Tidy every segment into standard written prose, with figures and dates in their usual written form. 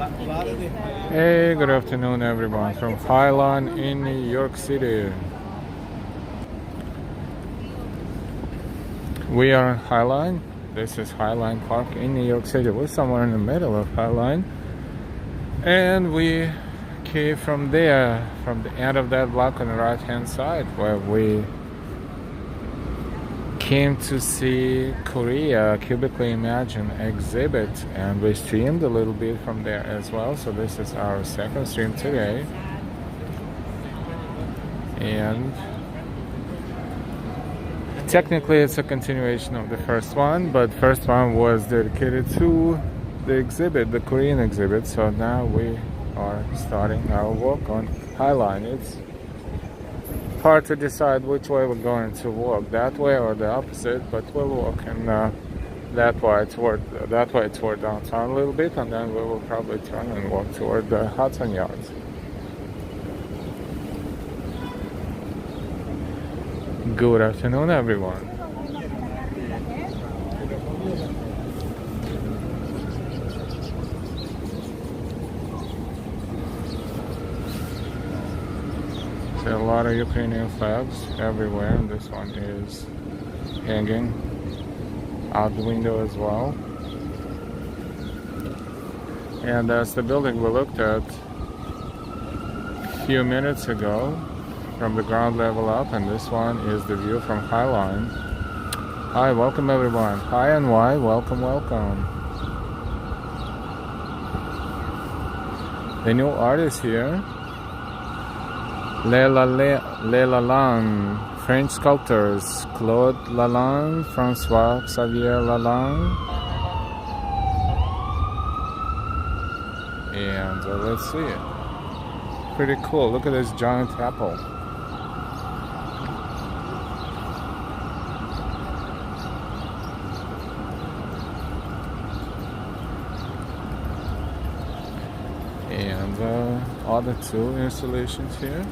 Hey, good afternoon everyone from Highline in New York City. We are in Highline. This is Highline Park in New York City. We're somewhere in the middle of Highline. And we came from there, from the end of that block on the right hand side, where we came to see Korea Cubically Imagine exhibit, and we streamed a little bit from there as well. So this is our second stream today, and technically it's a continuation of the first one, but first one was dedicated to the exhibit, the Korean exhibit. So now we are starting our walk on Highline. It's hard to decide which way we're going to walk, that way or the opposite, but we'll walk in that way toward downtown a little bit, and then we will probably turn and walk toward the Hudson Yards. Good afternoon everyone. A lot of Ukrainian flags everywhere, and this one is hanging out the window as well. And that's the building we looked at a few minutes ago from the ground level up, and this one is the view from Highline. Hi, welcome everyone. Hi NY, welcome, welcome. The new artist here, Le Lalande, French sculptors, Claude Lalande, Francois Xavier Lalande. And let's see. Pretty cool. Look at this giant apple. And other two installations here.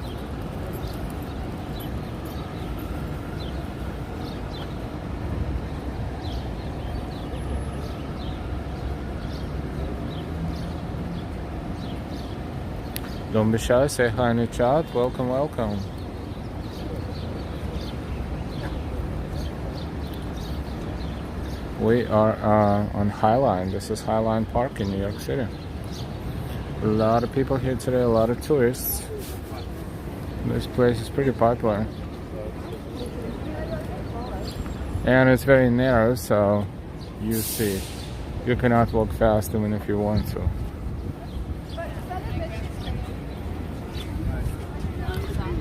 Don't be shy, say hi in the chat. Welcome, welcome. We are on Highline. This is Highline Park in New York City. A lot of people here today, a lot of tourists. This place is pretty popular. And it's very narrow, so you see, you cannot walk fast even if you want to.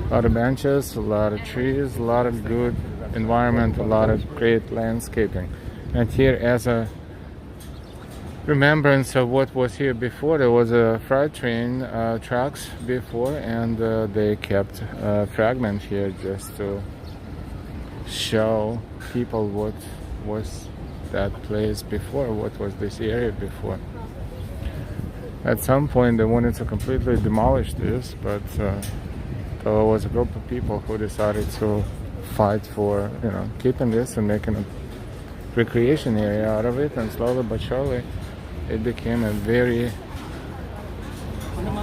A lot of benches, a lot of trees, a lot of good environment, a lot of great landscaping. And here, as a remembrance of what was here before, there was a freight train tracks before, and they kept a fragment here just to show people what was that place before, what was this area before. At some point they wanted to completely demolish this, but there was a group of people who decided to fight for, keeping this and making a recreation area out of it, and slowly but surely it became a very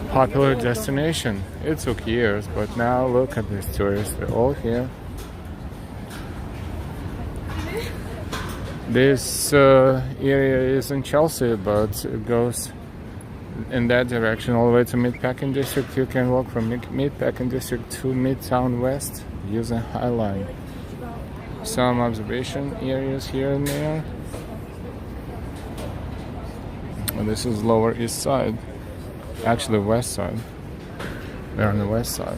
popular destination. It took years, but now look at these tourists, they're all here. This area is in Chelsea, but it goes in that direction all the way to Meatpacking District. You can walk from Meatpacking District to Midtown West using Highline. Some observation areas here and there. And this is Lower East Side, actually West Side. We're on the West Side.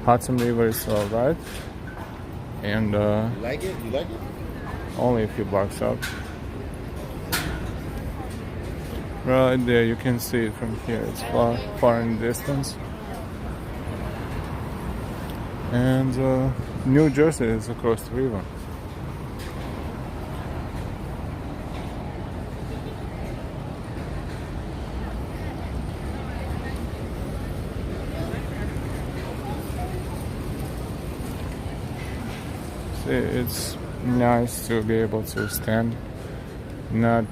Hudson River is alright. And you like it? You like it? Only a few blocks up. Right there, you can see it from here. It's far in the distance. And New Jersey is across the river. it's nice to be able to stand, not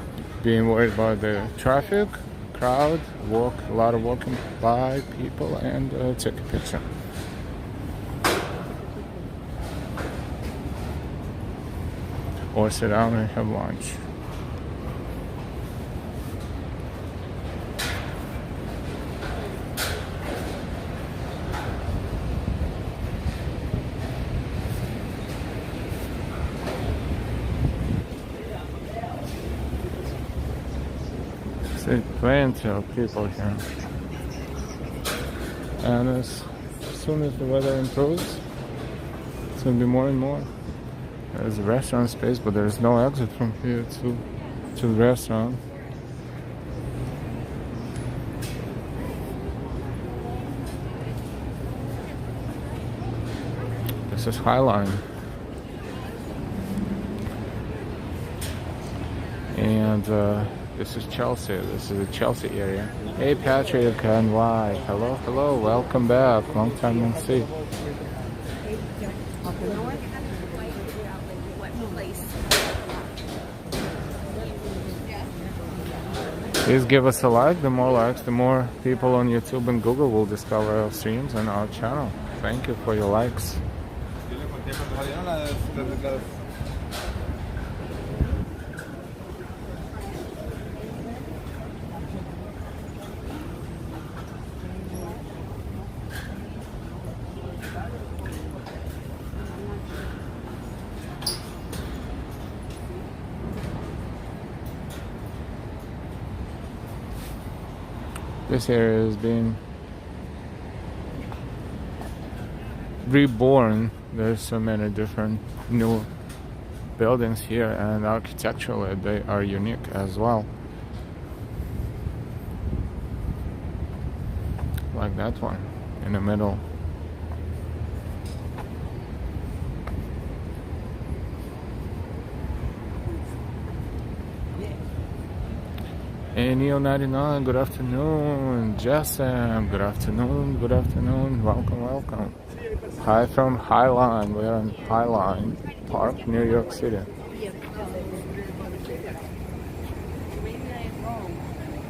being worried about the traffic, crowd, walk, a lot of walking by people, and take a picture. Or sit down and have lunch. See plenty of people here. And as soon as the weather improves, it's gonna be more and more. There's a restaurant space, but there's no exit from here to the restaurant. This is Highline. And this is Chelsea. This is the Chelsea area. Hey Patrick and why? Hello, hello, welcome back. Long time no see. Please give us a like. The more likes, the more people on YouTube and Google will discover our streams and our channel. Thank you for your likes. This area is being reborn. There's so many different new buildings here, and architecturally they are unique as well. Like that one in the middle. Hey Neo99, good afternoon. Jessam, good afternoon, good afternoon. Welcome, welcome. Hi from Highline. We're in Highline Park, New York City.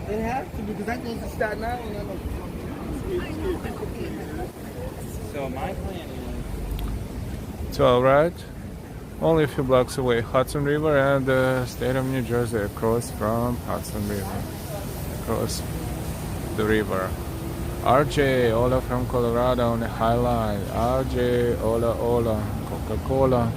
It has to because that goes to Staten Island. So my plan is... It's alright. Only a few blocks away, Hudson River and the state of New Jersey, across from Hudson River, across the river. RJ, hola from Colorado on the Highline. RJ, hola, hola, Coca-Cola.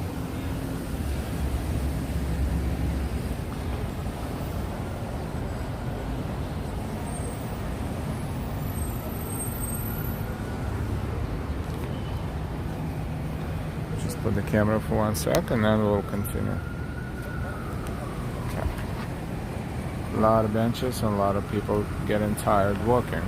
Put the camera for 1 second and then we'll continue. Okay. A lot of benches and a lot of people getting tired walking.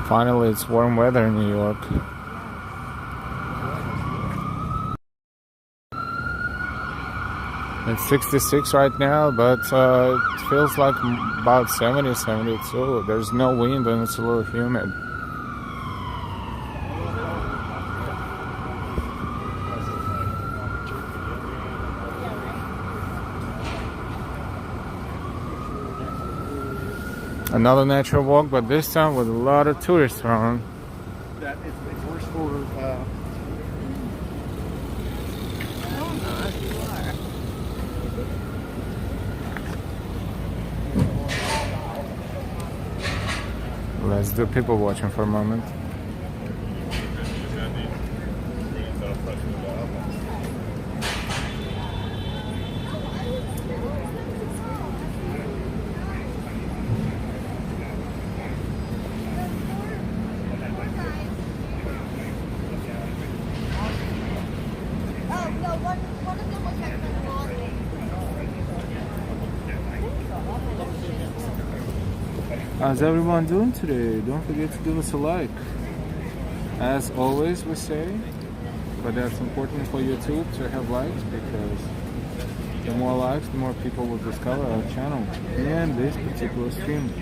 Finally, it's warm weather in New York. It's 66 right now, but it feels like about 70, 72. There's no wind and it's a little humid. Another natural walk, but this time with a lot of tourists around. That it's worse for... Let's do people watching for a moment. How's everyone doing today? Don't forget to give us a like. As always we say, but that's important for YouTube to have likes because The more likes, the more people will discover our channel and this particular stream.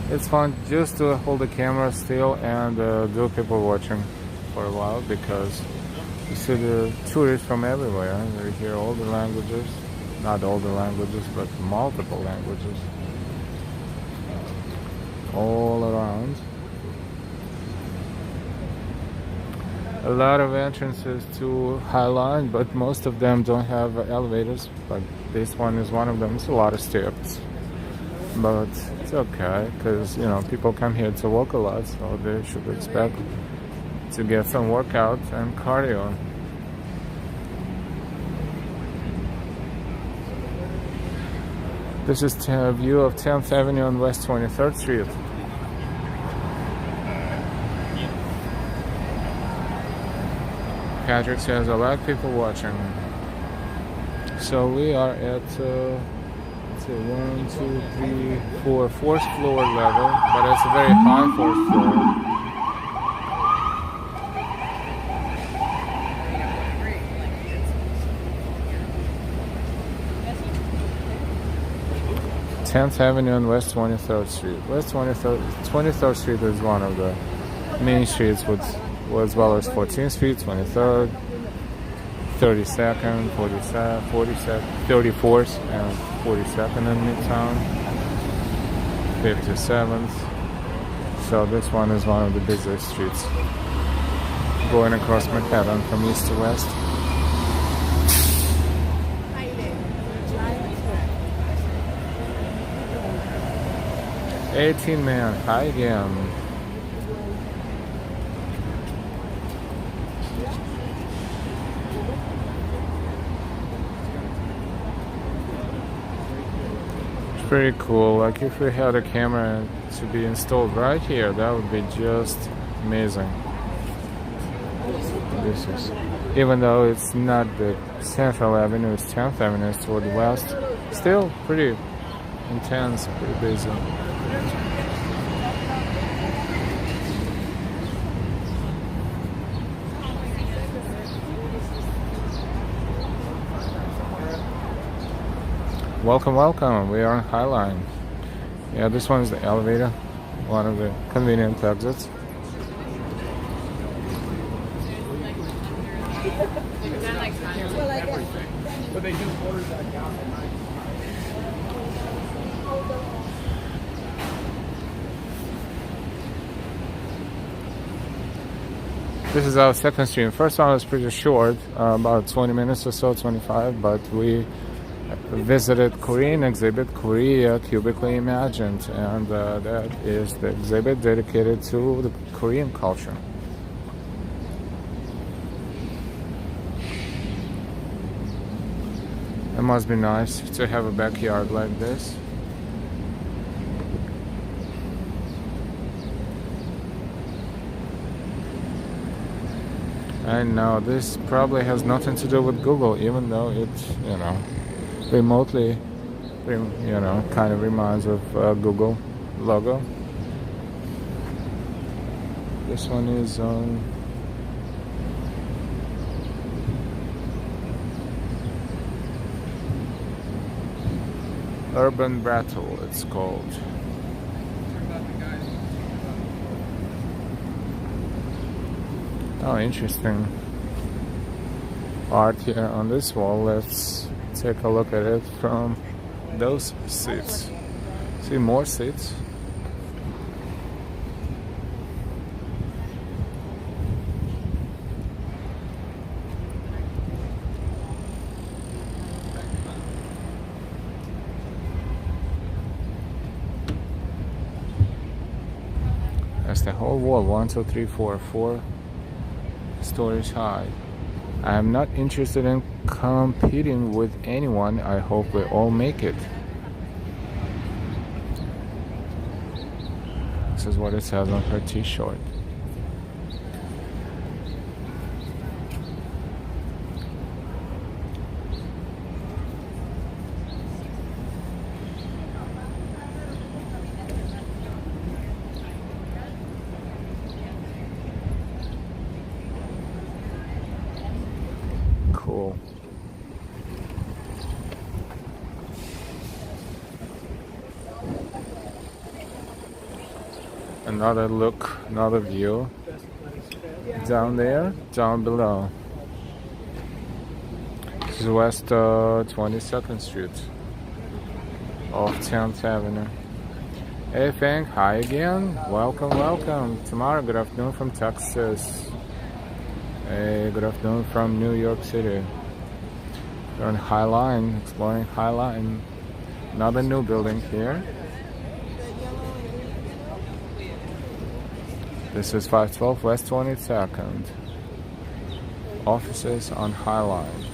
It's fun just to hold the camera still and do people watching for a while, because you see the tourists from everywhere. They hear all the languages, not all the languages, but multiple languages all around. A lot of entrances to High Line, but most of them don't have elevators, but this one is one of them. It's a lot of steps, but it's okay, because, you know, people come here to walk a lot, so they should expect to get some workout and cardio. This is a view of 10th Avenue and West 23rd Street. Patrick says, I like people watching. So we are at 1, 2, 3, 4, fourth floor level, but it's a very high fourth floor. Tenth Avenue and West 23rd Street. West 23rd Street is one of the main streets, as well as 14th Street, 23rd, 32nd, 42nd, 34th, and 42nd in Midtown, 57th. So this one is one of the busiest streets going across Manhattan from east to west. Man, hi again. Pretty cool. Like, if we had a camera to be installed right here, that would be just amazing. This is, even though it's not the Central Avenue, it's 10th Avenue, it's toward the west, still pretty intense, pretty busy. Welcome, welcome. We are on High Line. Yeah, this one is the elevator, one of the convenient exits. But they just ordered that down at night. This is our second stream. First one was pretty short, about 20 minutes or so, 25, but we visited Korean exhibit, Korea Cubically Imagined, and that is the exhibit dedicated to the Korean culture. It must be nice to have a backyard like this. I know this probably has nothing to do with Google, even though it, you know, remotely, you know, kind of reminds of Google logo. This one is on Urban Battle, it's called. Oh, interesting art here on this wall. Let's take a look at it from those seats. See more seats. That's the whole wall. 1, 2, 3, 4 stories high. I am not interested in competing with anyone. I hope we all make it. This is what it says on her t-shirt. another look, another view down there, down below. This is West 22nd Street off 10th Avenue. Hey, Fang, hi again. Welcome, welcome. Tomorrow, good afternoon from Texas. Hey, good afternoon from New York City. We're on High Line, exploring High Line. Another new building here. This is 512 West 22nd. Offices on High Line.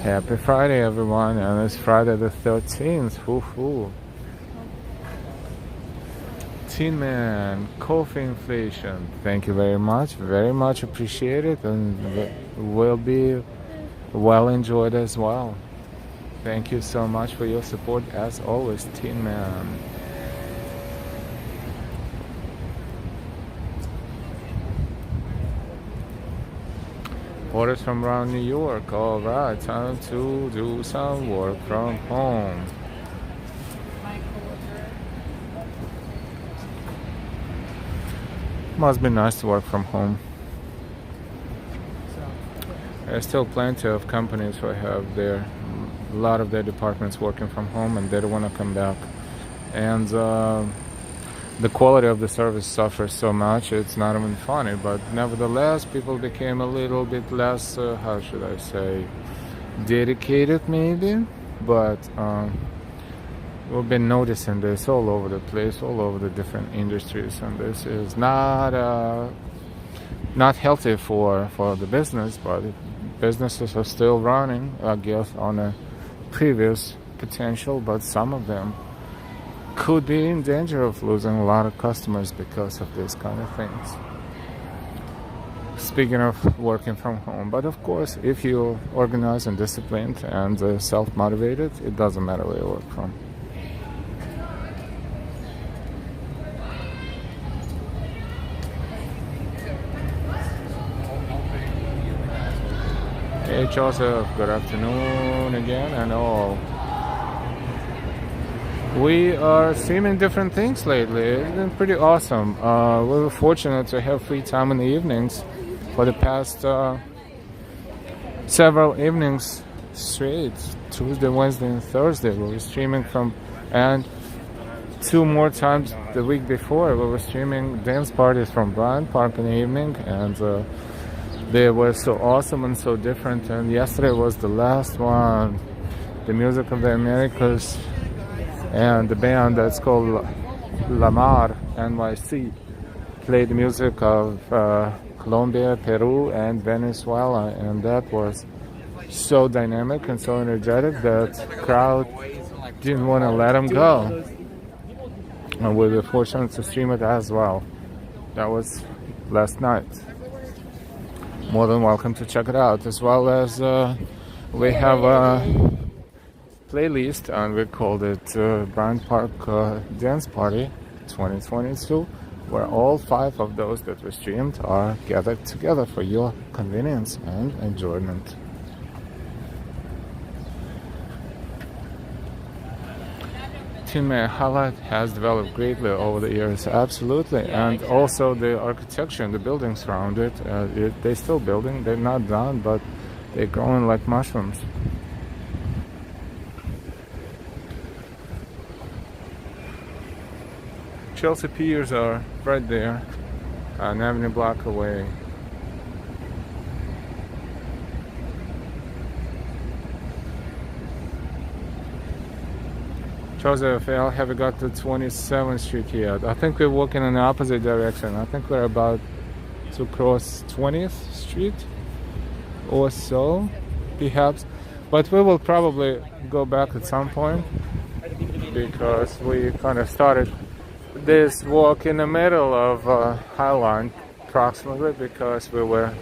Happy Friday, everyone, and it's Friday the 13th. Woohoo! Tin Man, coffee inflation. Thank you very much appreciated, and will be well enjoyed as well. Thank you so much for your support as always, Tin Man. Orders from around New York. Alright, time to do some work from home. Must be nice to work from home. There's still plenty of companies who have a lot of their departments working from home, and they don't want to come back. And the quality of the service suffers so much, it's not even funny. But nevertheless, people became a little bit less, how should I say, dedicated maybe. But we've been noticing this all over the place, all over the different industries, and this is not healthy for the business. But businesses are still running, I guess, on a previous potential, but some of them could be in danger of losing a lot of customers because of these kind of things. Speaking of working from home, but of course, if you're organized and disciplined and self-motivated, it doesn't matter where you work from. Hey Joseph, good afternoon again and all. We are streaming different things lately. It's been pretty awesome. We were fortunate to have free time in the evenings for the past several evenings straight. Tuesday, Wednesday, and Thursday we were streaming from, and 2 more times the week before we were streaming dance parties from Bryant Park in the evening, and they were so awesome and so different. And yesterday was the last one. The Music of the Americas and the band that's called Lamar NYC played the music of Colombia, Peru, and Venezuela, and that was so dynamic and so energetic that the crowd didn't want to let them go. And we were fortunate to stream it as well. That was last night. More than welcome to check it out, as well as we have a playlist, and we called it Bryant Park Dance Party 2022, where all 5 of those that we streamed are gathered together for your convenience and enjoyment. Tin Man highlight has developed greatly over the years, absolutely, and also the architecture and the buildings around it. They're still building, they're not done, but they're growing like mushrooms. Chelsea Piers are right there, an avenue block away. Joseph, have we got to 27th Street yet? I think we're walking in the opposite direction. I think we're about to cross 20th Street or so, perhaps. But we will probably go back at some point because we kind of started this walk in the middle of High Line, approximately, because we were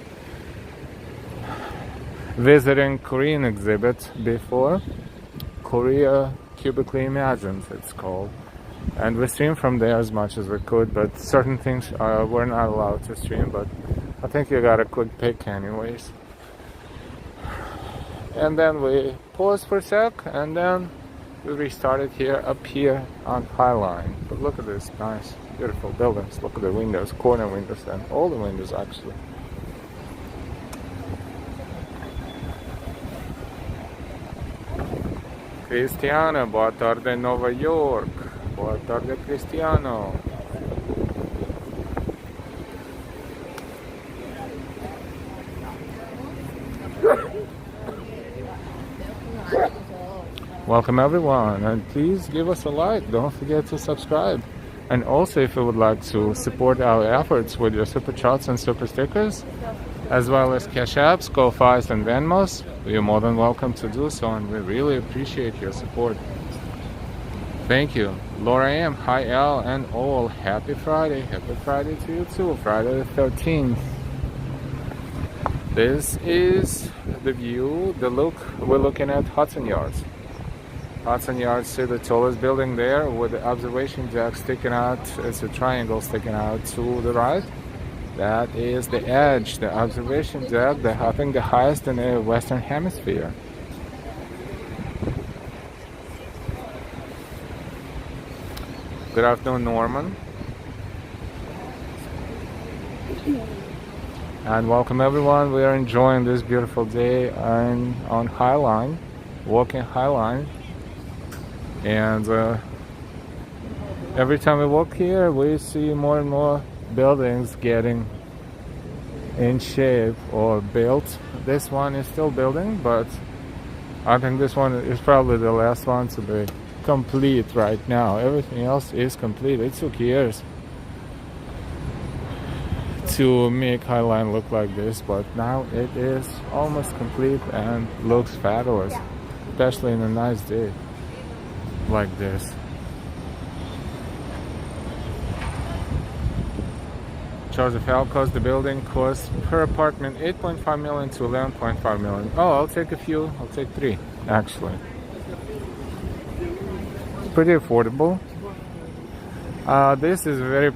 visiting Korean exhibit before. Korea Cubically Imagined, it's called. And we streamed from there as much as we could, but certain things were not allowed to stream. But I think you got a quick pick anyways. And then we paused for a sec, and then we restarted here up here on High Line. But look at this nice, beautiful buildings. Look at the windows, corner windows, and all the windows actually. Cristiano, boa tarde Nova York. Boa tarde Cristiano. Welcome everyone, and please give us a like. Don't forget to subscribe. And also, if you would like to support our efforts with your super chats and super stickers, as well as Cash Apps, Ko-Fis, and Venmos, you're more than welcome to do so, and we really appreciate your support. Thank you. Laura M, hi L, and all. Happy Friday. Happy Friday to you too. Friday the 13th. This is the view, the look. We're looking at Hudson Yards. Hudson Yards, see the tallest building there with the observation deck sticking out. It's a triangle sticking out to the right. That is the edge, the observation deck, I think the highest in the Western Hemisphere. Good afternoon, Norman. And welcome everyone. We are enjoying this beautiful day on High Line, walking High Line. And every time we walk here, we see more and more buildings getting in shape or built. This one is still building, but I think this one is probably the last one to be complete right now. Everything else is complete. It took years to make High Line look like this, but now it is almost complete and looks fabulous, especially in a nice day like this. Joseph L. cost the building cost per apartment 8.5 million to 11.5 million. Oh, I'll take a few. I'll take 3 actually. It's pretty affordable. This is a very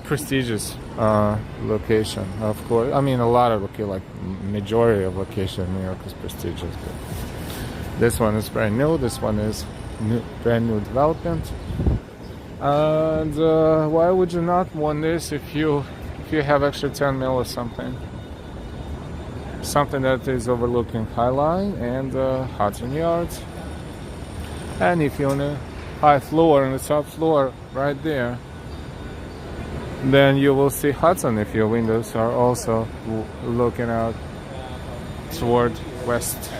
prestigious location, of course. I mean, a lot of like majority of location in New York is prestigious. But this one is brand new. This one is brand new development. And why would you not want this if you have extra 10 mil or something that is overlooking High Line and Hudson Yards, and if you're on a high floor, on the top floor right there, then you will see Hudson if your windows are also looking out toward west.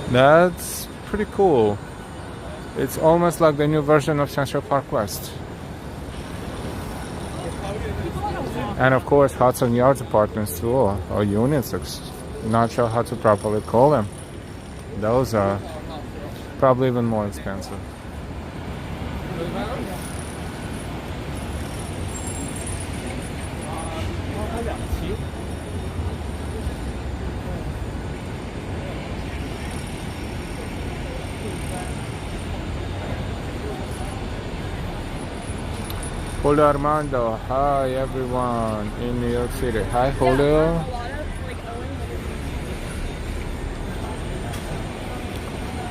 That's pretty cool. It's almost like the new version of Central Park West. And of course Hudson Yards apartments too, or units, not sure how to properly call them. Those are probably even more expensive. Julio Armando, hi everyone in New York City. Hi Julio.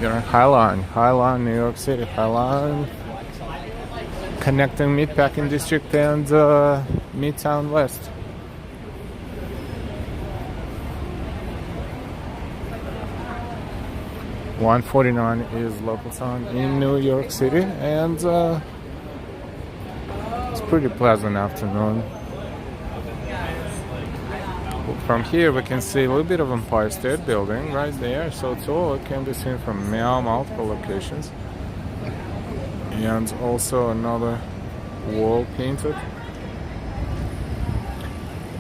You're in High Line, New York City. High Line, connecting Meatpacking District and Midtown West. $149 is local time in New York City, and pretty pleasant afternoon. From here we can see a little bit of Empire State Building right there, so tall. It can be seen from multiple locations, and also another wall painted.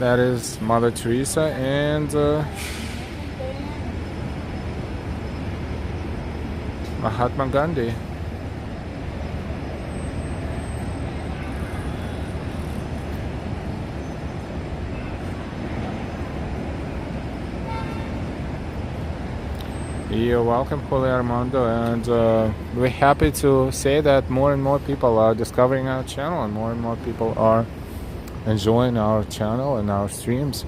That is Mother Teresa and Mahatma Gandhi. You're welcome, Julio Armando, and we're happy to say that more and more people are discovering our channel, and more people are enjoying our channel and our streams.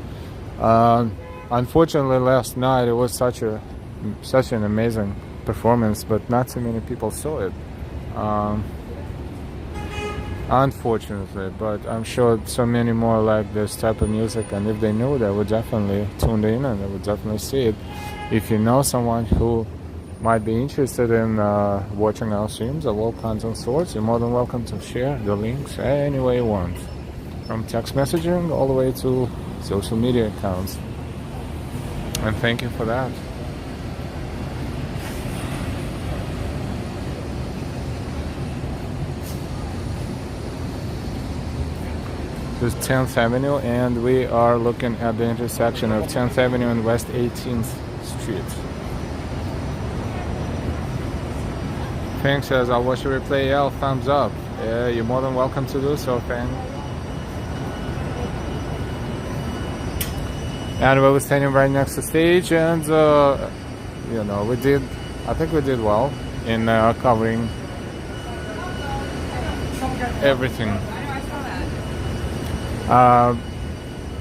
Unfortunately, last night it was such an amazing performance, but not too many people saw it. Unfortunately, but I'm sure so many more like this type of music, and if they knew, they would definitely tune in and they would definitely see it. If you know someone who might be interested in watching our streams of all kinds and sorts, you're more than welcome to share the links any way you want, from text messaging all the way to social media accounts. And thank you for that. This is 10th Avenue, and we are looking at the intersection of 10th Avenue and West 18th Street. Fang says, I'll watch the replay. Yeah, thumbs up. Yeah, you're more than welcome to do so, Fang. And we were standing right next to stage, and you know, I think we did well in covering everything.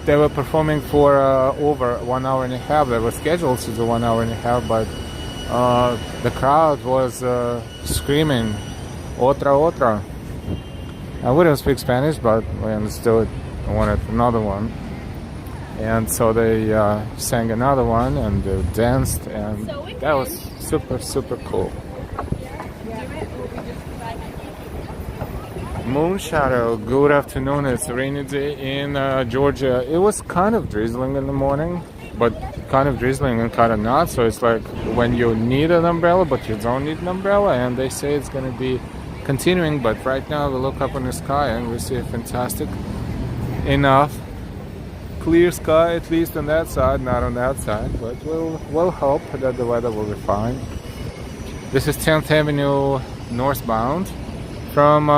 They were performing for over 1 hour and a half. They were scheduled to do 1 hour and a half, but the crowd was screaming "Otra, otra." We don't speak Spanish, but we understood. I wanted another one, and so they sang another one, and they danced, and that was super cool. Moonshadow, good afternoon. It's a rainy day in Georgia. It was kind of drizzling in the morning, but kind of drizzling and kind of not. So it's like when you need an umbrella, but you don't need an umbrella. And they say it's going to be continuing. But right now we look up in the sky and we see a fantastic enough clear sky, at least on that side, not on that side. But we'll hope that the weather will be fine. This is 10th Avenue northbound from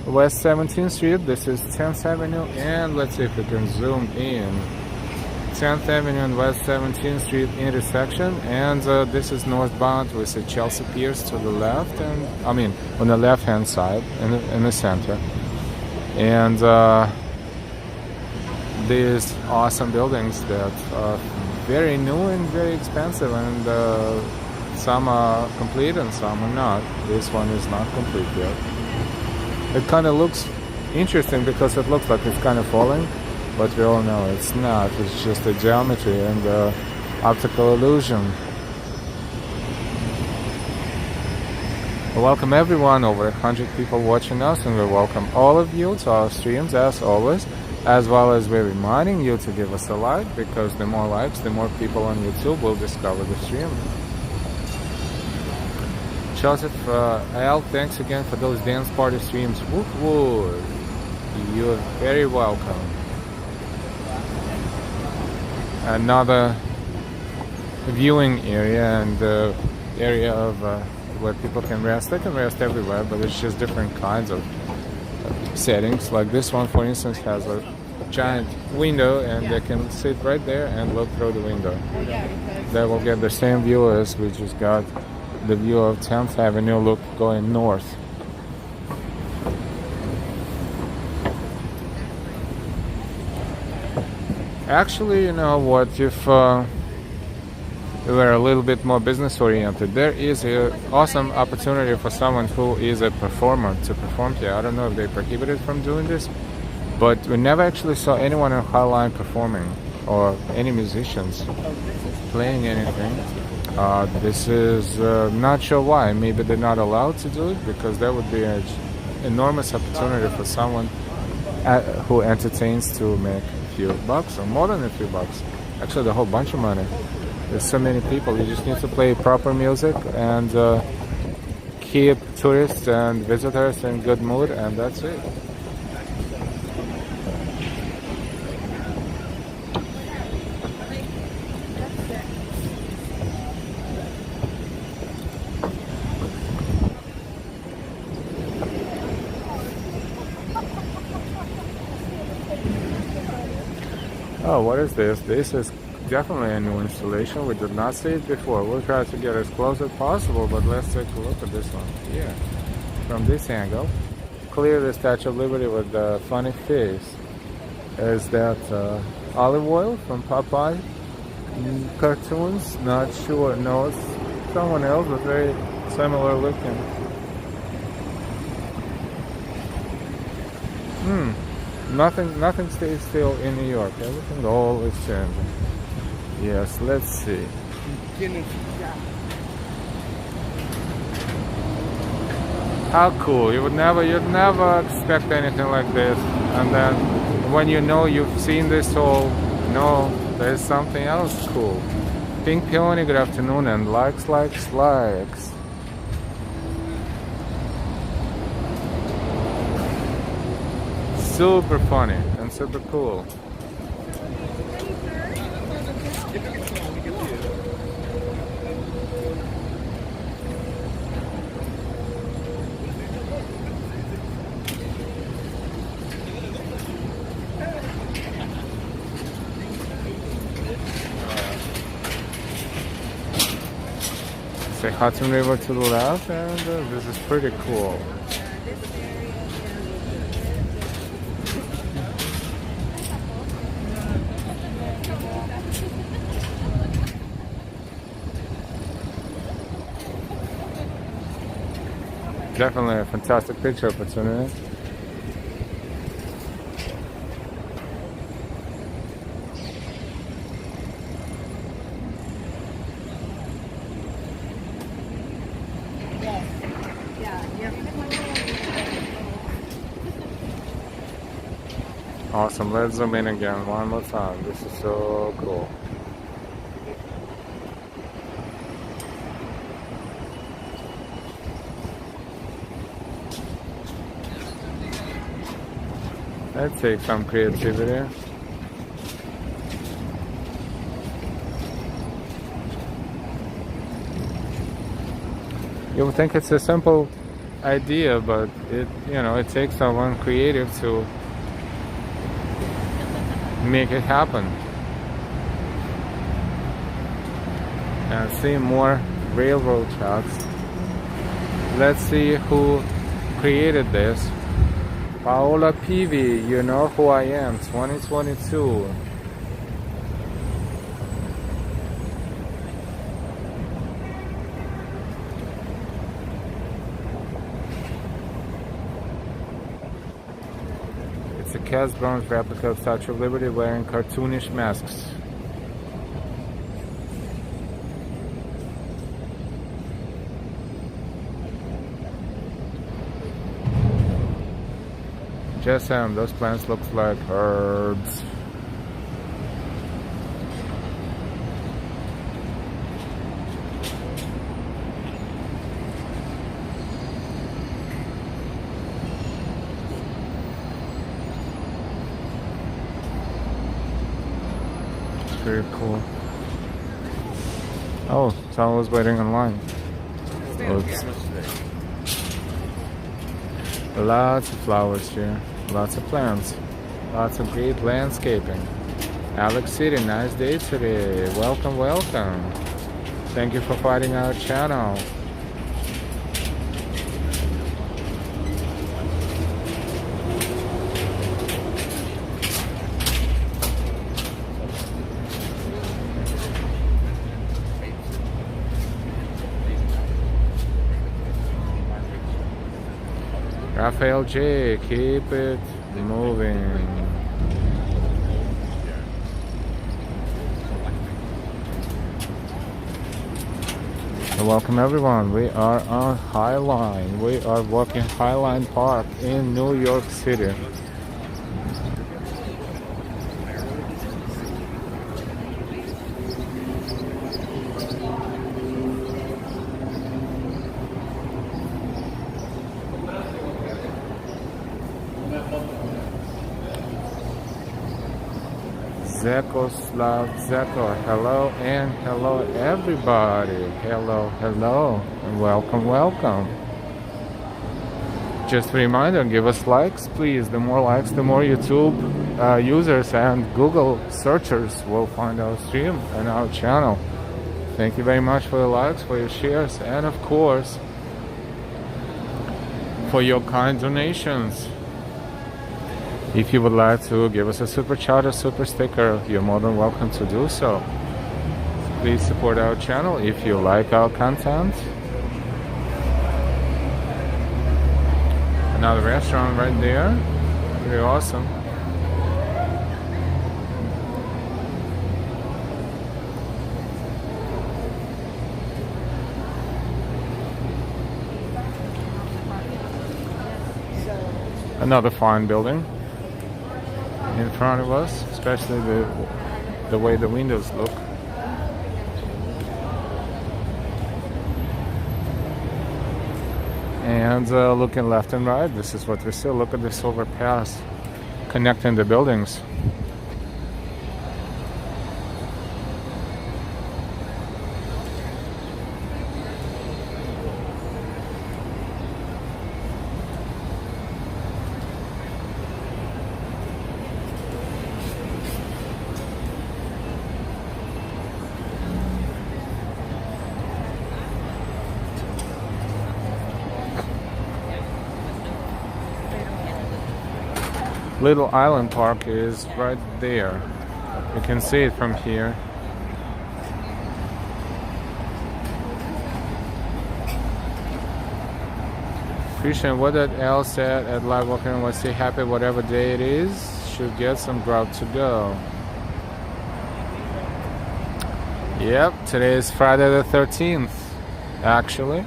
West 17th Street. This is 10th Avenue, and let's see if we can zoom in. 10th Avenue and West 17th Street intersection, and this is northbound. We see Chelsea Piers to the left, and I mean on the left hand side in the center, and these awesome buildings that are very new and very expensive, and some are complete and some are not. This one is not complete yet. It kind of looks interesting because it looks like it's kind of falling, but we all know it's not. It's just a geometry and optical illusion. We welcome everyone, over 100 people watching us, and we welcome all of you to our streams as always, as well as we're reminding you to give us a like, because the more likes, the more people on YouTube will discover the stream. Joseph L, thanks again for those dance party streams. Woot woot. You're very welcome. Another viewing area and area of where people can rest. They can rest everywhere, but it's just different kinds of settings. Like this one, for instance, has a giant window, and they can sit right there and look through the window. They will get the same view as we just got. The view of 10th Avenue look going north. Actually, you know what, if we were a little bit more business oriented, there is an awesome opportunity for someone who is a performer to perform here. I don't know if they prohibited from doing this, but we never actually saw anyone on Highline performing, or any musicians playing anything. This is not sure why. Maybe they're not allowed to do it, because that would be an enormous opportunity for someone who entertains to make a few bucks, or more than a few bucks. Actually, a whole bunch of money. There's so many people. You just need to play proper music and keep tourists and visitors in good mood, and that's it. Oh, what is this? This is definitely a new installation. We did not see it before. We'll try to get as close as possible, but let's take a look at this one here from this angle. Clearly, the Statue of Liberty with the funny face. Is that olive oil from Popeye cartoons? Not sure. No, it's someone else, but very similar looking. Nothing stays still in New York. Everything always changing. Yes, let's see. How cool! You'd never expect anything like this, and then when you know you've seen this all, no, there's something else cool. Pink Peony, good afternoon, and likes. Super funny and super cool. Say Hudson River to the left, and this is pretty cool. Definitely a fantastic picture opportunity. Awesome, let's zoom in again one more time. This is so cool. That takes some creativity. You would think it's a simple idea, but it takes someone creative to make it happen. And see more railroad tracks. Let's see who created this. Paola Peavy, you know who I am, 2022. It's a cast bronze replica of Statue of Liberty wearing cartoonish masks. Just those plants look like herbs. Very cool. Oh, someone was waiting in line. Oops. Lots of flowers here. Lots of plants, lots of great landscaping. Alex City, nice day today. Welcome. Thank you for finding our channel. Raphael J, keep it moving. Welcome everyone. We are on High Line. We are walking High Line Park in New York City. Zeko, hello and hello everybody. Hello, and welcome. Just a reminder, give us likes please. The more likes, the more YouTube users and Google searchers will find our stream and our channel. Thank you very much for your likes, for your shares, and of course for your kind donations. If you would like to give us a super chat or super sticker, you're more than welcome to do so. Please support our channel if you like our content. Another restaurant right there, pretty awesome. Another fine building in front of us, especially the way the windows look. And looking left and right, this is what we see. Look at this overpass connecting the buildings. Little Island Park is right there. You can see it from here. Christian, what did Al said at Live Walking NYC, happy whatever day it is, should get some grub to go. Yep, today is Friday the 13th, actually.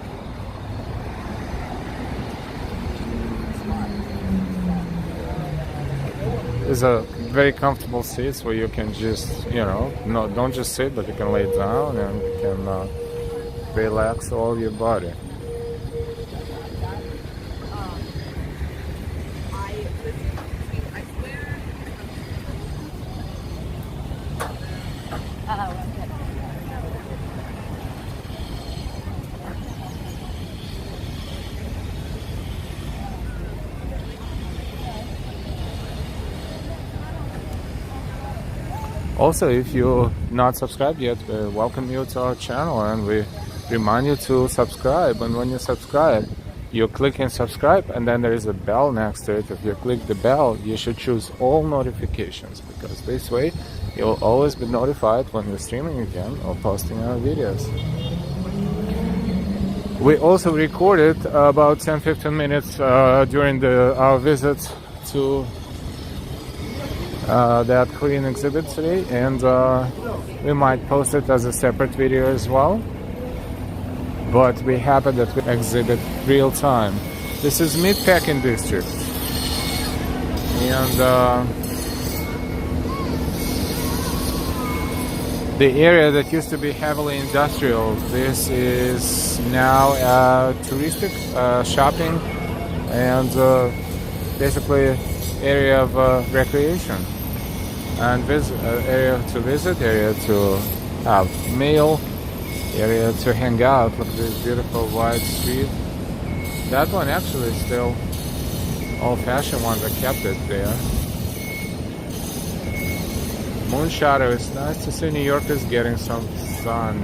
There's a very comfortable seats where you can just, don't just sit, but you can lay down and you can relax all your body. Also, if you're not subscribed yet, we welcome you to our channel and we remind you to subscribe. And when you subscribe, you click and subscribe, and then there is a bell next to it. If you click the bell, you should choose all notifications, because this way you'll always be notified when we're streaming again or posting our videos. We also recorded about 10-15 minutes during our visit to that Korean exhibit today, and we might post it as a separate video as well, but we're happy that we exhibit real time. This is Midtown district, and the area that used to be heavily industrial, this is now touristic shopping and basically area of recreation and area to visit, area to have meal, area to hang out. Look at this beautiful wide street. That one actually is still old-fashioned one, that kept it there. Moon shadow. It's nice to see New Yorkers getting some sun.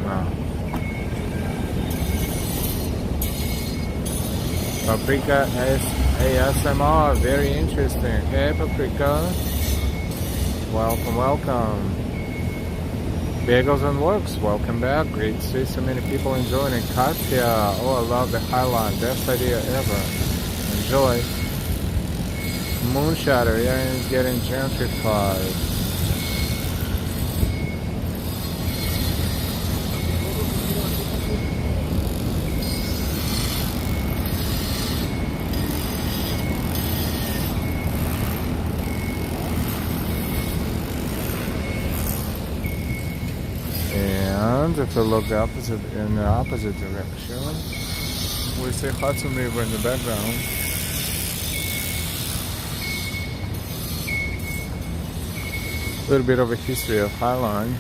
Paprika ASMR, very interesting. Hey Paprika, welcome, welcome. Bagels and Works, welcome back. Great to see so many people enjoying it. Katya, oh I love the Highline, best idea ever. Enjoy. Moonshadow, yeah, it's getting gentrified. And if we look in the opposite direction, we see Hudson River in the background. A little bit of a history of Highline.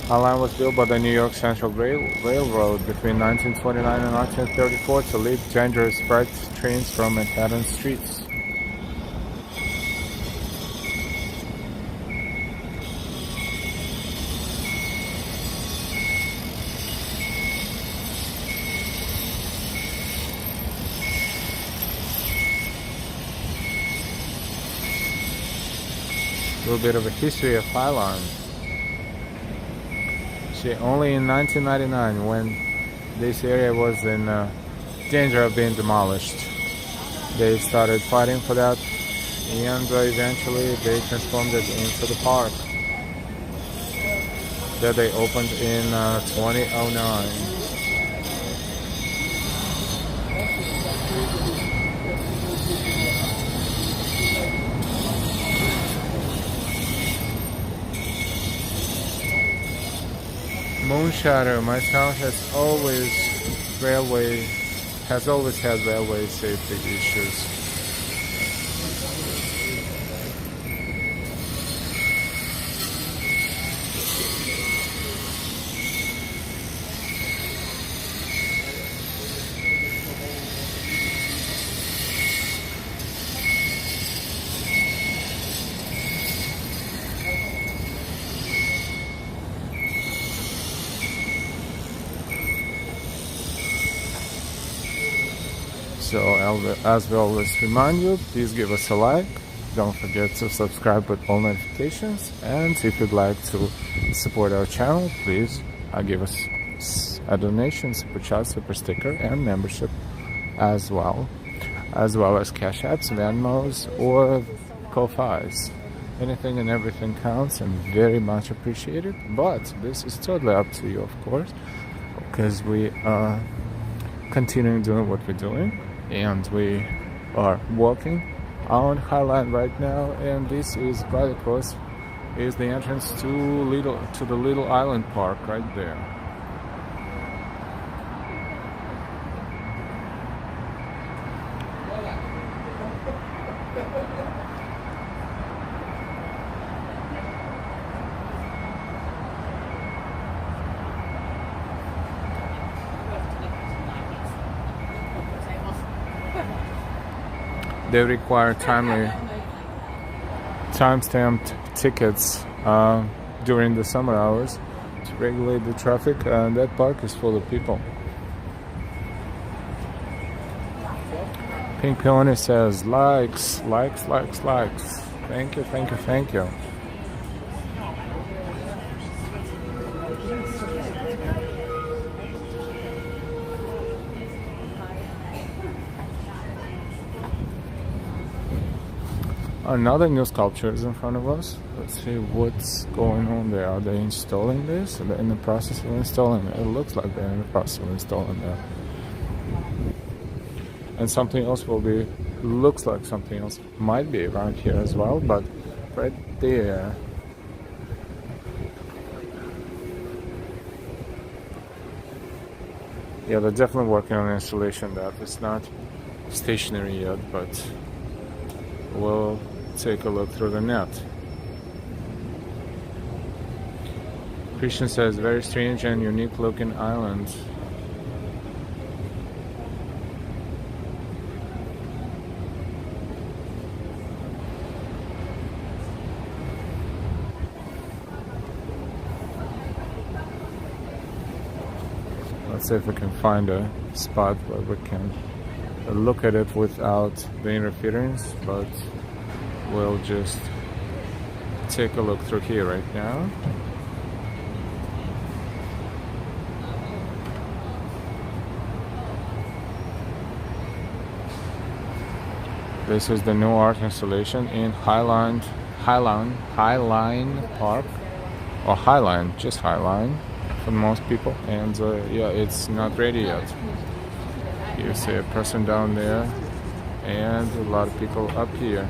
Our line was built by the New York Central Railroad between 1929 and 1934 to lift dangerous freight trains from Manhattan streets. A little bit of a history of High Line. See, only in 1999, when this area was in danger of being demolished, they started fighting for that, and eventually they transformed it into the park that they opened in 2009. Moonshadow, my town has always had railway safety issues. So as we always remind you, please give us a like. Don't forget to subscribe with all notifications. And if you'd like to support our channel, please give us a donation, super chat, super sticker, and membership as well as Cash Apps, Venmos, or Ko-Fis. Anything and everything counts and very much appreciated. But this is totally up to you, of course, because we are continuing doing what we're doing. And we are walking on High Line right now, and this is right across is the entrance to the Little Island Park right there. They require time-stamped tickets during the summer hours to regulate the traffic, and that park is full of people. Pink Peony says likes. Thank you. Another new sculpture is in front of us. Let's see what's going on there. Are they installing this? Are they in the process of installing it? It looks like they're in the process of installing that. And something else looks like something else might be around here as well, but right there. Yeah, they're definitely working on installation that. It's not stationary yet, but we'll take a look through the net. Christian says, very strange and unique looking island. Let's see if we can find a spot where we can look at it without the interference, but we'll just take a look through here right now. This is the new art installation in High Line Park, or High Line, just High Line for most people, and yeah, it's not ready yet. You see a person down there and a lot of people up here.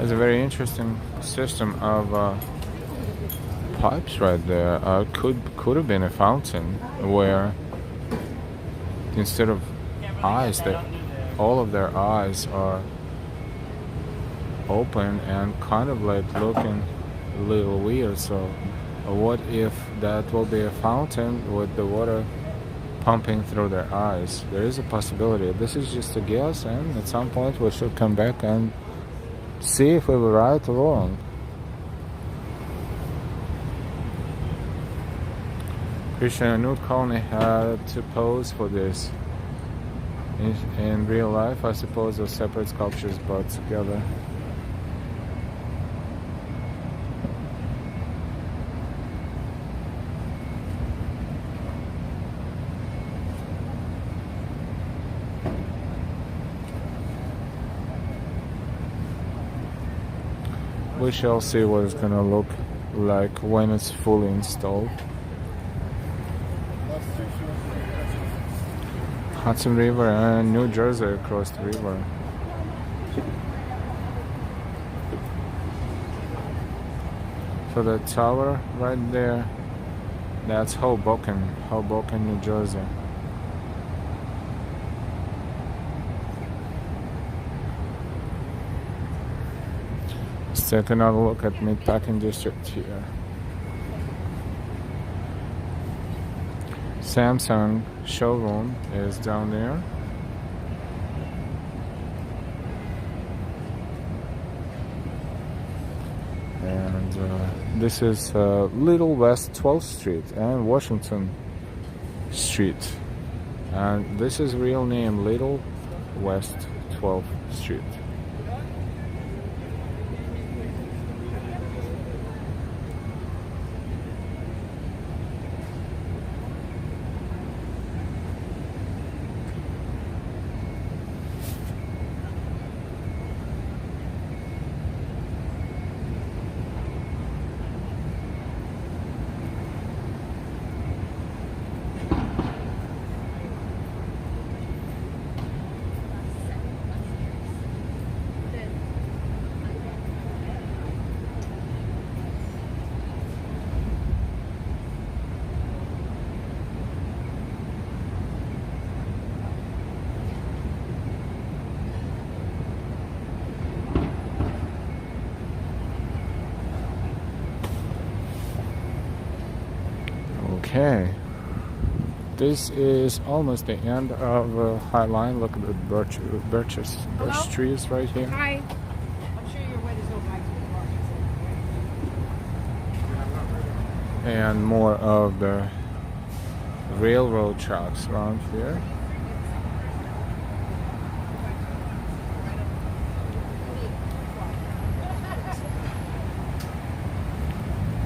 There's a very interesting system of pipes right there. Could have been a fountain where instead of eyes, all of their eyes are open and kind of like looking a little weird. So what if that will be a fountain with the water pumping through their eyes? There is a possibility. This is just a guess, and at some point we should come back and see if we were right or wrong. Christian, a nude colony had to pose for this. In real life, I suppose those separate sculptures brought together. We shall see what it's gonna look like when it's fully installed. Hudson River and New Jersey across the river. So the tower right there, that's Hoboken, New Jersey. Let's take another look at Meatpacking District here. Samsung showroom is down there. And this is Little West 12th Street and Washington Street. And this is real name, Little West 12th Street. Okay, this is almost the end of High Line. Look at the birch trees right here. Hi. I'm sure your weather's no back to the And more of the railroad tracks around here.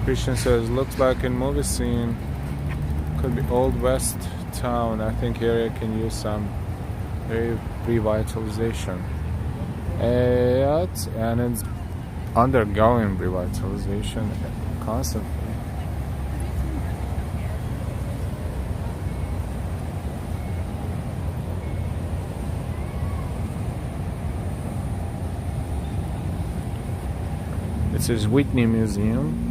Christian says, looks like a movie scene. Could be Old West town. I think area can use some revitalization. And it's undergoing revitalization constantly. It says Whitney Museum.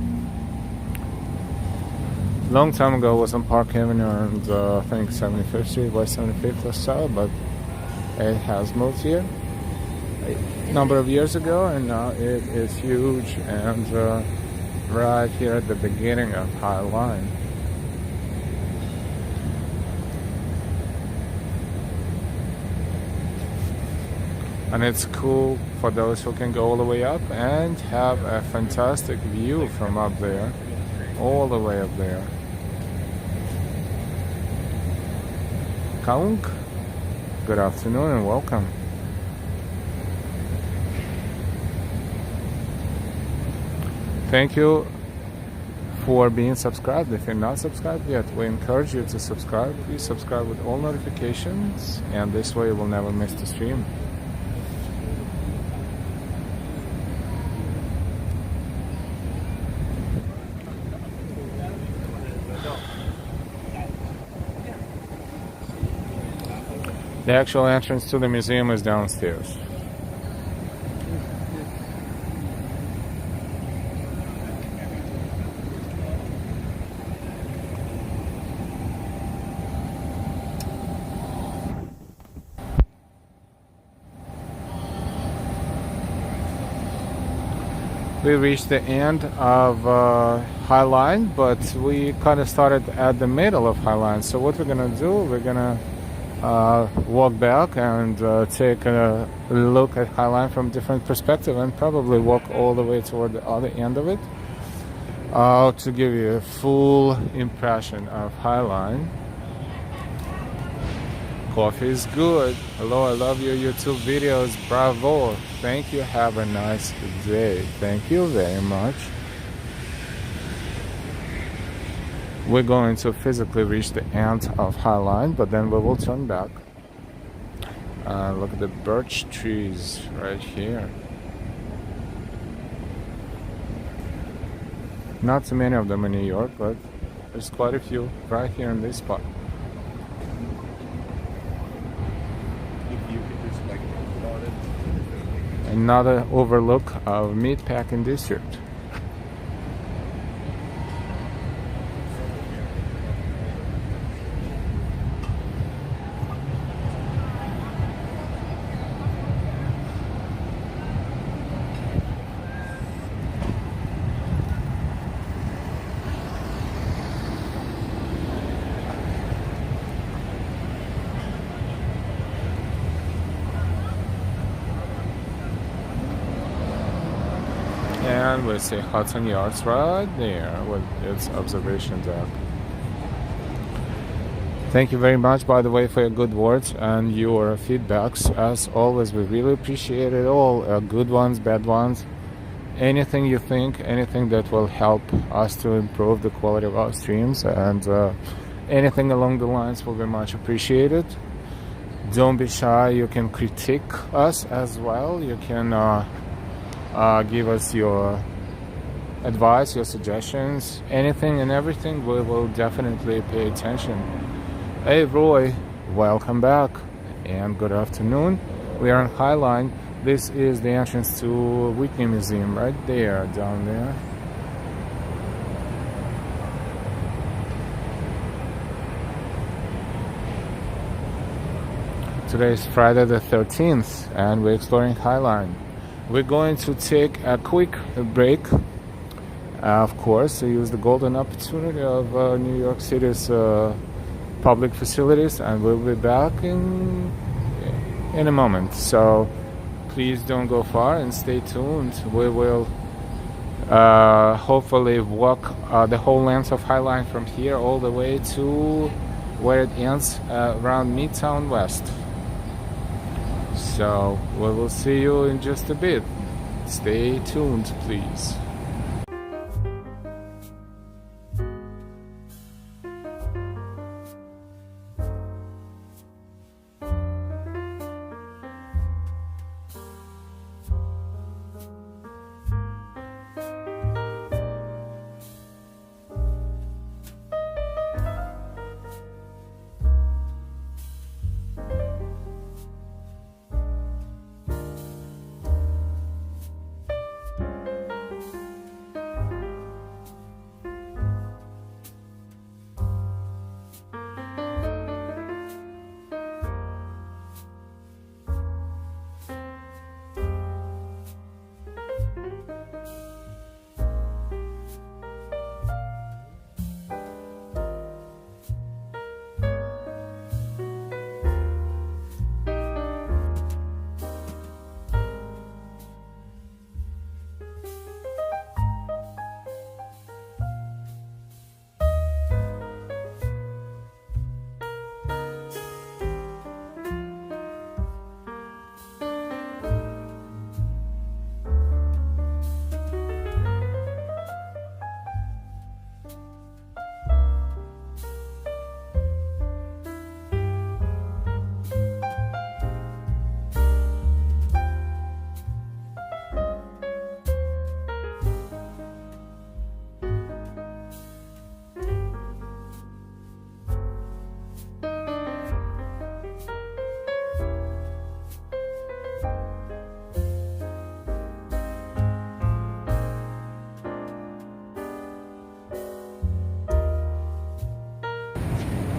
Long time ago was on Park Avenue and I think 75th Street, West 75th or so, but it has moved here a number of years ago, and now it is huge and right here at the beginning of High Line. And it's cool for those who can go all the way up and have a fantastic view from up there, all the way up there. Kaung, good afternoon and welcome. Thank you for being subscribed. If you're not subscribed yet, we encourage you to subscribe. Please subscribe with all notifications, and this way you will never miss the stream. The actual entrance to the museum is downstairs. we reached the end of High Line, but we kind of started at the middle of High Line. So what we're gonna do, we're gonna walk back and take a look at High Line from different perspective, and probably walk all the way toward the other end of it to give you a full impression of High Line. Coffee is good. Hello, I love your YouTube videos. Bravo. Thank you. Have a nice day. Thank you very much. We're going to physically reach the end of High Line, but then we will turn back. Look at the birch trees right here. Not too many of them in New York, but there's quite a few right here in this spot. Another overlook of Meatpacking District. And we see Hudson Yards right there with its observation deck. Thank you very much, by the way, for your good words and your feedbacks. As always, we really appreciate it all. Good ones, bad ones. Anything you think, anything that will help us to improve the quality of our streams, and anything along the lines will be much appreciated. Don't be shy. You can critique us as well. You can give us your advice, your suggestions, anything and everything. We will definitely pay attention. Hey Roy, welcome back and good afternoon. We are on High Line. This is the entrance to Whitney Museum right there, down there. Today is Friday the 13th and we're exploring High Line. We're going to take a quick break, of course, to use the golden opportunity of New York City's public facilities, and we'll be back in a moment. So please don't go far and stay tuned. We will hopefully walk the whole length of High Line from here all the way to where it ends around Midtown West. So we will see you in just a bit. Stay tuned, please.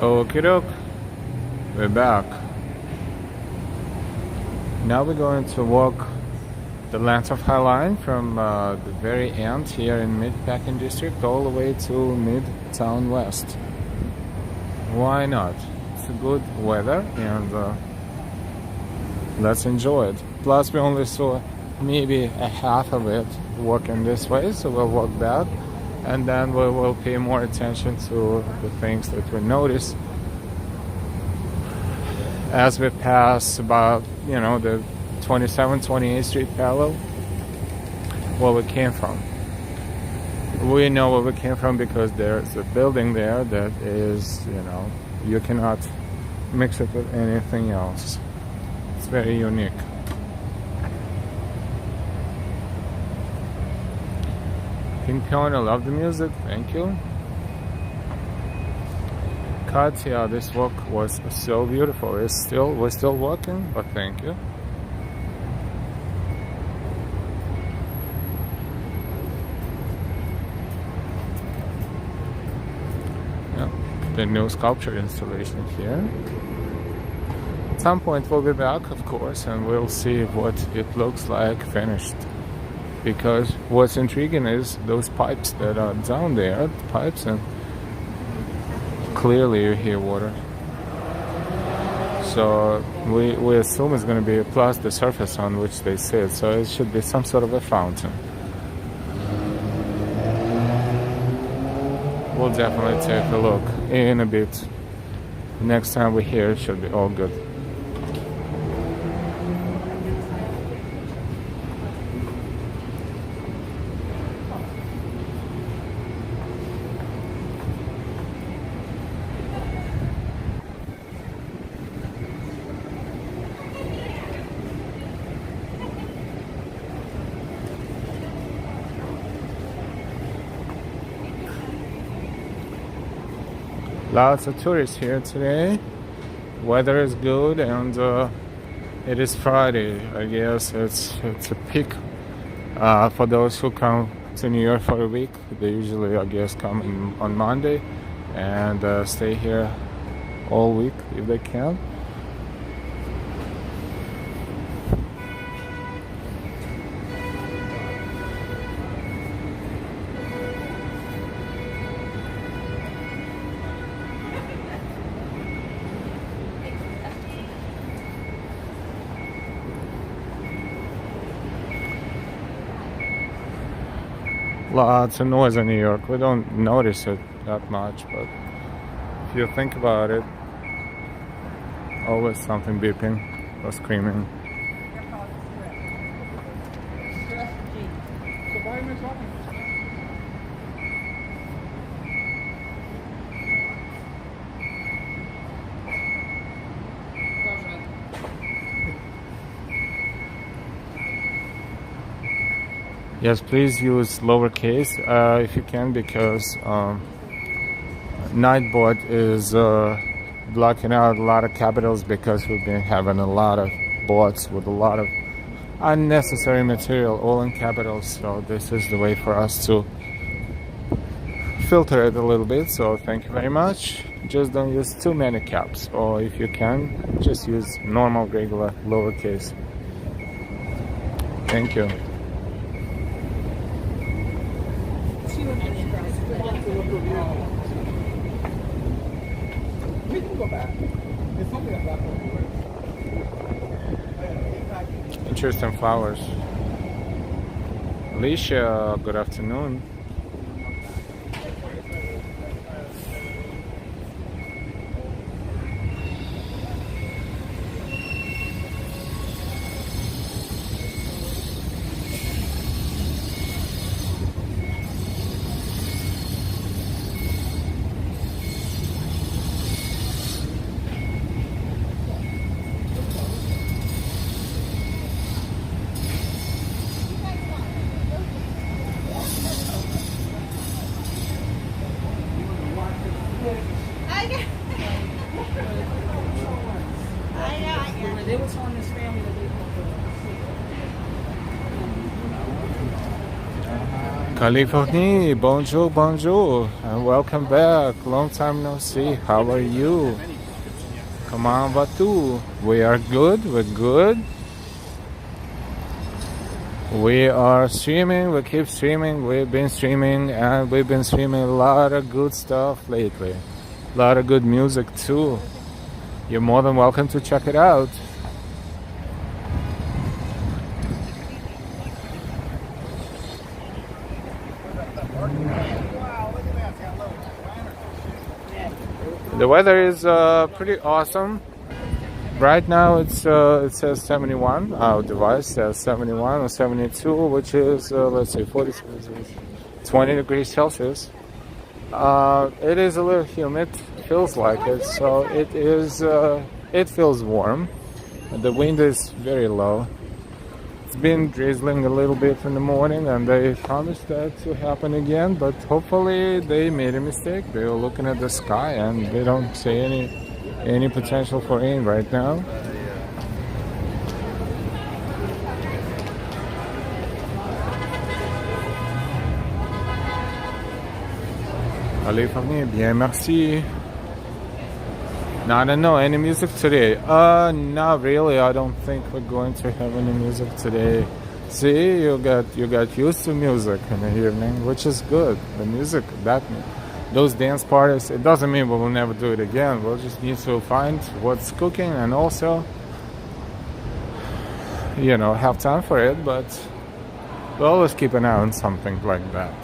Okie doke, we're back. Now we're going to walk the length of High Line from the very end here in Mid-Packing District all the way to Midtown West. Why not? It's a good weather and let's enjoy it. Plus we only saw maybe a half of it walking this way, so we'll walk back and then we will pay more attention to the things that we notice as we pass about, you know, the 27th, 28th Street parallel, where we came from. We know where we came from because there's a building there that is, you know, you cannot mix it with anything else. It's very unique. Pink Piano, I love the music, thank you. Katya, this walk was so beautiful. We're still walking, but thank you. Yeah, the new sculpture installation here. At some point we'll be back, of course, and we'll see what it looks like finished. Because what's intriguing is those pipes that are down there, the pipes, and clearly you hear water. So we assume it's going to be plus the surface on which they sit, so it should be some sort of a fountain. We'll definitely take a look in a bit. Next time we're here, it should be all good. Lots of tourists here today. Weather is good and it is Friday. I guess it's a peak for those who come to New York for a week. They usually, I guess, come on Monday and stay here all week if they can. Lots of noise in New York. We don't notice it that much, but if you think about it, always something beeping or screaming. Yes, please use lowercase if you can, because Nightbot is blocking out a lot of capitals because we've been having a lot of bots with a lot of unnecessary material, all in capitals. So this is the way for us to filter it a little bit. So thank you very much. Just don't use too many caps, or if you can, just use normal, regular, lowercase. Thank you. We can go back. It's only a block away. Interesting flowers. Alicia, good afternoon. They was on this family that they California, bonjour, bonjour, and welcome back. Long time no see. How are you? Comment vas-tu? We are good. We're good. We are streaming, we keep streaming, we've been streaming, and we've been streaming a lot of good stuff lately. A lot of good music too. You're more than welcome to check it out. The weather is pretty awesome. Right now it says 71. Our device says 71 or 72, which is let's say 20 degrees Celsius. It is a little humid, feels like it. So it is. It feels warm. The wind is very low. It's been drizzling a little bit in the morning, and they promised that to happen again. But hopefully they made a mistake. They were looking at the sky, and they don't see any potential for rain right now. Californie, bien, merci. Now, I don't know, any music today? Not really. I don't think we're going to have any music today. See, you got used to music in the evening, which is good. The music, those dance parties, it doesn't mean we will never do it again. We'll just need to find what's cooking and also, have time for it. But we'll always keep an eye on something like that.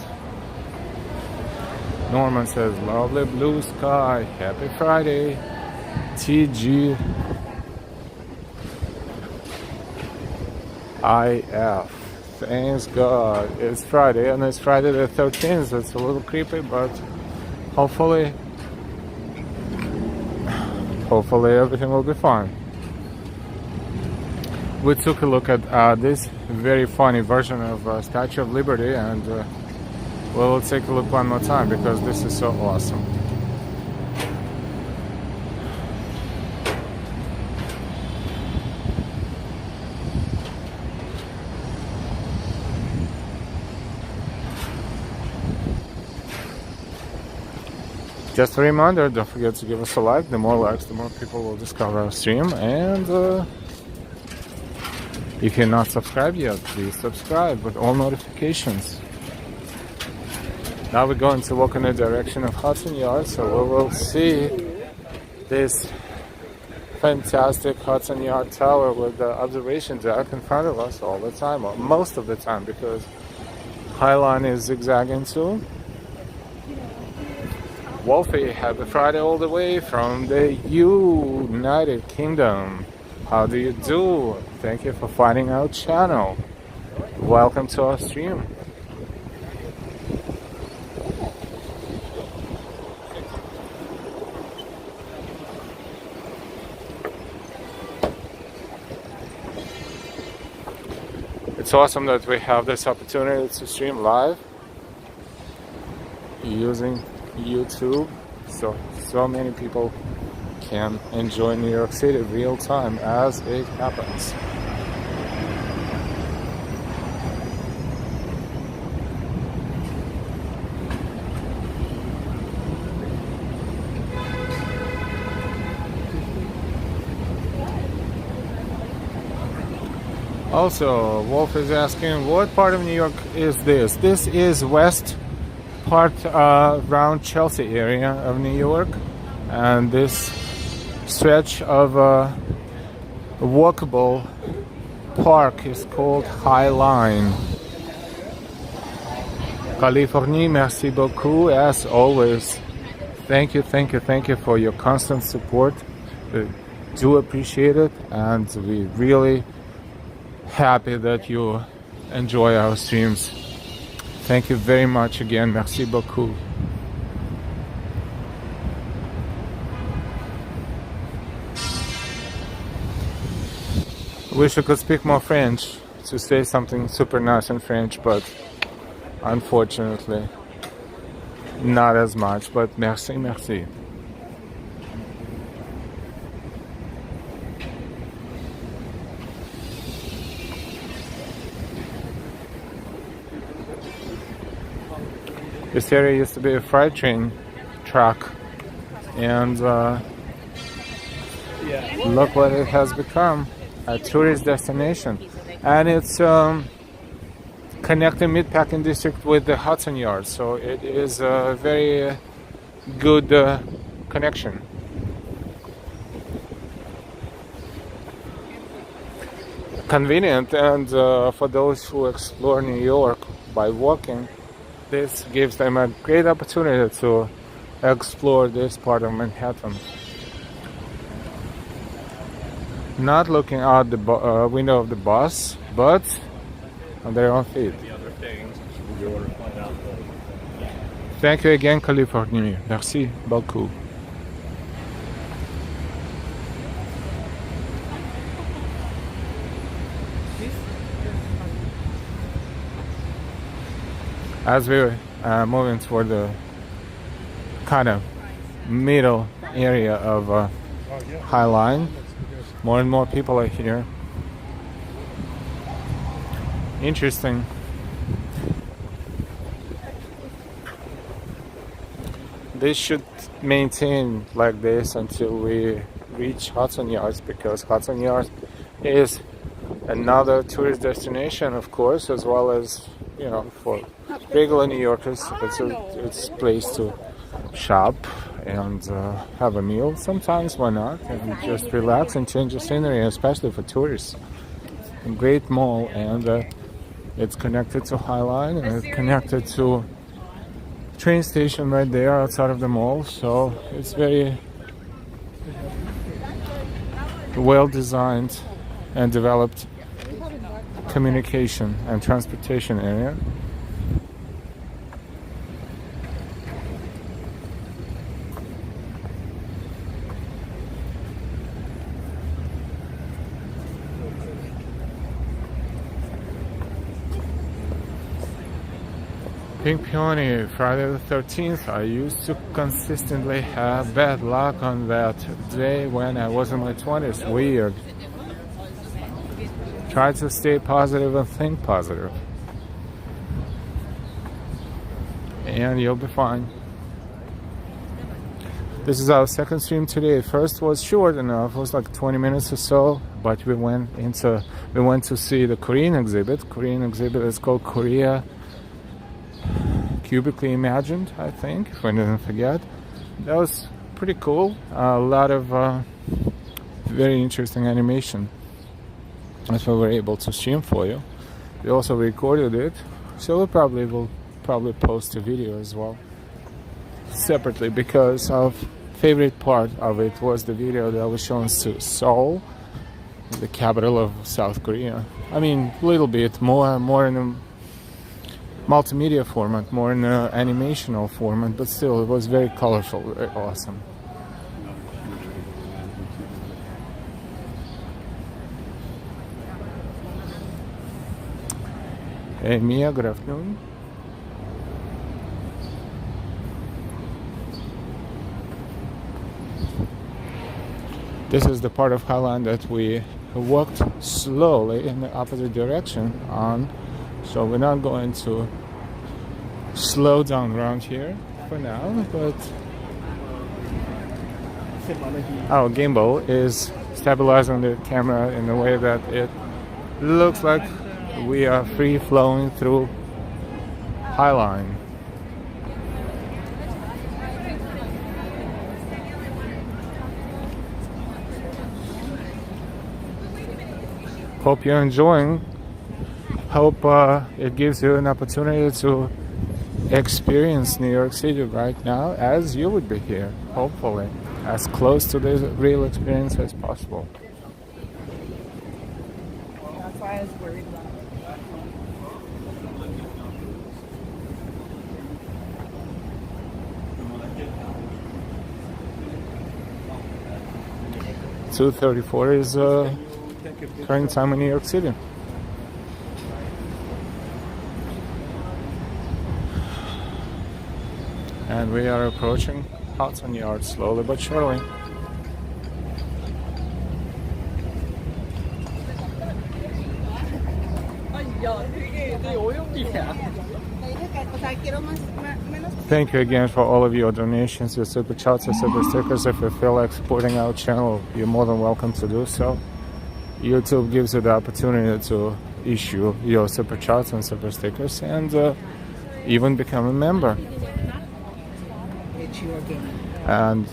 Norman says, lovely blue sky, happy Friday. TG IF. Thanks God. It's Friday, and it's Friday the 13th. It's a little creepy, but hopefully everything will be fine. We took a look at this very funny version of Statue of Liberty, and we'll take a look one more time because this is so awesome. Just a reminder, don't forget to give us a like. The more likes, the more people will discover our stream. And if you're not subscribed yet, please subscribe with all notifications. Now we're going to walk in the direction of Hudson Yards, so we will see this fantastic Hudson Yard Tower with the observation deck in front of us all the time, or most of the time, because Highline is zigzagging too. Wolfie, happy Friday all the way from the United Kingdom. How do you do? Thank you for finding our channel. Welcome to our stream. It's awesome that we have this opportunity to stream live using YouTube, so many people can enjoy New York City real time as it happens. Also, Wolf is asking, what part of New York is this? This is west part around Chelsea area of New York, and this stretch of walkable park is called High Line. Californie, merci beaucoup as always. Thank you for your constant support. We do appreciate it, and we really happy that you enjoy our streams. Thank you very much again. Merci beaucoup. Wish I could speak more French to say something super nice in French, but unfortunately not as much. But merci. This area used to be a freight train track, and look what it has become, a tourist destination. And it's connecting Meatpacking District with the Hudson Yards, so it is a very good connection. Convenient, and for those who explore New York by walking, this gives them a great opportunity to explore this part of Manhattan. Not looking out the window of the bus, but on their own feet. Thank you again, Californie. Merci beaucoup. As we're moving toward the kind of middle area of High Line, more and more people are here. Interesting. This should maintain like this until we reach Hudson Yards, because Hudson Yards is another tourist destination, of course, as well as, you know, for regular New Yorkers. It's a place to shop and have a meal. Sometimes, why not? And just relax and change the scenery, especially for tourists. A great mall, and it's connected to High Line, and it's connected to train station right there outside of the mall. So it's very well designed and developed communication and transportation area. Pink Peony, Friday the 13th. I used to consistently have bad luck on that day when I was in my 20s. Weird. Try to stay positive and think positive, and you'll be fine. This is our second stream today. First was short enough, it was like 20 minutes or so, but we went to see the Korean exhibit. Korean exhibit is called Korea Cubically Imagined, I think, if I didn't forget. That was pretty cool. A lot of very interesting animation. That's what we're able to stream for you. We also recorded it, so we'll probably post a video as well separately, because our favorite part of it was the video that was shown to Seoul, the capital of South Korea. I mean, a little bit more in a multimedia format, more in an animational format, but still it was very colorful, very awesome. Hey Mia, good afternoon. This is the part of High Line that we walked slowly in the opposite direction on, so we're not going to slow down around here for now, but our gimbal is stabilizing the camera in a way that it looks like we are free flowing through High Line. Hope you're enjoying. Hope it gives you an opportunity to experience New York City right now as you would be here, hopefully, as close to the real experience as possible. That's why I was worried about it. 2:34 is current time in New York City. And we are approaching Hudson Yards slowly but surely. Thank you again for all of your donations, your super chats, your super stickers. If you feel like supporting our channel, you're more than welcome to do so. YouTube gives you the opportunity to issue your super chats and super stickers, and even become a member. It's your game. And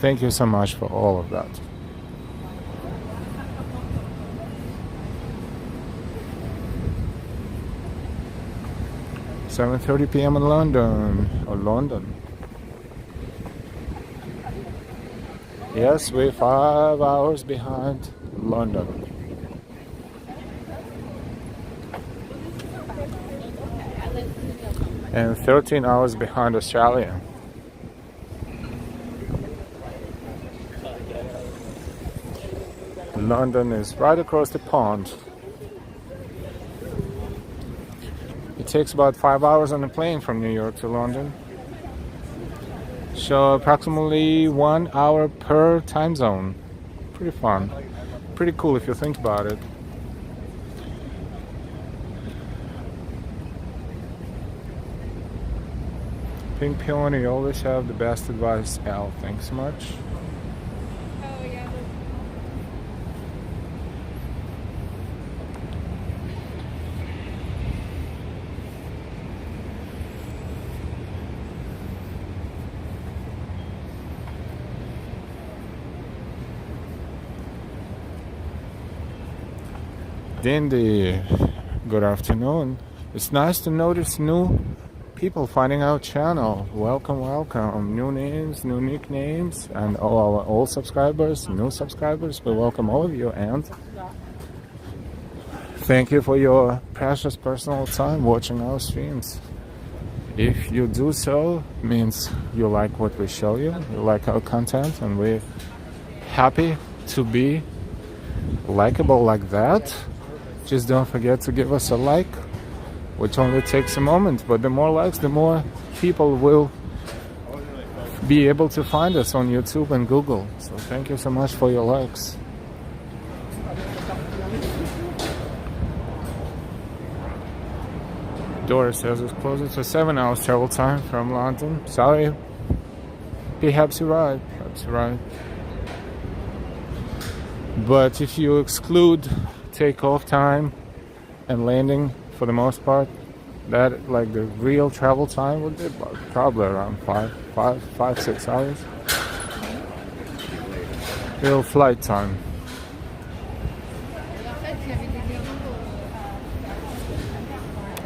thank you so much for all of that. "7:30 p.m. in London." Yes, we're 5 hours behind London. And 13 hours behind Australia. London is right across the pond. It takes about 5 hours on a plane from New York to London. So approximately 1 hour per time zone. Pretty fun. Pretty cool if you think about it. Pink Peony, you always have the best advice, Al. Thanks so much. Dindy, good afternoon. It's nice to notice new people finding our channel. Welcome, welcome. New names, new nicknames, and all our old subscribers, new subscribers. We welcome all of you, and thank you for your precious personal time watching our streams. If you do so, it means you like what we show you, you like our content, and we're happy to be likable like that. Just don't forget to give us a like, which only takes a moment, but the more likes, the more people will be able to find us on YouTube and Google. So thank you so much for your likes. Doris says it's closer to 7 hours travel time from London. Sorry. Perhaps you're right. Perhaps you're right. But if you exclude takeoff time and landing, for the most part, that like the real travel time would be probably around 5-6 hours. Real flight time.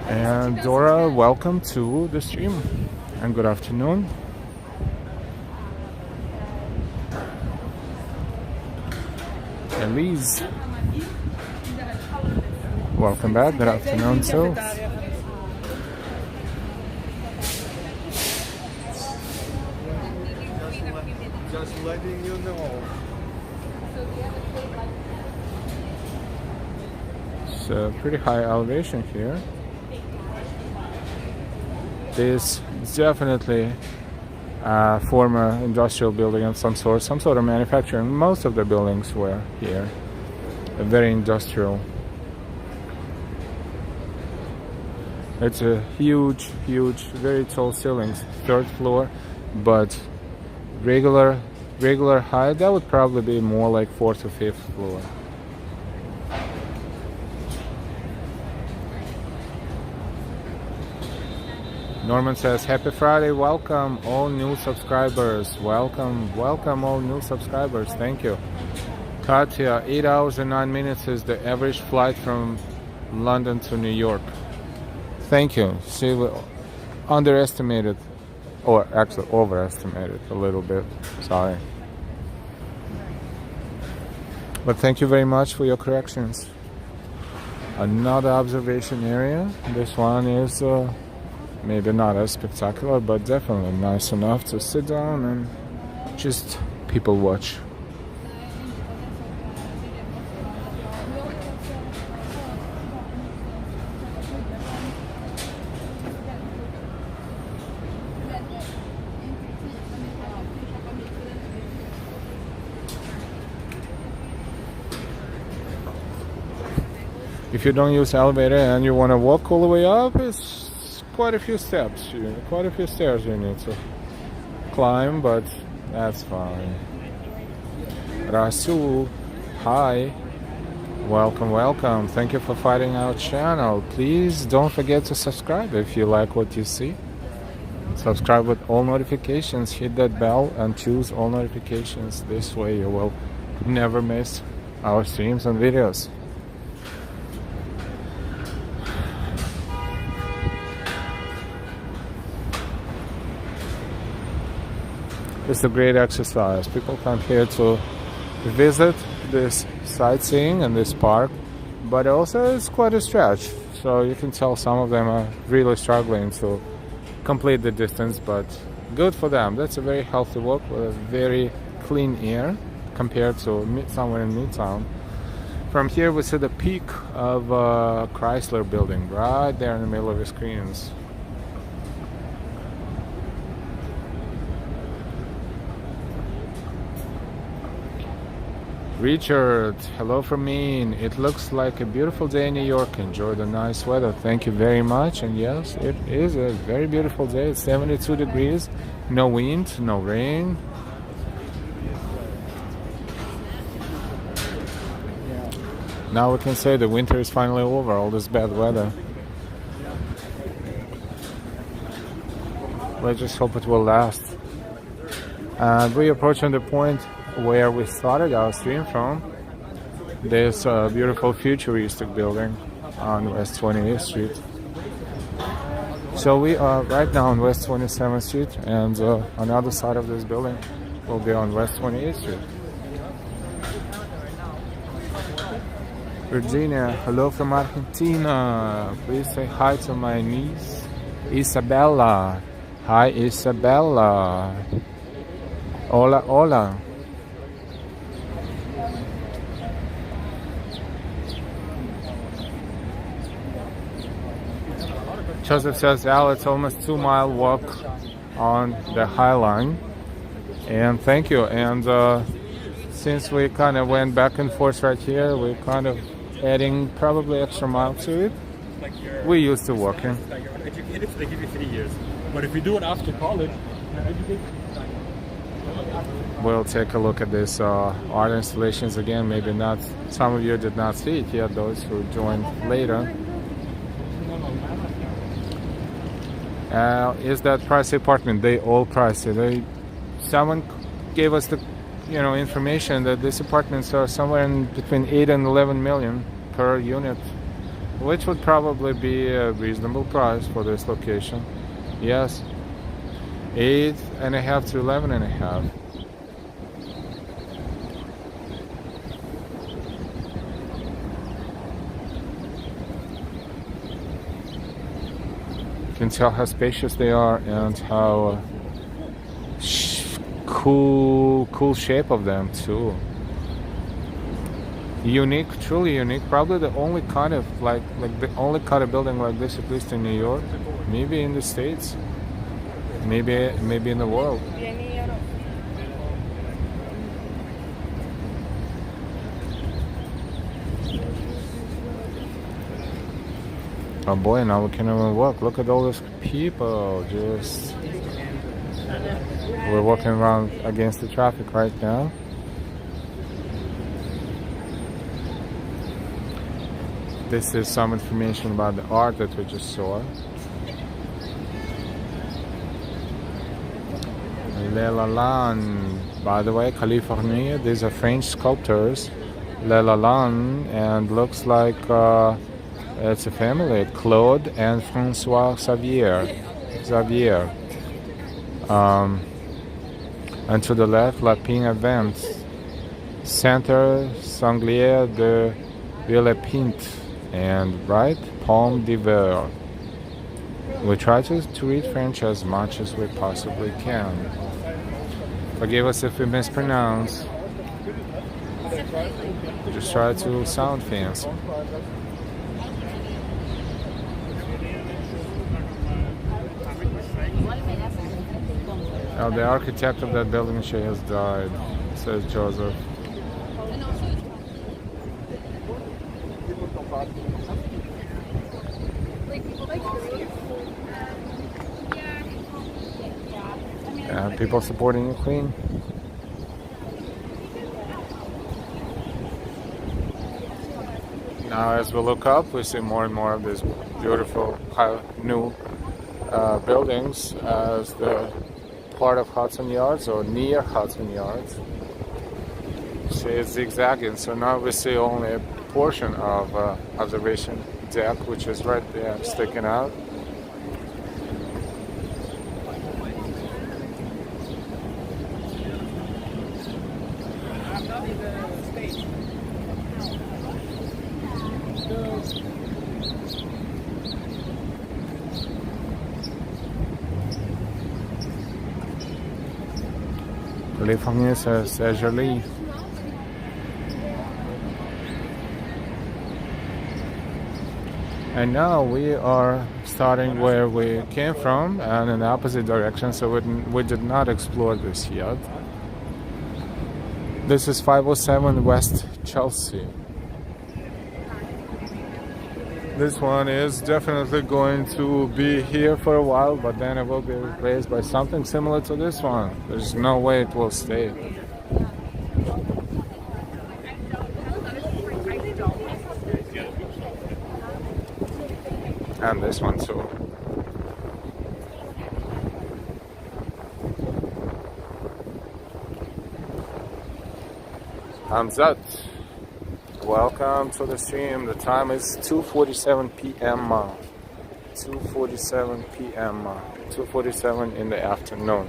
And Dora, welcome to the stream and good afternoon. Elise, welcome back. Good afternoon too. Just letting you know. It's a pretty high elevation here. This is definitely a former industrial building of some sort of manufacturing. Most of the buildings were here. Very industrial. It's a huge, very tall ceilings, 3rd floor, but regular height, that would probably be more like 4th or 5th floor. Norman says, happy Friday, welcome all new subscribers. Welcome all new subscribers. Thank you. Katya, 8 hours and 9 minutes is the average flight from London to New York. Thank you. See, we underestimated, or actually overestimated a little bit. Sorry. But thank you very much for your corrections. Another observation area. This one is maybe not as spectacular, but definitely nice enough to sit down and just people watch. If you don't use elevator and you want to walk all the way up, it's quite a few steps, quite a few stairs you need to climb, but that's fine. Rasul, hi. Welcome, welcome. Thank you for finding our channel. Please don't forget to subscribe if you like what you see. Subscribe with all notifications, hit that bell and choose all notifications. This way you will never miss our streams and videos. It's a great exercise. People come here to visit this sightseeing and this park, but also it's quite a stretch. So you can tell some of them are really struggling to complete the distance, but good for them. That's a very healthy walk with a very clean air compared to somewhere in Midtown. From here we see the peak of Chrysler building right there in the middle of the screens. Richard, hello from Maine. It looks like a beautiful day in New York. Enjoy the nice weather. Thank you very much. And yes, it is a very beautiful day. It's 72 degrees, no wind, no rain. Now we can say the winter is finally over, all this bad weather. Let's just hope it will last. And we're approaching the point where we started our stream from, this beautiful futuristic building on West 28th Street. So we are right now on West 27th Street, and on the other side of this building will be on West 28th Street. Virginia, hello from Argentina. Please say hi to my niece, Isabella. Hi, Isabella. Hola, hola. Joseph says, Al, it's almost 2-mile walk on the High Line. And thank you. And since we kind of went back and forth right here, we're kind of adding probably extra mile to it. We used to walking. You're uneducated, so they give you 3 years. But if you do it after college, you're educated. We'll take a look at this art installations again. Maybe not, some of you did not see it yet, those who joined later. Is that pricey apartment? They all pricey. Someone gave us the information that these apartments are somewhere in between 8 and 11 million per unit, which would probably be a reasonable price for this location. Yes, 8.5 to 11.5. You can tell how spacious they are and how cool shape of them too. Unique, truly unique. Probably the only kind of like the only kind of building like this, at least in New York, maybe in the States, maybe in the world. Oh boy, now we can't even walk. Look at all these people. We're walking around against the traffic right now. This is some information about the art that we just saw. Le Lalande, by the way, California. These are French sculptors. Le Lalande, and looks like it's a family, Claude and François Xavier. And to the left, Lapin Events, Centre Sanglier de Villepinte, and right, Palme d'Hiver. We try to read French as much as we possibly can. Forgive us if we mispronounce. Just try to sound fancy. Now, the architect of that building, she has died, says Joseph. Yeah, people supporting Ukraine. Now as we look up, we see more and more of these beautiful new buildings as the part of Hudson Yards or near Hudson Yards. See, it's zigzagging, so now we see only a portion of observation deck, which is right there sticking out. California says joli. And now we are starting where we came from and in the opposite direction, so we did not explore this yet. This is 507 West Chelsea. This one is definitely going to be here for a while, but then it will be replaced by something similar to this one. There's no way it will stay. And this one too. Hamzat, welcome to the stream. The time is 2:47 p.m. 2:47 p.m. 2:47 in the afternoon.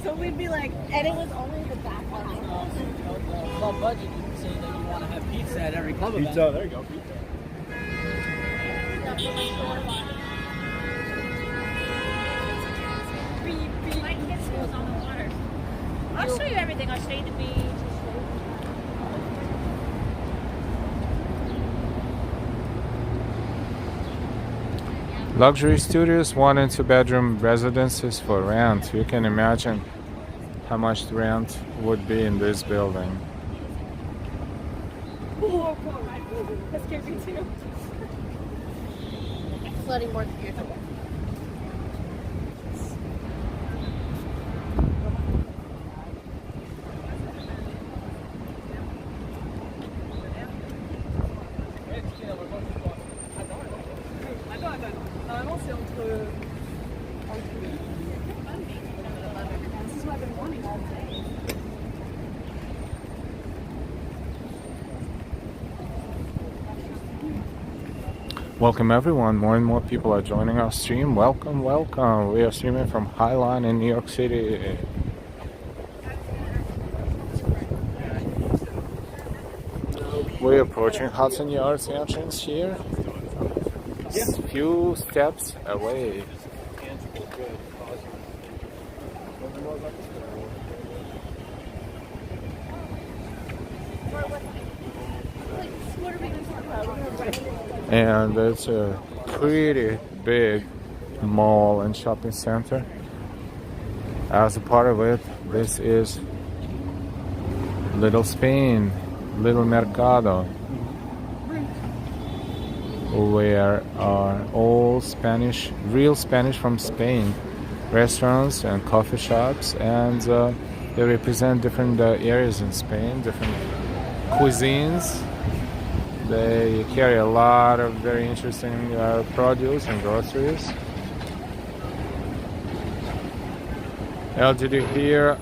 So we'd be like, and it was only the back one. Club budget, you can say that you want to have pizza at every club event. Pizza, there you go, pizza. My kids goes on the water. I'll show you everything. I'll show you the beach. Luxury studios, 1 and 2 bedroom residences for rent. You can imagine how much the rent would be in this building. Oh, that scared me too. Flooding more here. Welcome everyone, more and more people are joining our stream. Welcome, welcome. We are streaming from Highline in New York City. We're approaching Hudson Yards entrance here. Just a few steps away. And it's a pretty big mall and shopping center. As a part of it, this is Little Spain, Little Mercado, where are all Spanish, real Spanish from Spain, restaurants and coffee shops, and they represent different areas in Spain, different cuisines. They carry a lot of very interesting produce and groceries. El, did you hear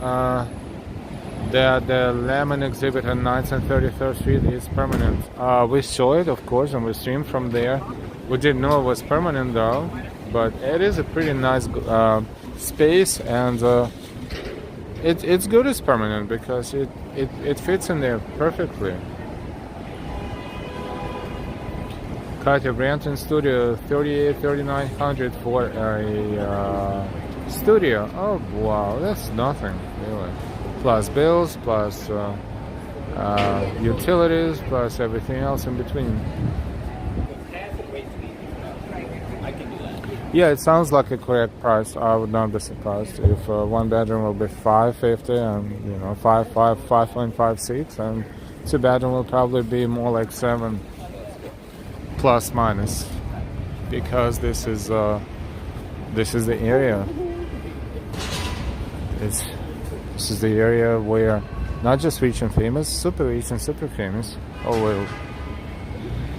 that the lemon exhibit on 9th and 33rd Street is permanent? We saw it, of course, and we streamed from there. We didn't know it was permanent though, but it is a pretty nice space, and it's good as permanent because it fits in there perfectly. Katya Branton Studio, 38,300 for a studio. Oh wow, that's nothing really. Plus bills, plus utilities, plus everything else in between. Yeah, it sounds like a correct price. I would not be surprised if one bedroom will be 550 and 5.5 seats, and two bedroom will probably be more like 7 plus minus, because this is the area. This is the area where not just rich and famous, super rich and super famous all will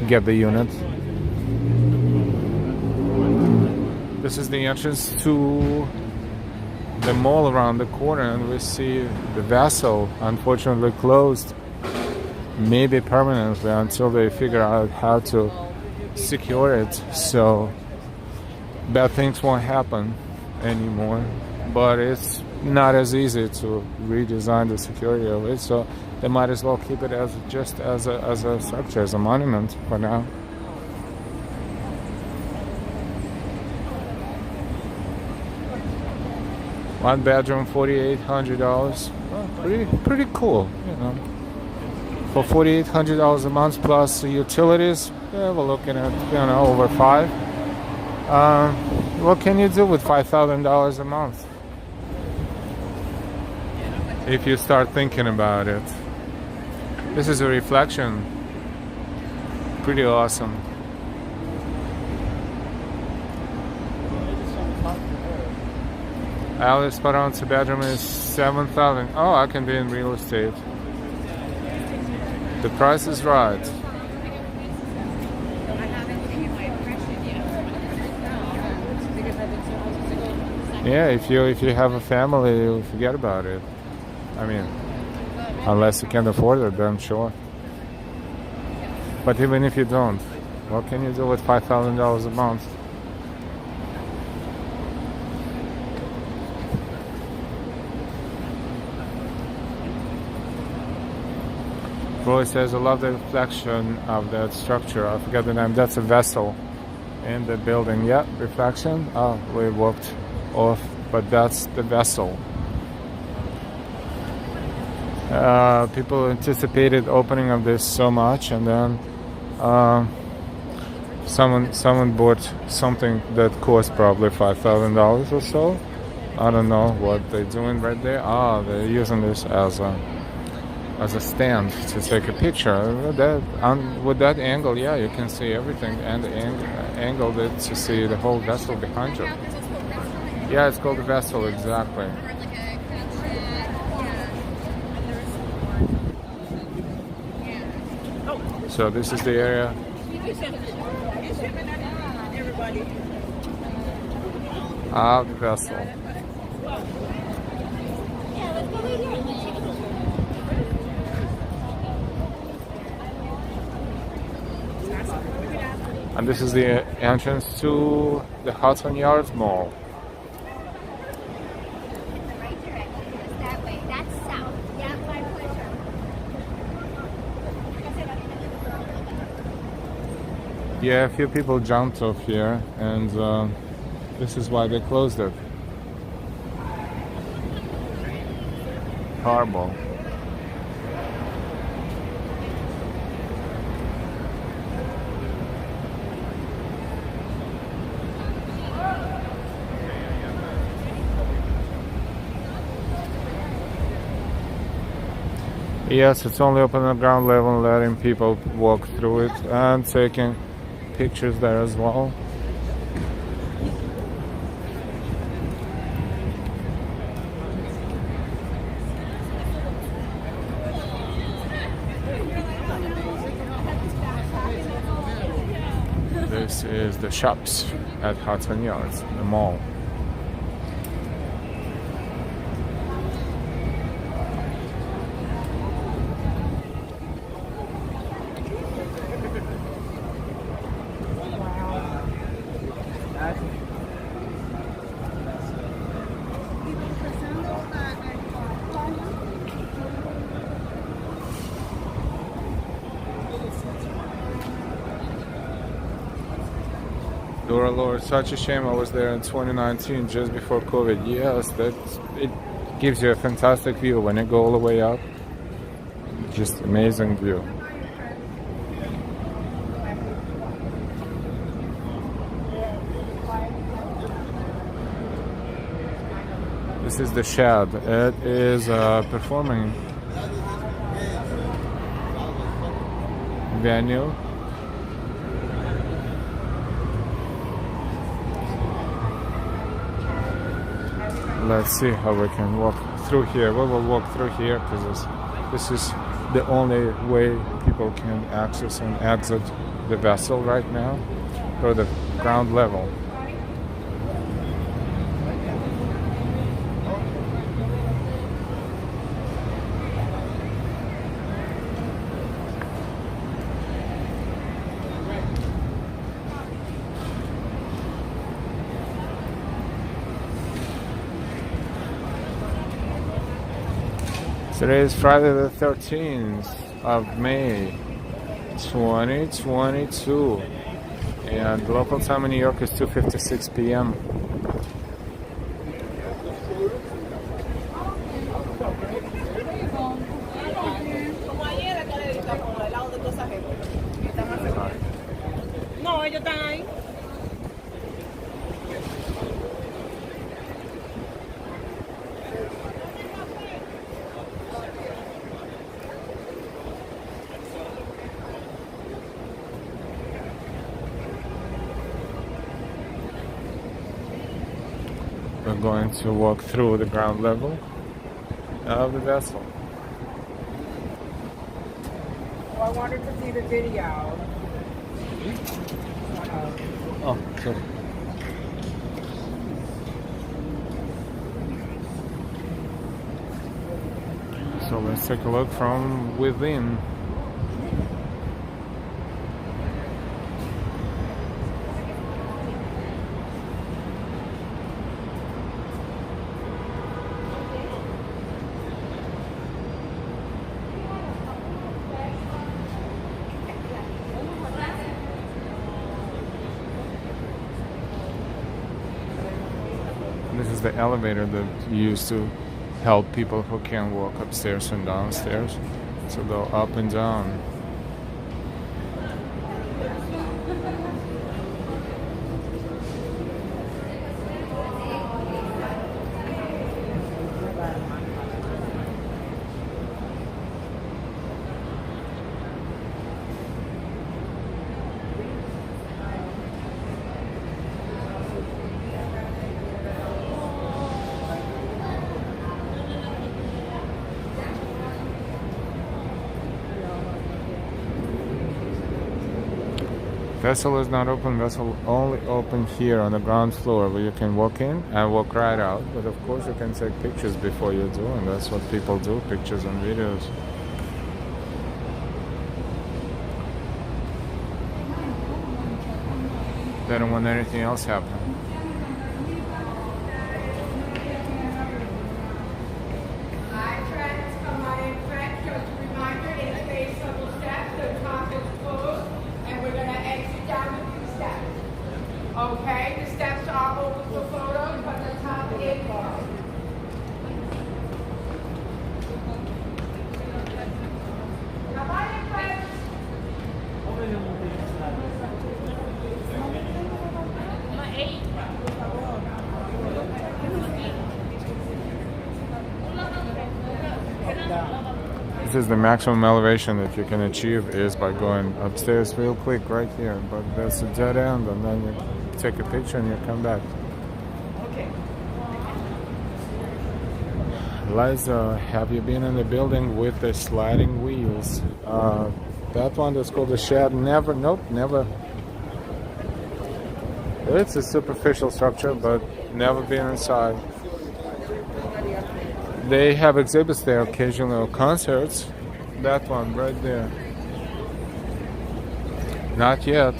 get the unit. This is the entrance to the mall around the corner, and we see the vessel unfortunately closed, maybe permanently, until they figure out how to secure it, so bad things won't happen anymore. But it's not as easy to redesign the security of it, so they might as well keep it as just as a structure, as a monument for now. One bedroom, $4,800. Well, pretty cool, you know. For $4,800 a month plus utilities, yeah, we're looking at over $5,000. What can you do with $5,000 a month? If you start thinking about it. This is a reflection. Pretty awesome. Alice Paron's bedroom is $7,000. Oh, I can be in real estate. The price is right. Yeah, if you have a family, you forget about it. I mean, unless you can afford it, then sure. But even if you don't, what can you do with $5,000 a month? Roy says, I love the reflection of that structure. I forget the name. That's a vessel in the building. Yeah, reflection. Oh, we walked off, but that's the vessel. People anticipated opening of this so much, and then someone bought something that cost probably $5,000 or so. I don't know what they're doing right there. They're using this as a stand to take a picture. With that angle, yeah, you can see everything, and angled it to see the whole vessel behind you. Yeah, it's called a vessel, exactly. So this is the area. The vessel. And this is the entrance to the Hudson Yards Mall. Yeah, a few people jumped off here, and this is why they closed it. Horrible. Yes, it's only open on the ground level and letting people walk through it and taking pictures there as well. This is the shops at Hudson Yards, the mall. Lord, such a shame I was there in 2019, just before COVID. Yes, it gives you a fantastic view when you go all the way up. Just amazing view. This is the shed. It is a performing venue. Let's see how we can walk through here. We will walk through here because this is the only way people can access and exit the vessel right now, or the ground level. Today is Friday the 13th of May 2022 and local time in New York is 2:56 p.m. No, ellos están ahí. We're going to walk through the ground level of the vessel. I wanted to see the video. Oh, sorry. So let's take a look from within. This is the elevator that used to help people who can't walk upstairs and downstairs to go up and down. Vessel is not open. Vessel only open here on the ground floor where you can walk in and walk right out. But of course you can take pictures before you do, and that's what people do, pictures and videos. They don't want anything else happening. Okay, the steps are open for photos, but the top is locked. This is the maximum elevation that you can achieve is by going upstairs real quick right here. But there's a dead end, and then you take a picture and you come back. Liza, have you been in the building with the sliding wheels? That one that's called the shed, never, nope, never. It's a superficial structure, but never been inside. They have exhibits there occasionally, or concerts. That one right there. Not yet.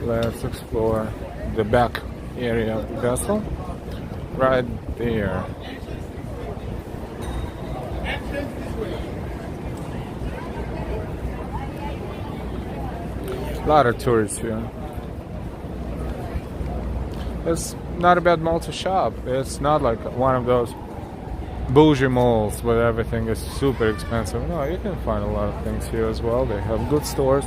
Let's explore the back area of the vessel. Right there. A lot of tourists here. It's not a bad mall to shop. It's not like one of those bougie malls where everything is super expensive. No, you can find a lot of things here as well. They have good stores.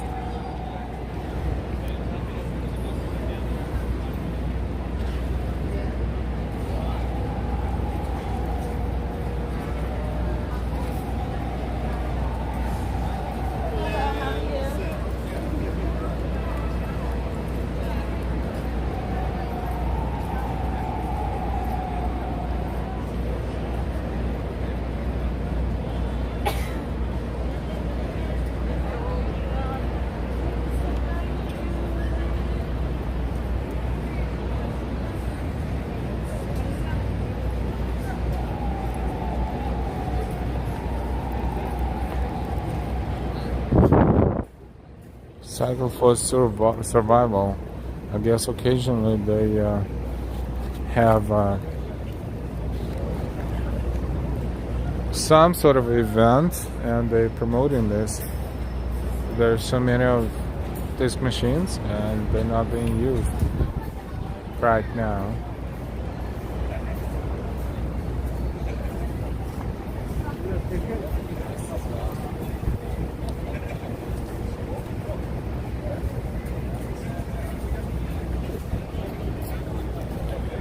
Cycle for survival. I guess occasionally they have some sort of event and they're promoting this. There's so many of these machines and they're not being used right now.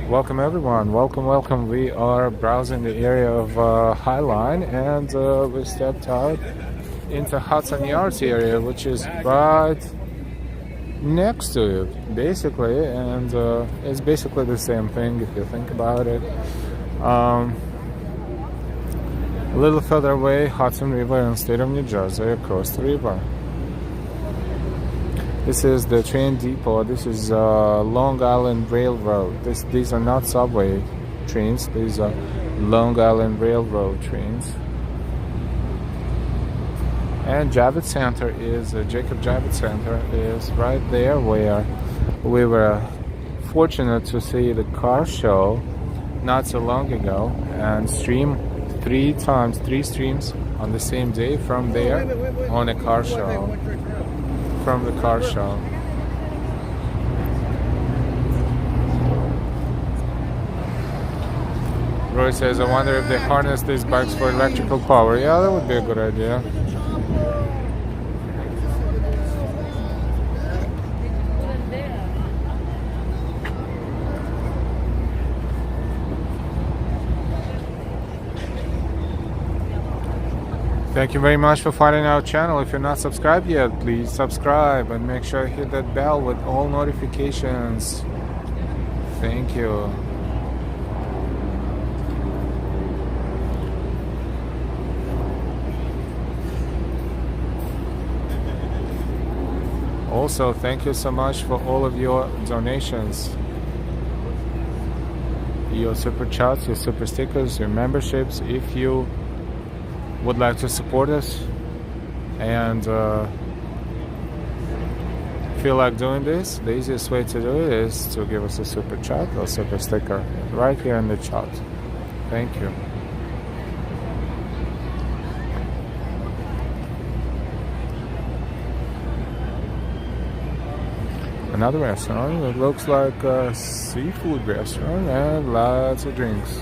Welcome everyone, welcome. We are browsing the area of Highline and we stepped out into Hudson Yards area, which is right next to it, basically, and it's basically the same thing if you think about it. A little further away, Hudson River in the state of New Jersey, across the river. This is the train depot. This is Long Island Railroad. These are not subway trains. These are Long Island Railroad trains. And Javits Center is Jacob Javits Center is right there where we were fortunate to see the car show not so long ago and stream three streams on the same day from there on a car show. From the car show. Roy says, I wonder if they harness these bikes for electrical power. Yeah, that would be a good idea. Thank you very much for finding our channel. If you're not subscribed yet, please subscribe and make sure you hit that bell with all notifications. Thank you. Also, thank you so much for all of your donations, your super chats, your super stickers, your memberships. If you would like to support us and feel like doing this, the easiest way to do it is to give us a super chat or super sticker right here in the chat. Thank you. Another restaurant. It looks like a seafood restaurant and lots of drinks.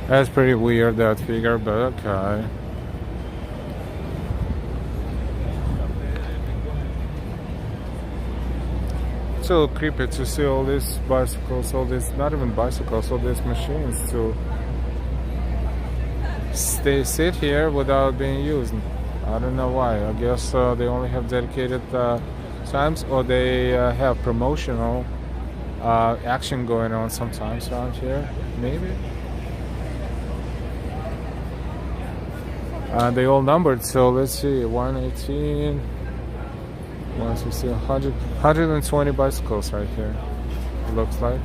That's pretty weird, that figure, but okay. It's so creepy to see all these bicycles, all these, not even bicycles, all these machines to sit here without being used. I don't know why. I guess they only have dedicated times, or they have promotional action going on sometimes around here, maybe. They all numbered, so let's see, 118, 160, 100, 120 bicycles right here, it looks like.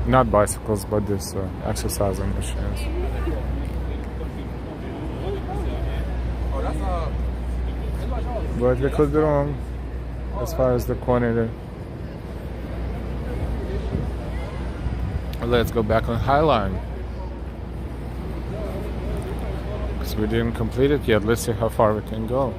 Not bicycles, but this exercising machines. But we could be wrong as far as the quantity. Let's go back on Highline. Because we didn't complete it yet. Let's see how far we can go.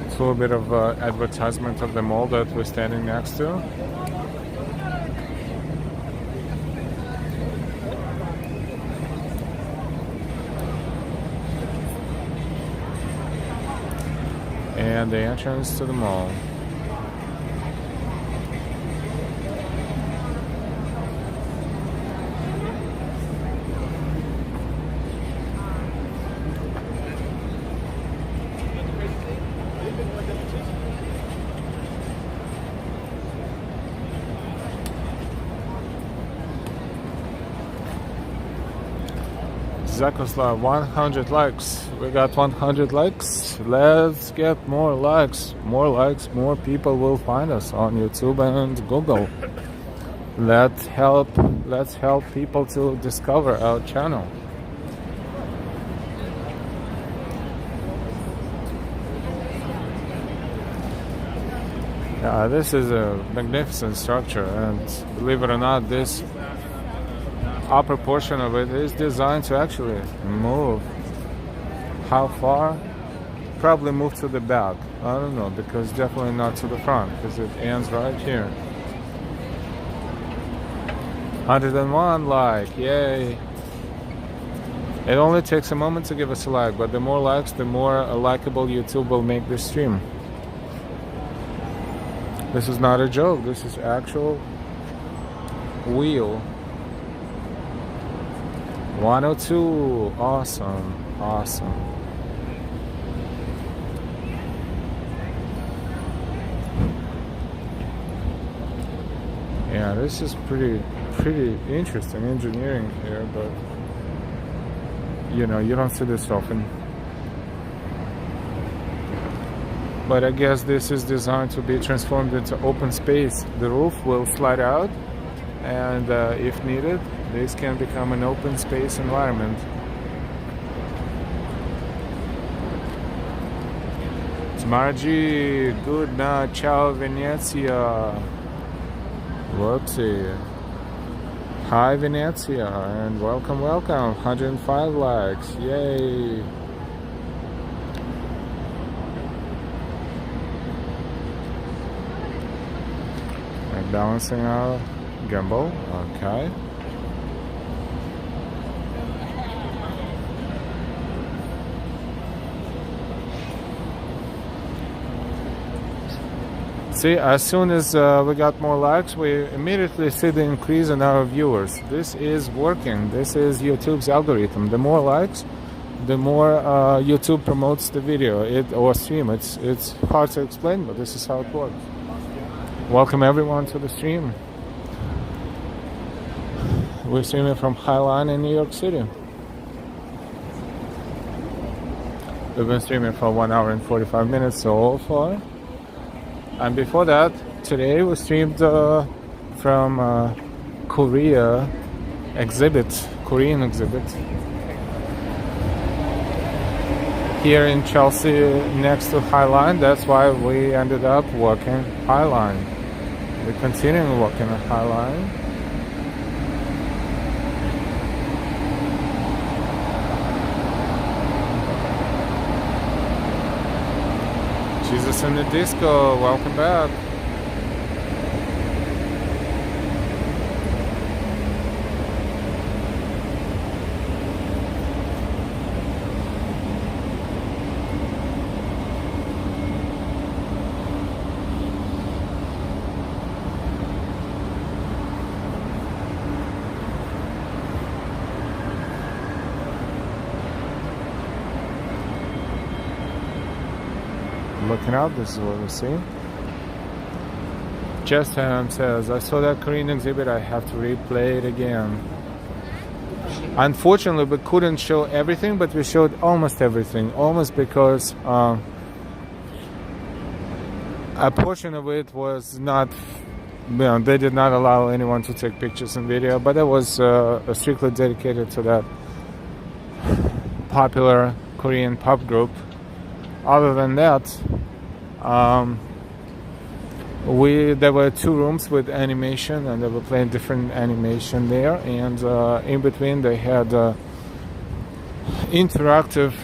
A little bit of advertisement of the mall that we're standing next to. And the entrance to the mall. Zakoslav, 100 likes. We got 100 likes. Let's get more likes. More likes, more people will find us on YouTube and Google. Let's help people to discover our channel. Yeah, this is a magnificent structure, and believe it or not, this upper portion of it is designed to actually move. How far? Probably move to the back. I don't know, because definitely not to the front, because it ends right here. 101 like, yay. It only takes a moment to give us a like, but the more likes, the more likable YouTube will make this stream. This is not a joke, this is actual wheel. 102, awesome, awesome. Yeah, this is pretty interesting engineering here, but you know, you don't see this often. But I guess this is designed to be transformed into open space. The roof will slide out, and if needed, this can become an open space environment. Margie, good night, ciao Venezia. Whoopsie. Hi Venezia, and welcome, 105 likes, yay. And balancing our gimbal, okay. See, as soon as we got more likes, we immediately see the increase in our viewers. This is working. This is YouTube's algorithm. The more likes, the more YouTube promotes the video or stream. It's hard to explain, but this is how it works. Welcome everyone to the stream. We're streaming from Highline in New York City. We've been streaming for 1 hour and 45 minutes so far. And before that, today we streamed from Korean exhibit here in Chelsea next to Highline. That's why we ended up walking Highline. We're continuing walking at Highline. Jesus in the Disco, welcome back. Looking out, this is what we see. Chestham says, I saw that Korean exhibit, I have to replay it again. Unfortunately, we couldn't show everything, but we showed almost everything. Almost because a portion of it was not, they did not allow anyone to take pictures and video, but it was strictly dedicated to that popular Korean pop group. Other than that, there were 2 rooms with animation, and they were playing different animation there, and in between they had interactive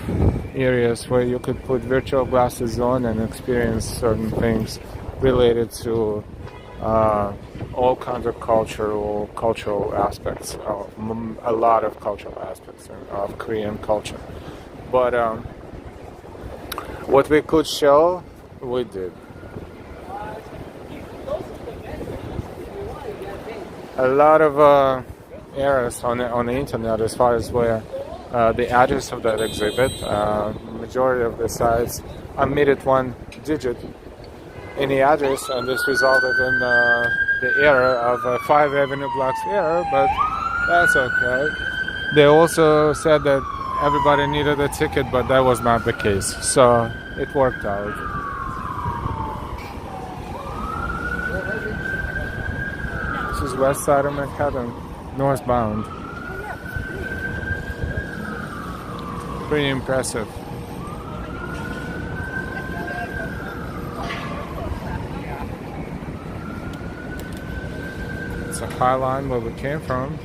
areas where you could put virtual glasses on and experience certain things related to all kinds of cultural aspects, a lot of cultural aspects of Korean culture. But what we could show, we did. A lot of errors on the internet as far as where the address of that exhibit. Majority of the sites omitted 1 digit in the address, and this resulted in the error of 5 Avenue blocks error, but that's okay. They also said that everybody needed a ticket, but that was not the case, so it worked out. This is west side of Manhattan, northbound. Pretty impressive. It's a High Line where we came from.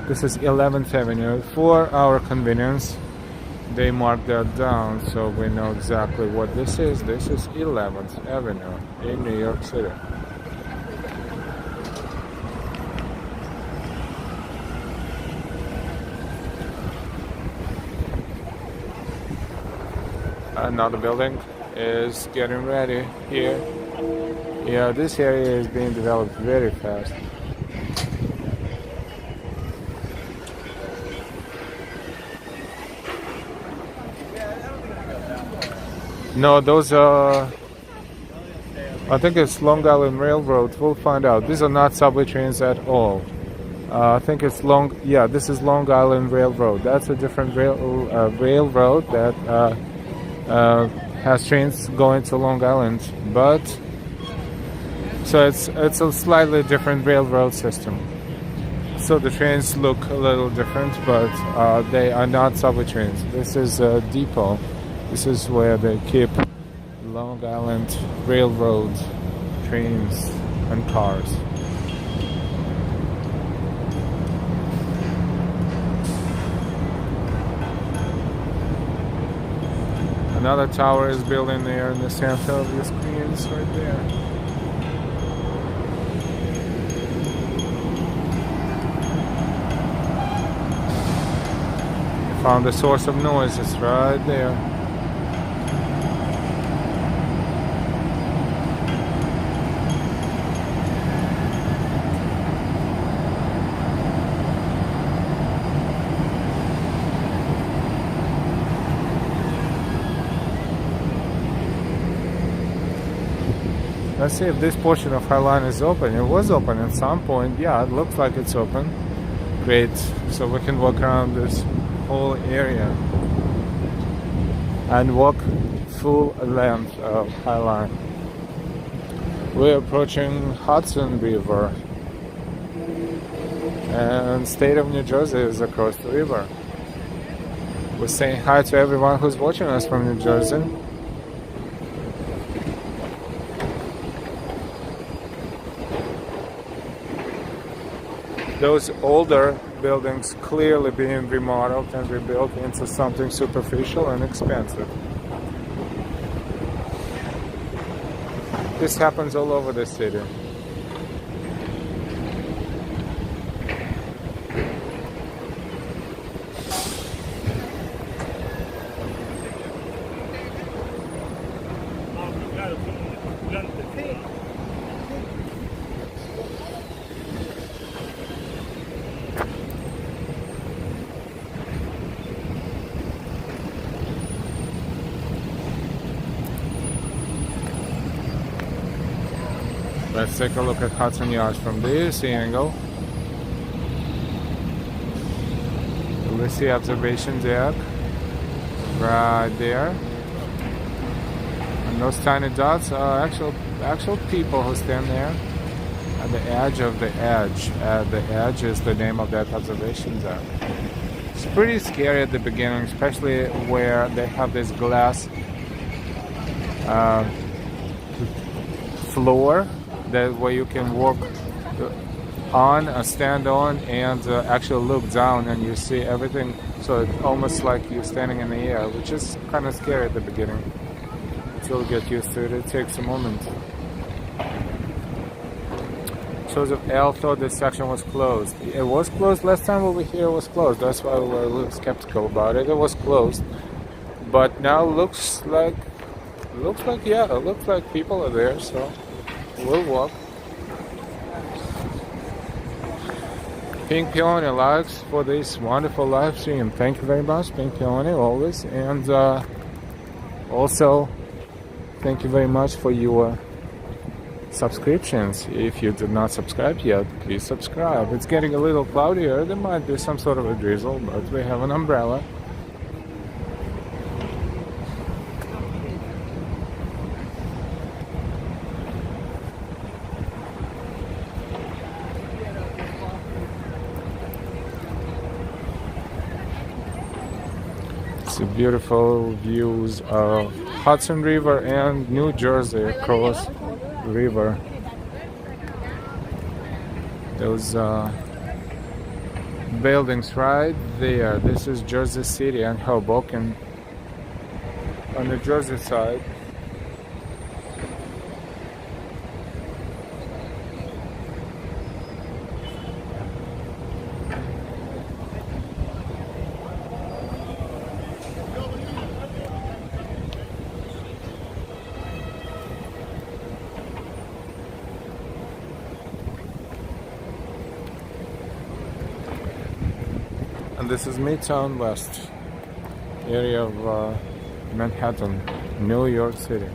This is 11th Avenue. For our convenience, they marked that down so we know exactly what this is. This is 11th Avenue in New York City. Another building is getting ready here. Yeah, this area is being developed very fast. No, those are, I think it's Long Island Railroad. We'll find out. These are not subway trains at all. I think it's this is Long Island Railroad. That's a different railroad that has trains going to Long Island, but so it's a slightly different railroad system. So the trains look a little different, but they are not subway trains. This is a depot. This is where they keep Long Island Railroad trains and cars. Another tower is building there in the center of your screens right there. Found the source of noise, it's right there. Let's see if this portion of High Line is open. It was open at some point. Yeah, it looks like it's open. Great. So we can walk around this whole area and walk full length of High Line. We're approaching Hudson River, and state of New Jersey is across the river. We're saying hi to everyone who's watching us from New Jersey. Those older buildings clearly being remodeled and rebuilt into something superficial and expensive. This happens all over the city. Let's take a look at Hudson Yards from this angle. We see observation deck right there. And those tiny dots are actual people who stand there at the edge of the edge. The edge is the name of that observation deck. It's pretty scary at the beginning, especially where they have this glass floor that where you can walk on, stand on, and actually look down, and you see everything. So it's almost like you're standing in the air, which is kind of scary at the beginning. Until you get used to it, it takes a moment. Joseph L. thought this section was closed. It was closed last time we were here. It was closed. That's why we were a little skeptical about it. It was closed, but now looks like people are there. So we'll walk. Pink Peony likes for this wonderful live stream. Thank you very much, Pink Peony, always. And also, thank you very much for your subscriptions. If you did not subscribe yet, please subscribe. It's getting a little cloudier. There might be some sort of a drizzle, but we have an umbrella. Beautiful views of Hudson River and New Jersey across the river. Those buildings right there. This is Jersey City and Hoboken on the Jersey side. And this is Midtown West area of Manhattan, New York City.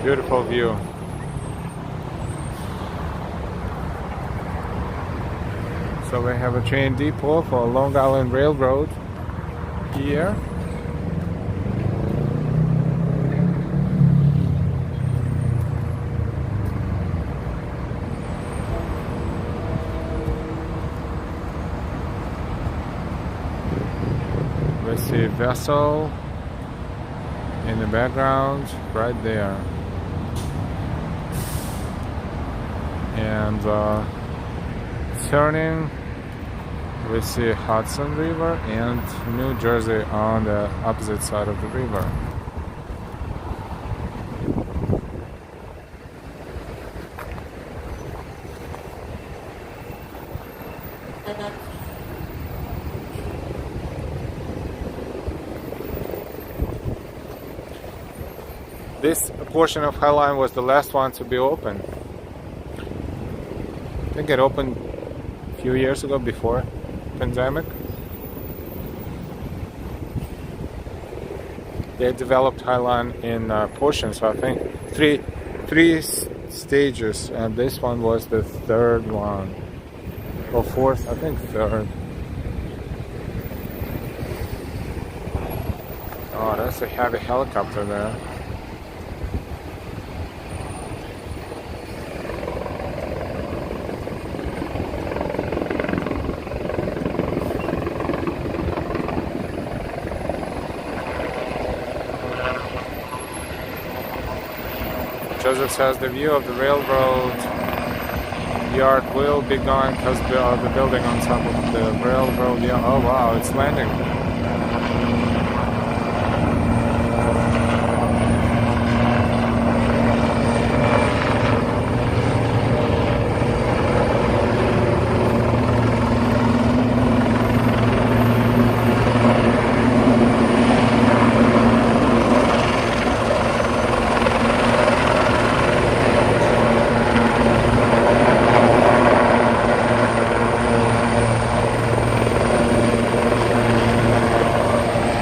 Beautiful view. So we have a train depot for Long Island Railroad here. We see a vessel in the background right there. And turning, we see Hudson River and New Jersey on the opposite side of the river. This portion of High Line was the last one to be open. I think it opened a few years ago before pandemic. They developed High Line in portions, so I think three stages, and this one was the third one, or fourth, I think third. Oh, that's a heavy helicopter there. Joseph says the view of the railroad yard will be gone because the building on top of the railroad yard. Oh wow, it's landing.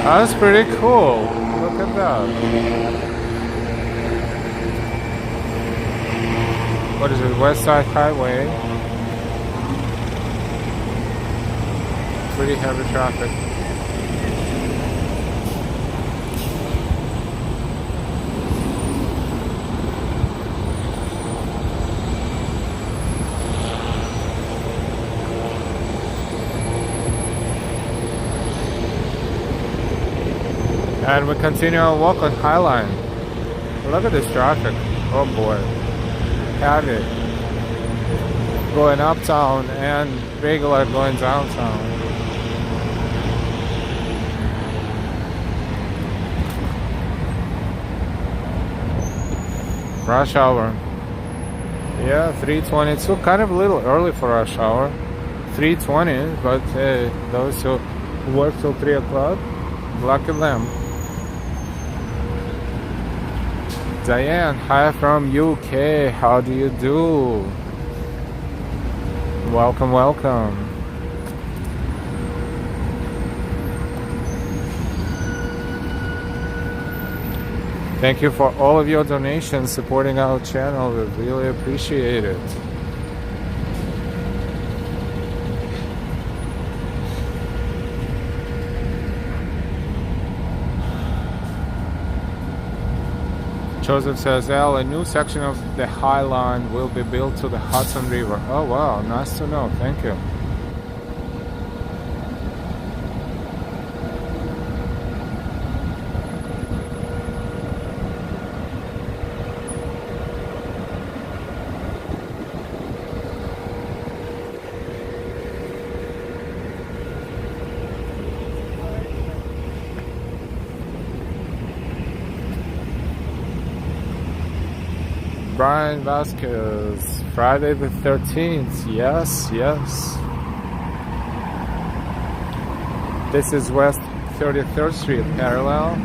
That's pretty cool. Look at that. What is it? West Side Highway. Pretty heavy traffic. And we continue our walk on High Line. Look at this traffic. Oh boy. Heavy. Going uptown and regular going downtown. Rush hour. Yeah, 3:22. Kind of a little early for rush hour. 3:20, but those who work till 3 o'clock, lucky them. Diane, hi from UK. How do you do? Welcome, welcome. Thank you for all of your donations supporting our channel. We really appreciate it. Joseph says, a new section of the High Line will be built to the Hudson River. Oh wow, nice to know. Thank you. Brian Vasquez, Friday the 13th. Yes, yes. This is West 33rd Street parallel.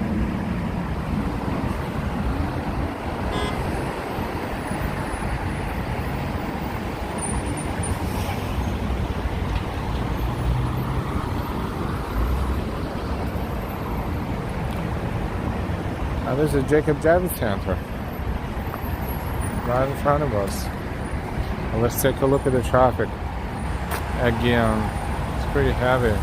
Now there's a Jacob Javits Center right in front of us. Well, let's take a look at the traffic again. It's pretty heavy.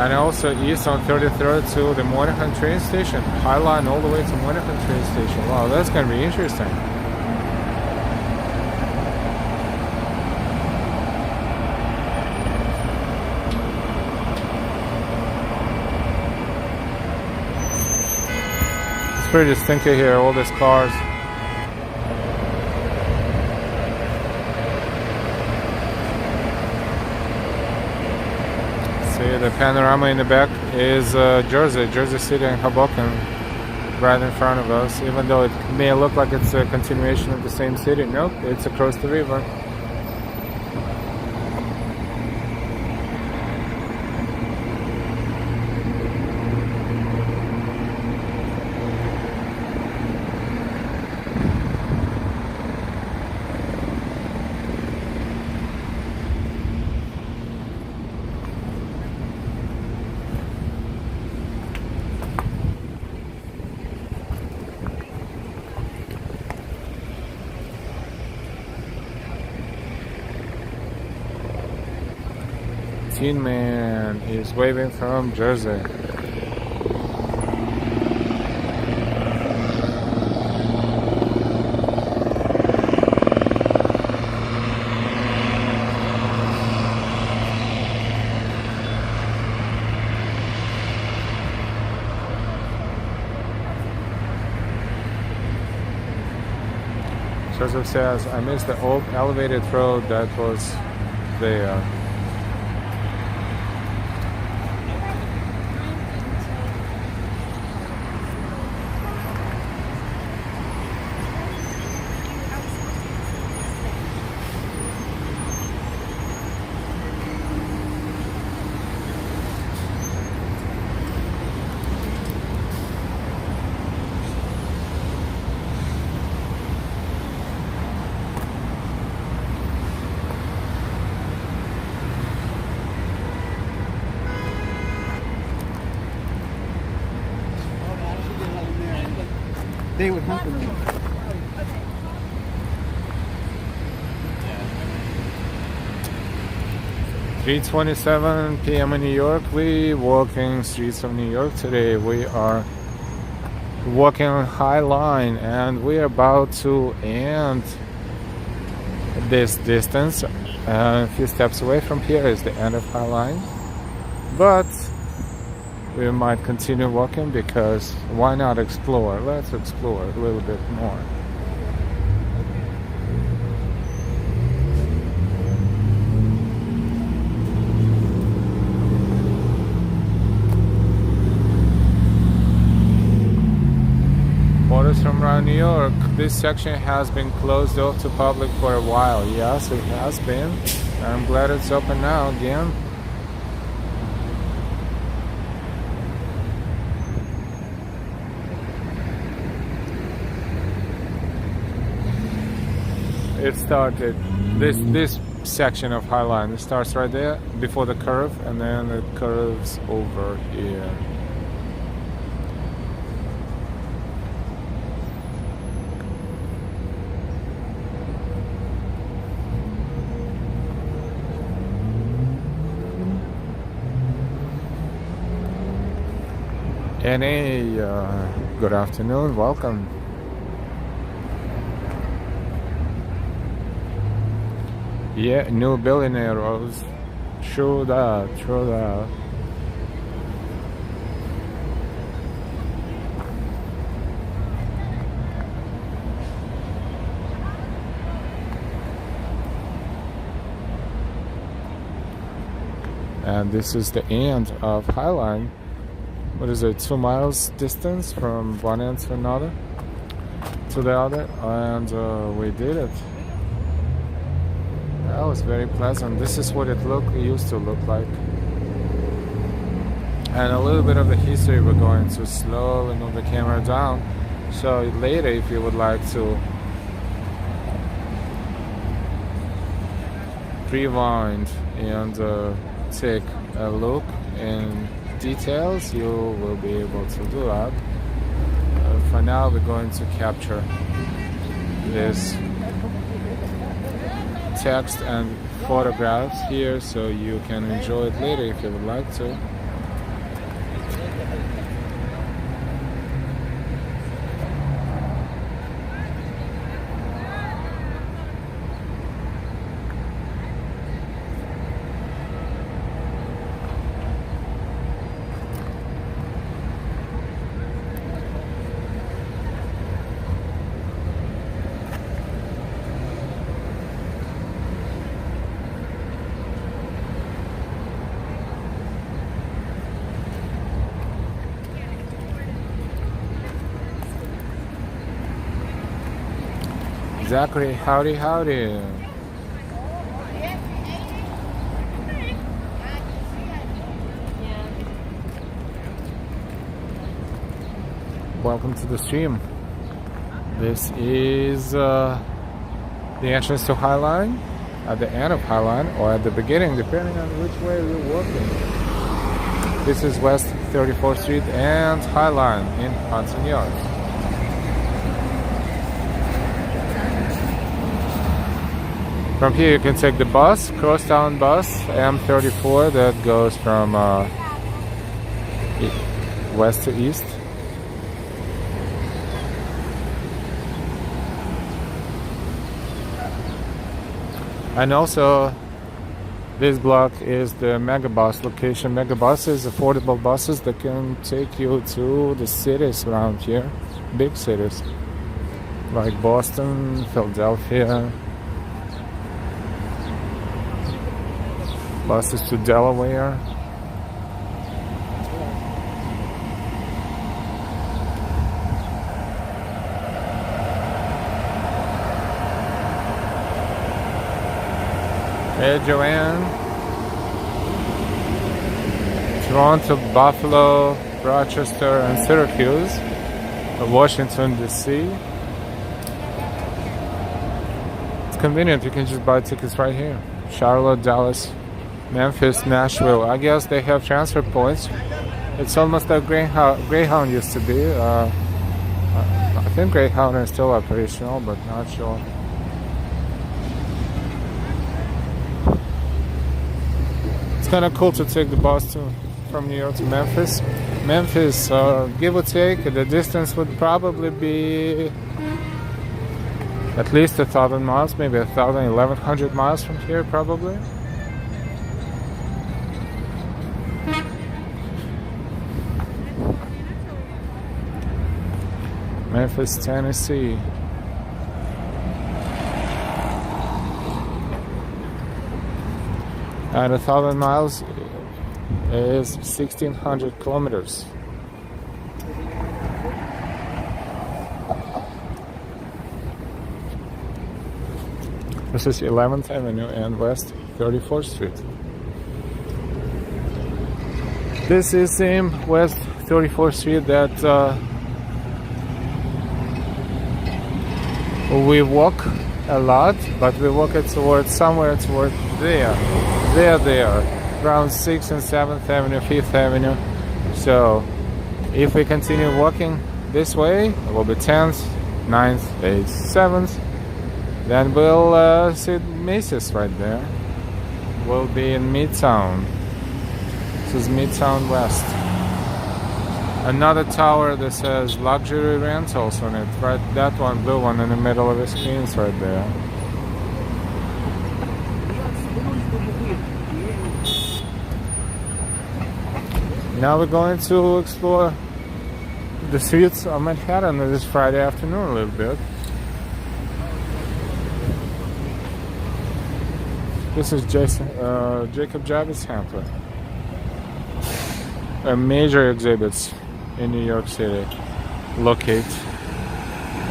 And also east on 33rd to the Monacan train station. High Line all the way to Monacan train station. Wow, that's going to be interesting. It's pretty distinctive here, all these cars. See the panorama in the back is Jersey City and Hoboken right in front of us. Even though it may look like it's a continuation of the same city, nope, it's across the river. Tin Man is waving from Jersey. Joseph says, I miss the old elevated road that was there. They would hunt them. 3:27 p.m. in New York. We walking streets of New York today. We are walking on High Line, and we are about to end this distance. A few steps away from here is the end of High Line, but we might continue walking because why not explore? Let's explore a little bit more. Photos from around New York. This section has been closed off to public for a while. Yes, it has been. I'm glad it's open now again. It started, this section of High Line, it starts right there before the curve, and then it curves over here. Good afternoon, welcome. Yeah, new billionaire rose. True that, true that. And this is the end of High Line. What is it, 2 miles distance from one end to another, to the other, and we did it. That was very pleasant. This is what it used to look like. And a little bit of the history. We're going to slowly move the camera down. So later, if you would like to rewind and take a look in details, you will be able to do that. For now, we're going to capture this text and photographs here so you can enjoy it later if you would like to. Zachary, howdy, howdy. Welcome to the stream. This is the entrance to High Line, at the end of High Line, or at the beginning, depending on which way we're walking. This is West 34th Street and High Line in Hudson Yards. From here you can take the bus, crosstown bus, M34, that goes from west to east. And also, this block is the Megabus location. Megabus is affordable buses that can take you to the cities around here, big cities, like Boston, Philadelphia, buses to Delaware. Hey Joanne. Toronto, Buffalo, Rochester, and Syracuse, Washington DC. It's convenient, you can just buy tickets right here. Charlotte, Dallas, Memphis, Nashville. I guess they have transfer points. It's almost like Greyhound used to be. I think Greyhound is still operational, but not sure. Kind of cool to take the bus from New York to Memphis. Memphis, give or take, the distance would probably be at least 1,000 miles, maybe 1,000, 1,100 miles from here, probably. Memphis, Tennessee. And 1,000 miles is 1,600 kilometers. This is 11th Avenue and West 34th Street. This is same West 34th Street that we walk a lot, but we walk it towards somewhere towards there, around 6th and 7th Avenue, 5th Avenue. So if we continue walking this way, it will be 10th, 9th, 8th, 7th. Then we'll see Macy's right there. We'll be in Midtown. This is Midtown West. Another tower that says luxury rentals on it, right? That one, blue one in the middle of the screens right there. Now we're going to explore the streets of Manhattan this Friday afternoon a little bit. This is Jacob Javits Center. Major exhibits in New York City locate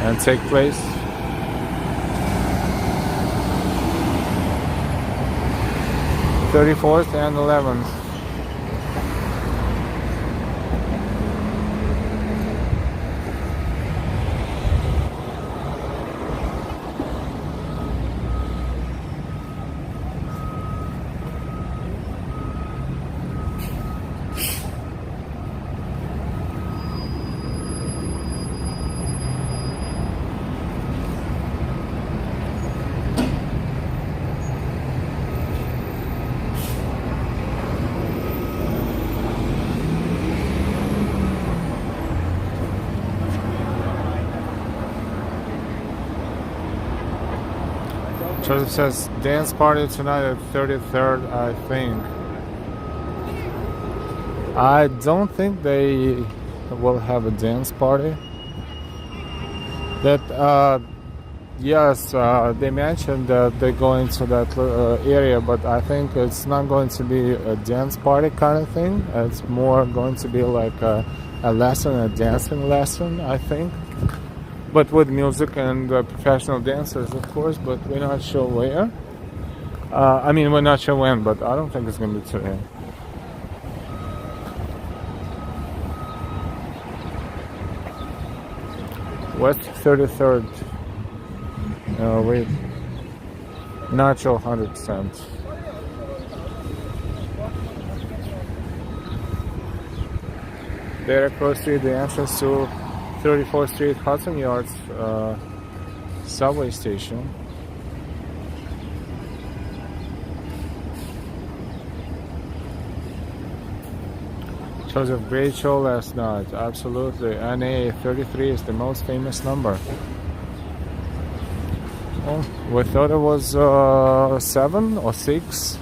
and take place. th 34th and 11th. Joseph says dance party tonight at 33rd, I think. I don't think they will have a dance party. That yes, they mentioned that they're going to that area, but I think it's not going to be a dance party kind of thing. It's more going to be like a lesson, a dancing lesson, I think. but with music and professional dancers, of course. But we're not sure where. I mean, we're not sure when, but I don't think it's gonna be today. West 33rd. Wait. Not sure 100%. There across street, the entrance to 34th Street, Hudson Yards subway station. It was a great show last night, absolutely. NA 33 is the most famous number. Well, we thought it was 7 or 6.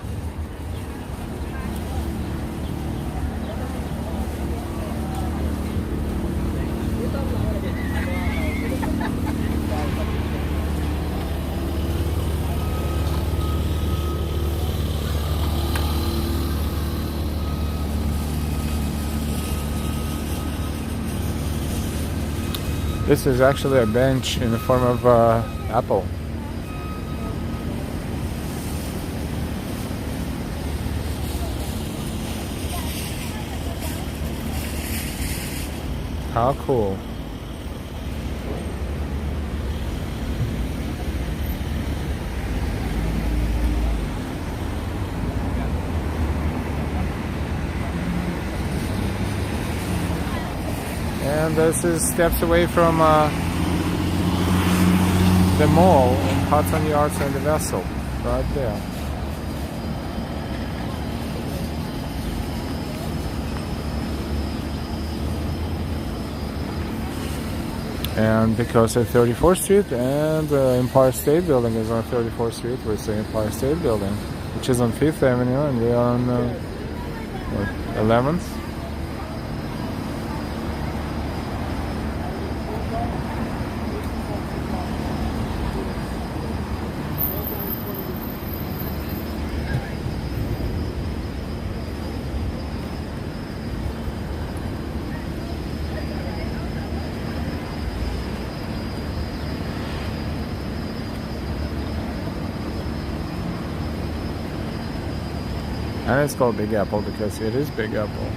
This is actually a bench in the form of apple. How cool. And this is steps away from the mall in Hudson Yards and the Vessel, right there. And because of 34th Street and Empire State Building is on 34th Street, we say Empire State Building, which is on 5th Avenue, and we're on 11th. And it's called Big Apple because it is Big Apple.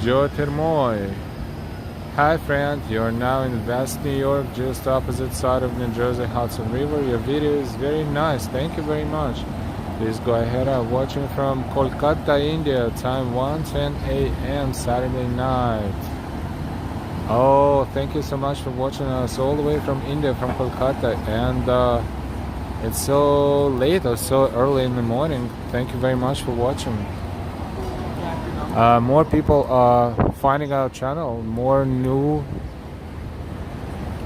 Joe Termoy. Hi friend, you're now in West New York, just opposite side of New Jersey Hudson River. Your video is very nice, thank you very much. Please go ahead. I'm watching from Kolkata, India, time 1:10 a.m. Saturday night. Oh, thank you so much for watching us all the way from India, from Kolkata. And it's so late or so early in the morning. Thank you very much for watching. More people are finding our channel, more new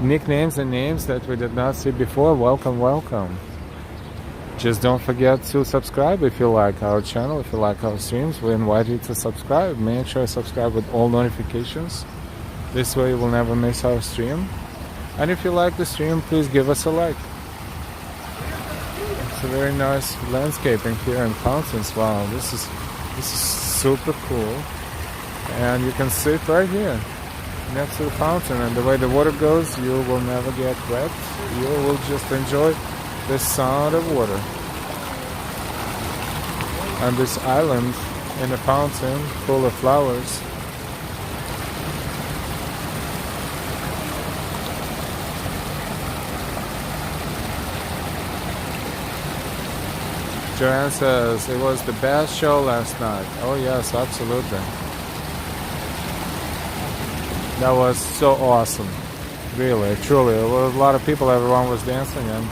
nicknames and names that we did not see before. Welcome, welcome. Just don't forget to subscribe if you like our channel, if you like our streams. We invite you to subscribe. Make sure you subscribe with all notifications. This way you will never miss our stream. And if you like the stream, please give us a like. It's a very nice landscaping here in Fountains. Wow, this is super cool. And you can sit right here next to the fountain, and the way the water goes, you will never get wet. You will just enjoy the sound of water. And this island in a fountain full of flowers. Joanne says it was the best show last night. Oh yes, absolutely. That was so awesome. Really, truly. There was a lot of people, everyone was dancing, and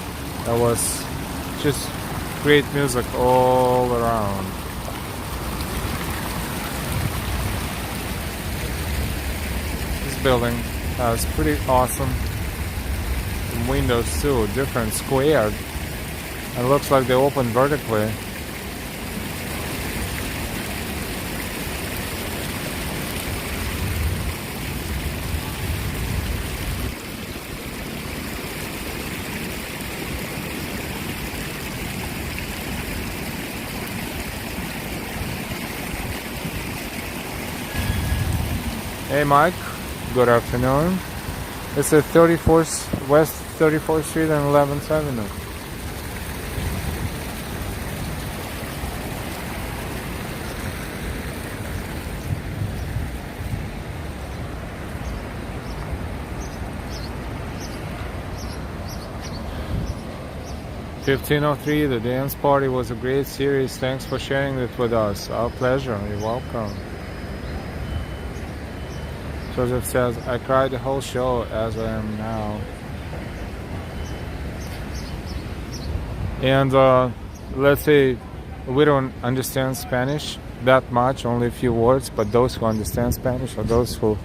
that was just great music all around. This building has pretty awesome windows too, different, squared. It looks like they open vertically. Hey Mike, good afternoon. It's at 34th West 34th Street and 11th Avenue. (1503). The dance party was a great series. Thanks for sharing it with us. Our pleasure. You're welcome. Joseph says, I cried the whole show as I am now. And let's say we don't understand Spanish that much, only a few words, but those who understand Spanish or those who are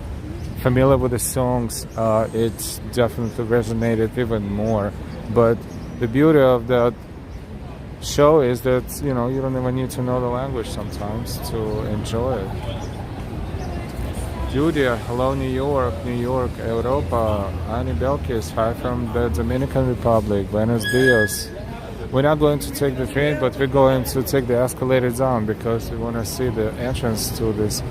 familiar with the songs, it definitely resonated even more. But the beauty of that show is that, you know, you don't even need to know the language sometimes to enjoy it. Julia, hello New York, Europa. Annie Belkis, hi from the Dominican Republic. Buenos dias. We're not going to take the train, but we're going to take the escalator down because we want to see the entrance to this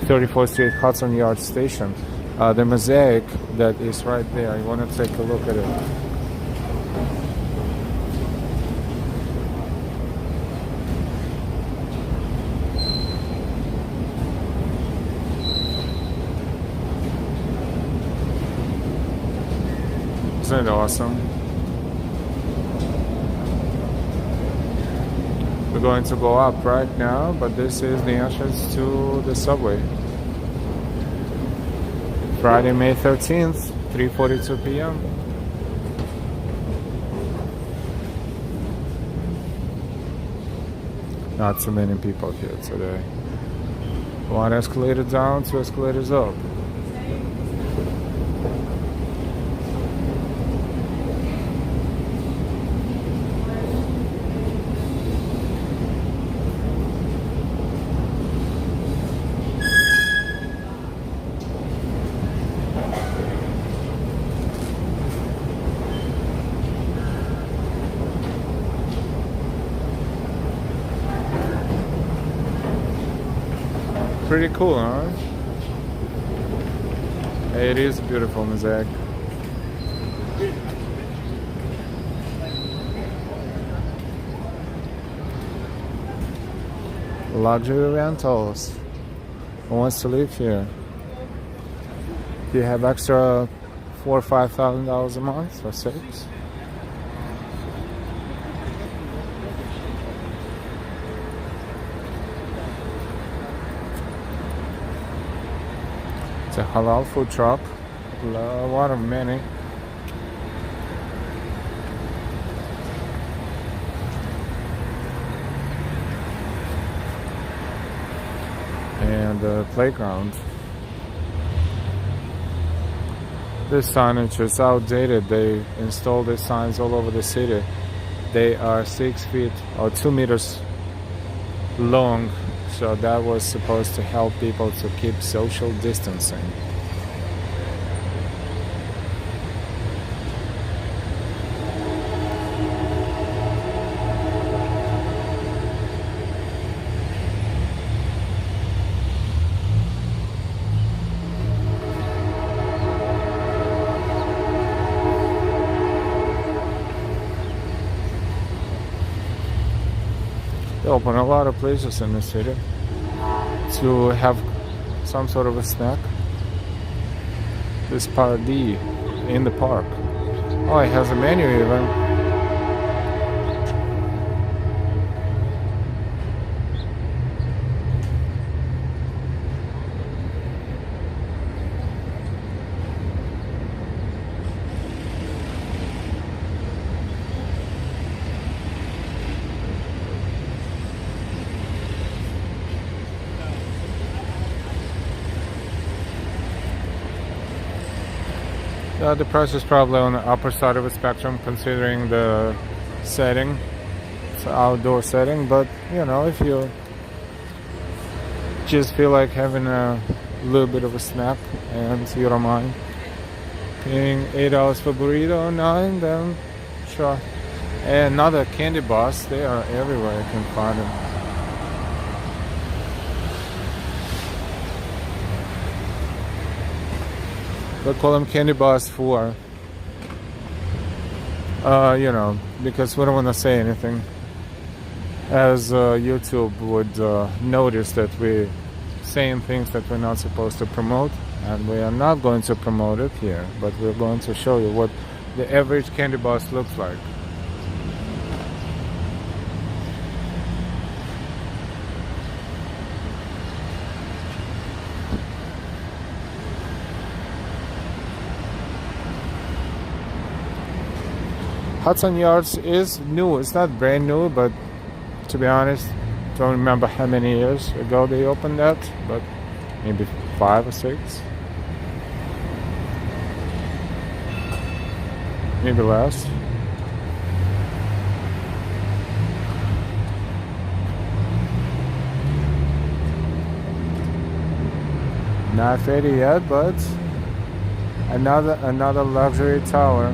34th Street Hudson Yard station. The mosaic that is right there. You want to take a look at it. Isn't it awesome? We're going to go up right now, but this is the entrance to the subway. Friday, May 13th, 3:42 p.m. Not so many people here today. One escalator down, two escalators up. Pretty cool, huh? It is a beautiful mosaic. Luxury rentals. Who wants to live here? Do you have extra $4,000 or $5,000 a month or $6,000? It's a halal food truck. One of many. And a playground. This signage is outdated. They installed these signs all over the city. They are 6 feet or 2 meters long. So that was supposed to help people to keep social distancing. They open a lot of places in the city to have some sort of a snack. This party in the park. Oh, it has a menu even. The price is probably on the upper side of the spectrum considering the setting. It's an outdoor setting, but you know, if you just feel like having a little bit of a snack and you don't mind paying $8 for burrito or $9, then sure. And another candy bars, they are everywhere, you can find them. We call them candy bars for, you know, because we don't want to say anything. As YouTube would notice that we're saying things that we're not supposed to promote, and we are not going to promote it here, but we're going to show you what the average candy bus looks like. Hudson Yards is new. It's not brand new, but to be honest, don't remember how many years ago they opened that, but maybe 5 or 6, maybe less. Not ready yet, but another luxury tower.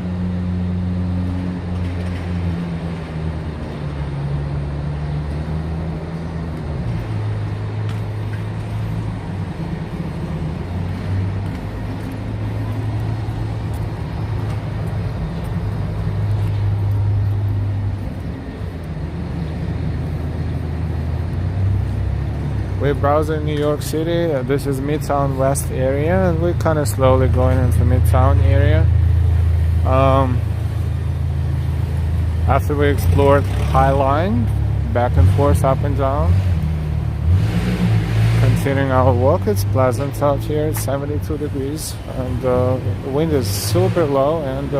We're browsing New York City. This is Midtown West area, and we're kind of slowly going into Midtown area. After we explored High Line, back and forth, up and down, continuing our walk. It's pleasant out here. It's 72 degrees, and the wind is super low, and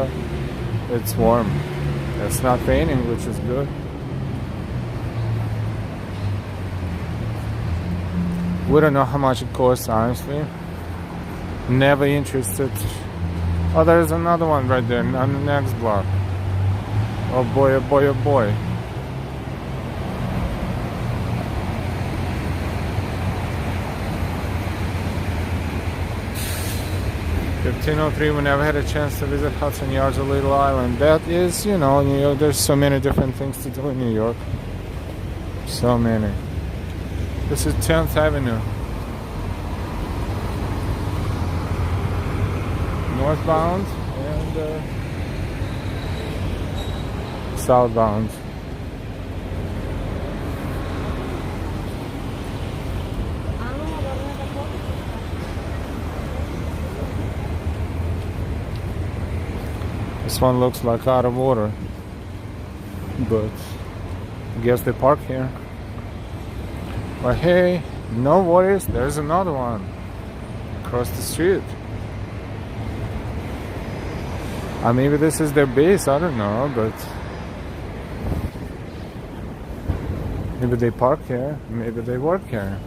it's warm. It's not raining, which is good. We don't know how much it costs, honestly. Never interested. Oh, there's another one right there on the next block. Oh boy, oh boy, oh boy. (1503). We never had a chance to visit Hudson Yards or Little Island. That is, you know, New York. There's so many different things to do in New York. So many. This is 10th Avenue. Northbound and southbound. This one looks like out of order, but I guess they park here. But hey, no worries, there's another one across the street. Maybe this is their base, I don't know, but maybe they park here, maybe they work here,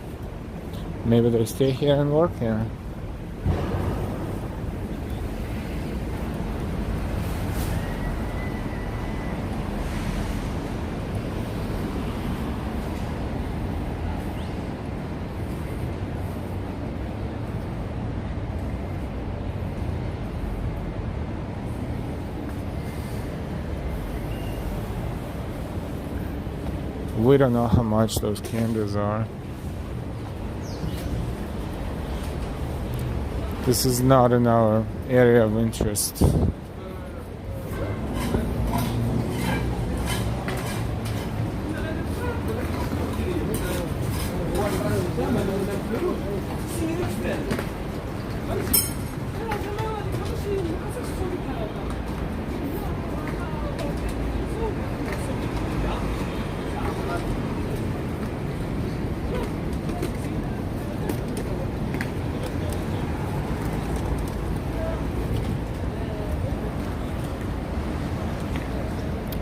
maybe they stay here and work here. We don't know how much those candles are. This is not in our area of interest.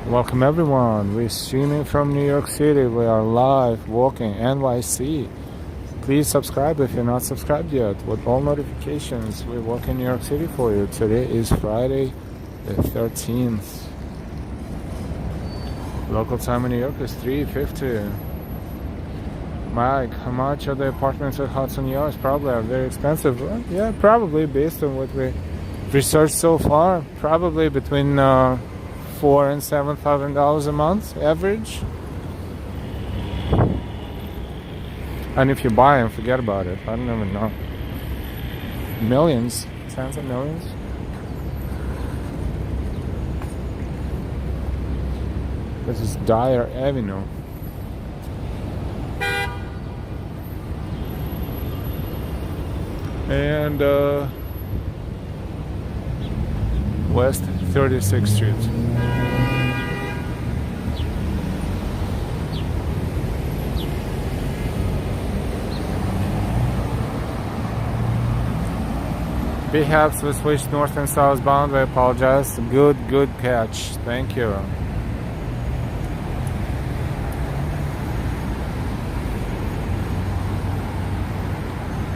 Welcome everyone, we're streaming from New York City. We are live walking NYC. Please subscribe if you're not subscribed yet with all notifications. We walk in New York City for you. Today is Friday the 13th. Local time in New York is 3:50. Mike, how much are the apartments at Hudson Yards? Probably are very expensive. Yeah, probably based on what we researched so far. Probably between $4,000 and $7,000 a month average. And if you buy them, forget about it. I don't even know. Millions. tens of millions. This is Dyer Avenue. And West 36th Street. Perhaps we switched north and southbound. I apologize. Good catch. Thank you.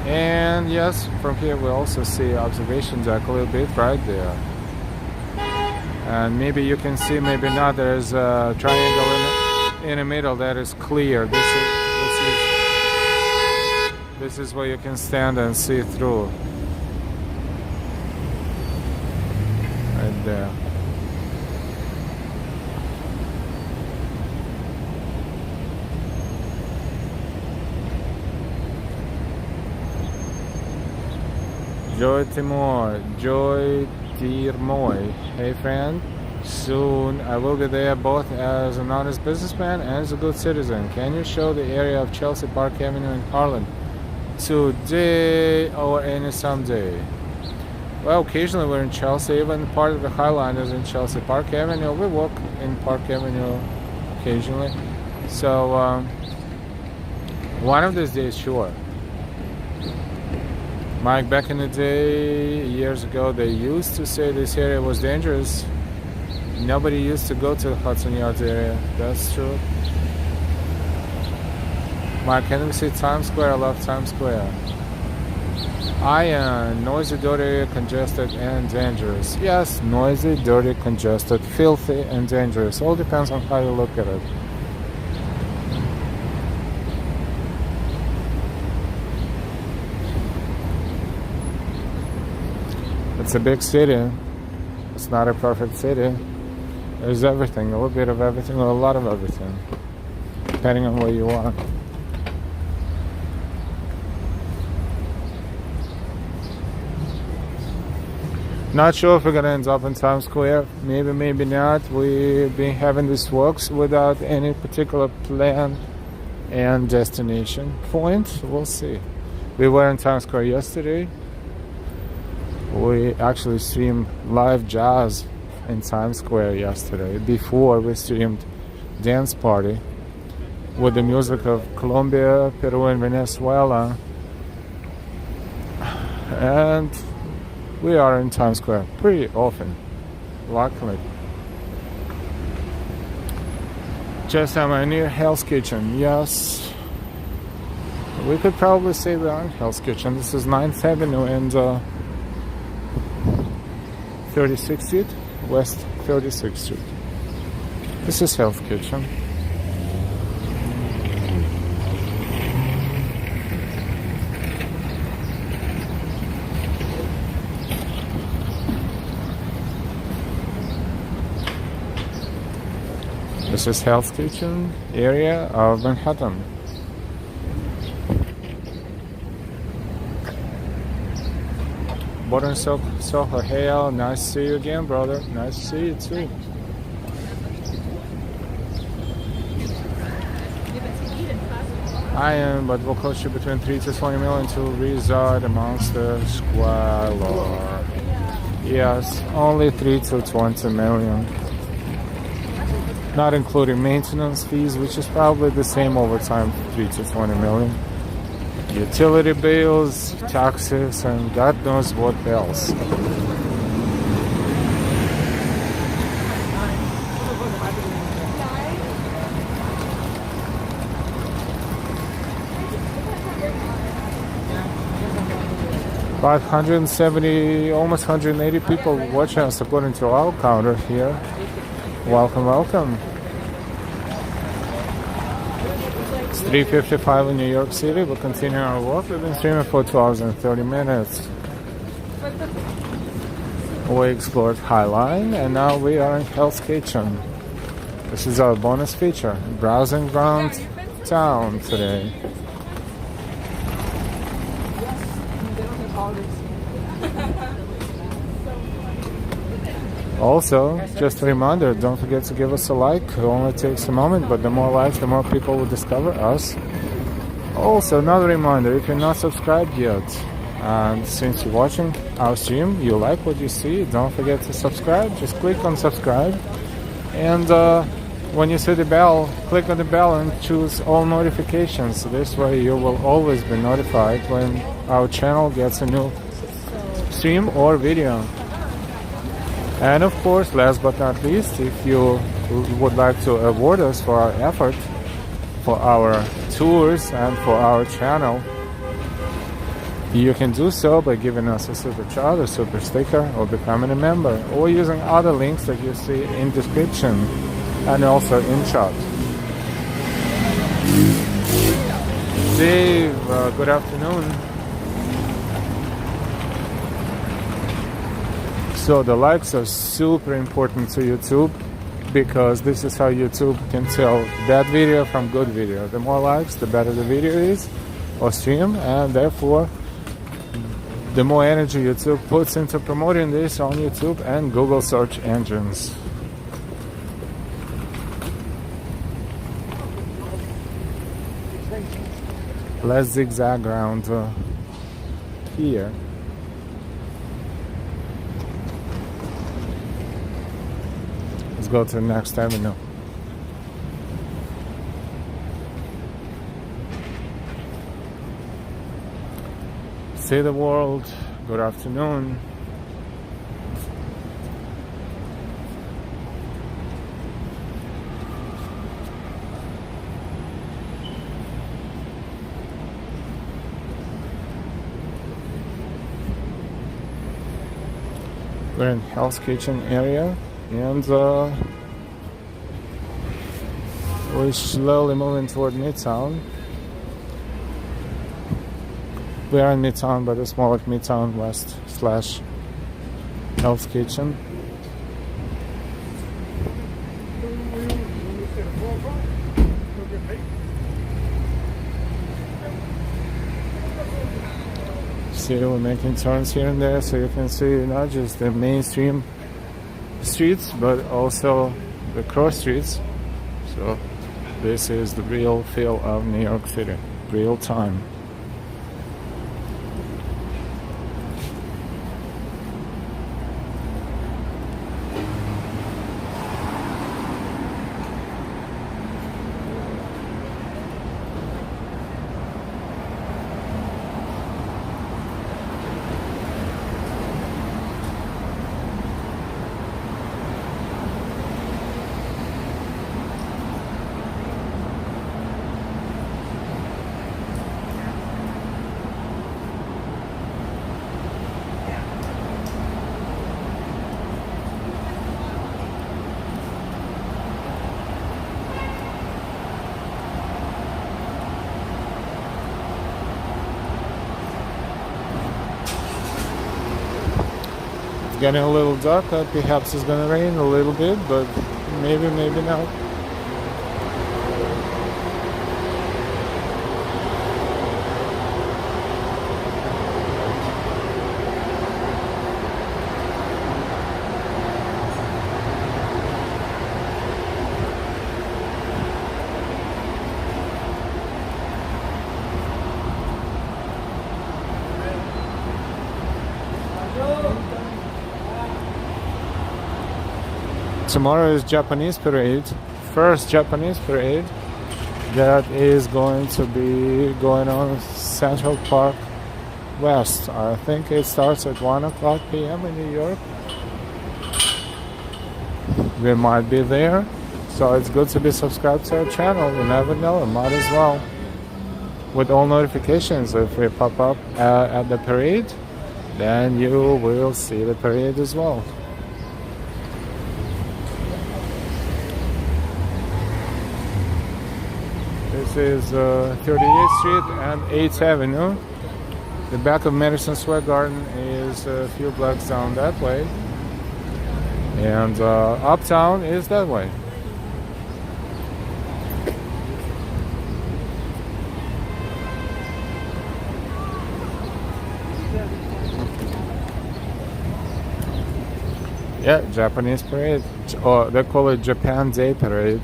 And yes, from here we also see observation deck a little bit right there. And maybe you can see, maybe not. There's a triangle in the middle that is clear. This is where you can stand and see through. Right there. Joy Tirmoy. Hey friend, soon I will be there both as an honest businessman and as a good citizen. Can you show the area of Chelsea Park Avenue in Harlem today or any someday? Well, occasionally we're in Chelsea, even part of the High Line is in Chelsea Park Avenue. We walk in Park Avenue occasionally. So one of these days, sure. Mike, back in the day, years ago, they used to say this area was dangerous. Nobody used to go to the Hudson Yards area. That's true. Mike, can we see Times Square? I love Times Square. Noisy, dirty, congested, and dangerous. Yes, noisy, dirty, congested, filthy, and dangerous. All depends on how you look at it. It's a big city. It's not a perfect city. There's everything, a little bit of everything, or a lot of everything, depending on where you are. Not sure if we're gonna end up in Times Square. Maybe, maybe not. We've been having these walks without any particular plan and destination point. We'll see. We were in Times Square yesterday. We actually streamed live jazz in Times Square yesterday. Before we streamed dance party with the music of Colombia, Peru, and Venezuela. And we are in Times Square pretty often, luckily. Just near Hell's Kitchen. Yes, we could probably say we're on Hell's Kitchen. This is 9th Avenue and 36th Street, West 36th Street. This is Hell's Kitchen. This is Hell's Kitchen area of Manhattan. Modern Soho, hey Al, nice to see you again, brother. Nice to see you too. I am, but will cost you between 3 to 20 million to reside amongst the squalor. Yes, only 3 to 20 million. Not including maintenance fees, which is probably the same over time, 3 to 20 million. Utility bills, taxes, and God knows what else. About 170, almost 180 people watching us according to our counter here. Welcome, welcome. It's 3:55 in New York City. We'll continue our walk. We've been streaming for 2 hours and 30 minutes. We explored High Line, and now we are in Hell's Kitchen. This is our bonus feature, browsing around town today. Also, just a reminder, don't forget to give us a like. It only takes a moment, but the more likes, the more people will discover us. Also, another reminder, if you're not subscribed yet, and since you're watching our stream, you like what you see, don't forget to subscribe. Just click on subscribe. And when you see the bell, click on the bell and choose all notifications. This way you will always be notified when our channel gets a new stream or video. And of course, last but not least, if you would like to award us for our effort, for our tours and for our channel, you can do so by giving us a super chat, a super sticker, or becoming a member, or using other links that you see in description and also in chat. Dave, good afternoon. So the likes are super important to YouTube, because this is how YouTube can tell bad video from good video. The more likes, the better the video is or stream, and therefore the more energy YouTube puts into promoting this on YouTube and Google search engines. Let's zigzag around here. Let's go to the next avenue. See the world. Good afternoon. We're in Hell's Kitchen area, and we're slowly moving toward Midtown. We are in Midtown, but it's more like Midtown West / Hell's Kitchen. See, we're making turns here and there, so you can see not just the mainstream streets, but also the cross streets. So this is the real feel of New York City, real time. Getting a little darker, perhaps it's gonna rain a little bit, but maybe not. Tomorrow is Japanese parade, first Japanese parade that is going to be going on Central Park West. I think it starts at 1 o'clock p.m. in New York. We might be there, so it's good to be subscribed to our channel. You never know, might as well. With all notifications, if we pop up at the parade, then you will see the parade as well. This is 38th Street and 8th Avenue. The back of Madison Square Garden is a few blocks down that way. And Uptown is that way. Yeah, Japanese parade. Or they call it Japan Day Parade.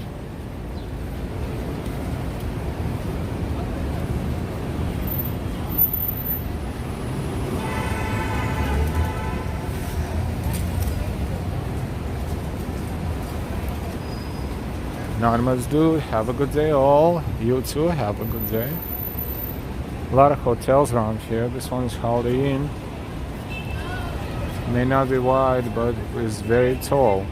Anonymous dude, have a good day all. You too, have a good day. A lot of hotels around here. This one is Holiday Inn. May not be wide, but is very tall.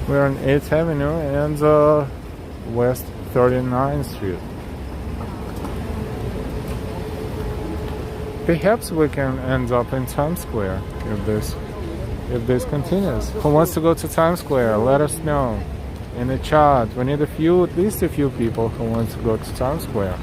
We're on 8th Avenue and West 39th Street. Perhaps we can end up in Times Square if this continues. Who wants to go to Times Square? Let us know in the chat. We need at least a few people who want to go to Times Square.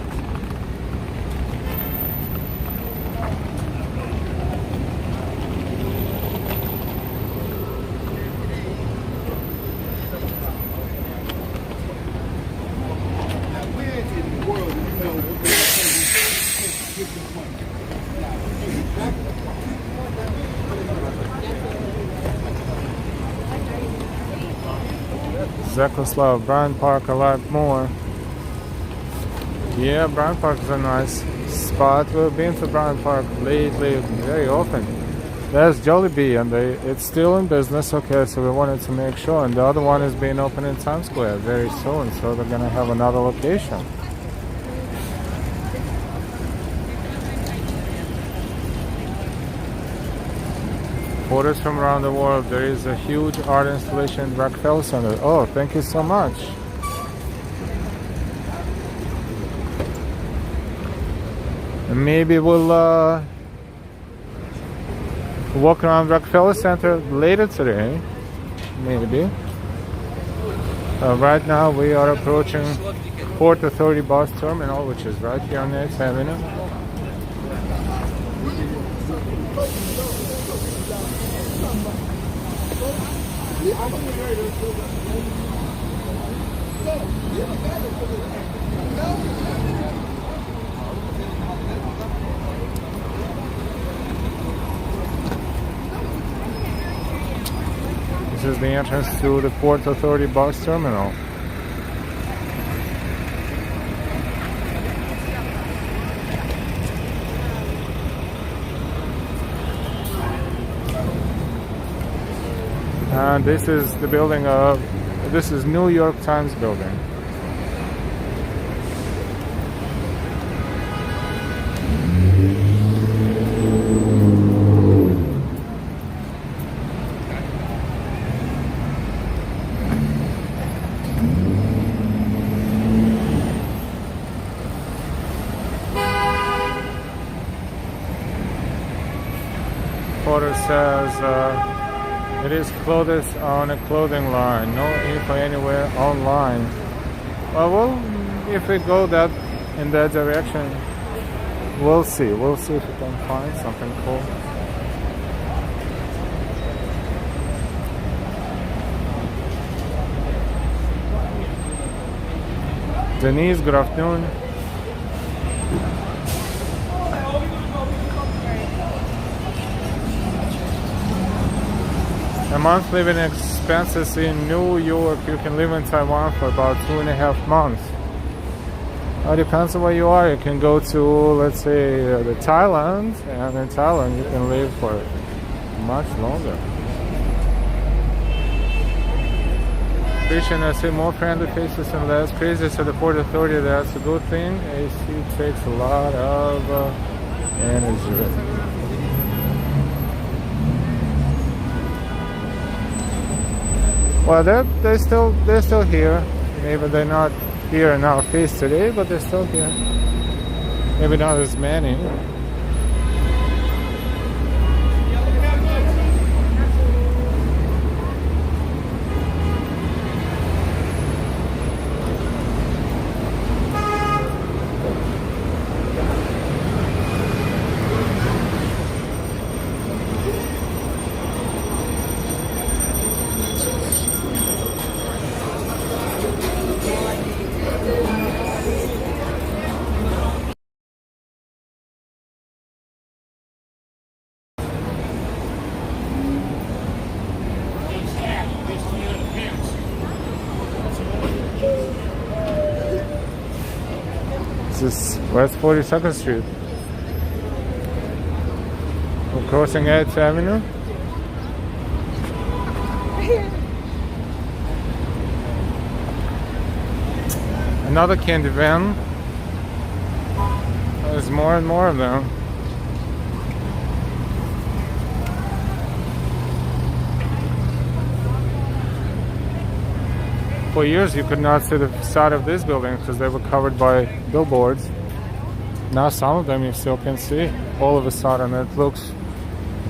Zekoslav, Bryant Park a lot more. Yeah, Bryant Park is a nice spot. We've been to Bryant Park lately very often. There's Jollibee and it's still in business, okay, so we wanted to make sure. And the other one is being opened in Times Square very soon, so they're gonna have another location. Photos from around the world. There is a huge art installation in Rockefeller Center. Oh, thank you so much. And maybe we'll walk around Rockefeller Center later today. Maybe. Right now we are approaching 4:30 bus terminal, which is right here on 8th Avenue. This is the entrance to the Port Authority bus terminal. And this is the building of, this is New York Times building. Photo says, it is clothes on a clothing line. No info anywhere online. Well, if we go in that direction, we'll see. We'll see if we can find something cool. Denise, good afternoon. A month living expenses in New York. You can live in Taiwan for about 2.5 months. It depends on where you are. You can go to, let's say, the Thailand, and in Thailand you can live for much longer. Christian, I see more friendly faces and less crazy at the Port Authority. That's a good thing. AC takes a lot of energy. Well, they're still here. Maybe they're not here in our face today, but they're still here. Maybe not as many. This is West 42nd Street. We're crossing 8th Avenue. Another candy van. There's more and more of them. For years you could not see the facade of these buildings because they were covered by billboards. Now some of them you still can see. All of a sudden it looks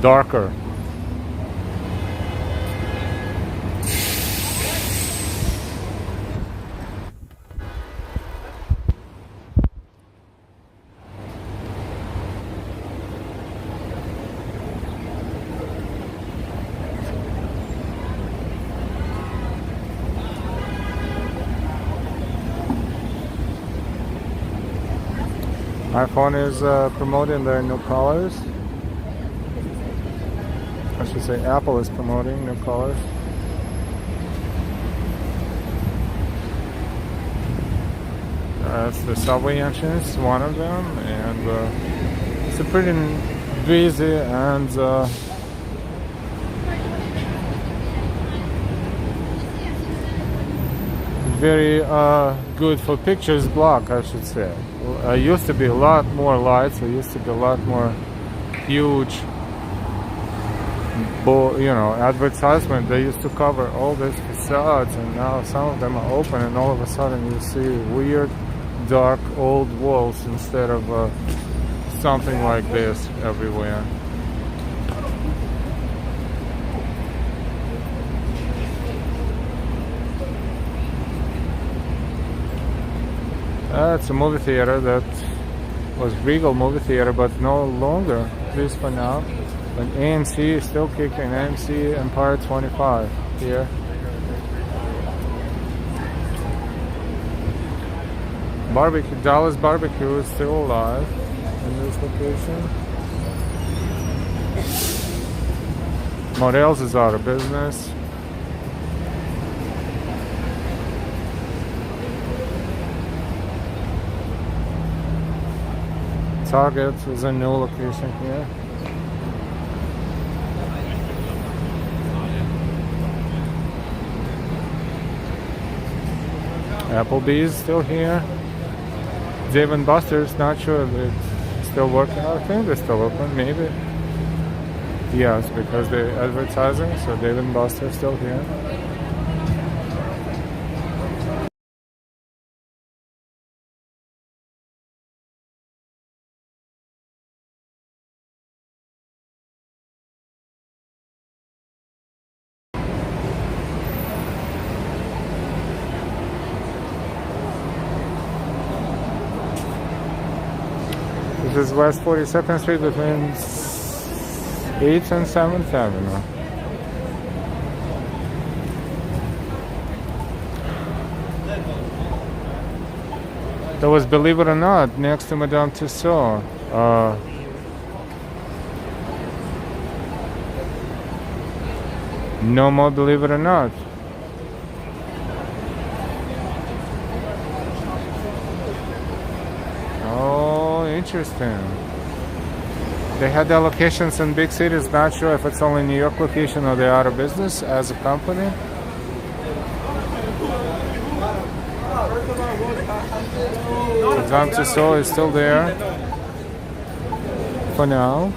darker. iPhone is promoting their new colors. I should say Apple is promoting new colors. That's the subway entrance, one of them, and it's a pretty busy and very good for pictures block, I should say. Used to be a lot more lights. There used to be a lot more huge, advertisement. They used to cover all these facades, and now some of them are open, and all of a sudden you see weird, dark, old walls instead of something like this everywhere. It's a movie theater that was Regal movie theater, but no longer, at least for now. But AMC is still kicking. AMC Empire 25 here. Barbecue, Dallas Barbecue is still alive in this location. Models is out of business. Target is a new location here. Applebee's still here. Dave & Buster's, not sure if it's still working. I think they're still open, maybe. Yes, because they're advertising, so Dave & Buster's still here. This is West 42nd Street between 8th and 7th Avenue. That was, believe it or not, next to Madame Tussauds. No more, believe it or not. Interesting. They had their locations in big cities. Not sure if it's only New York location or they're out of business as a company. Madame Tussauds is still there for now.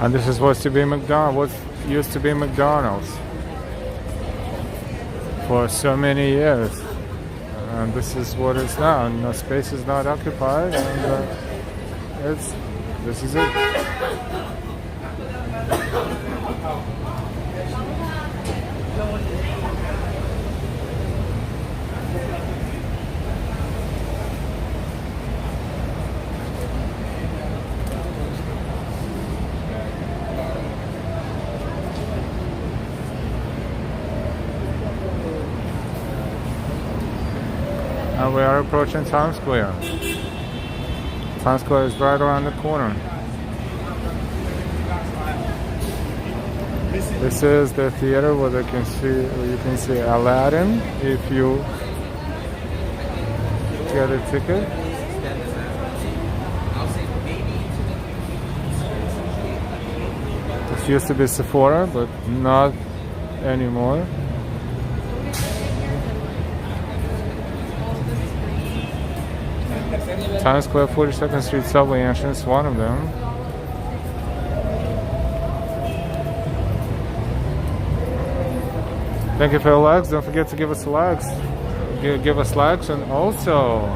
And this is what used to be McDonald's for so many years. And this is what it's now. No space is not occupied, and this is it. And we are approaching Times Square. Times Square is right around the corner. This is the theater where you can see Aladdin if you get a ticket. This used to be Sephora, but not anymore. Times Square 42nd Street subway entrance, one of them. Thank you for your likes. Don't forget to give us likes. Give us likes, and also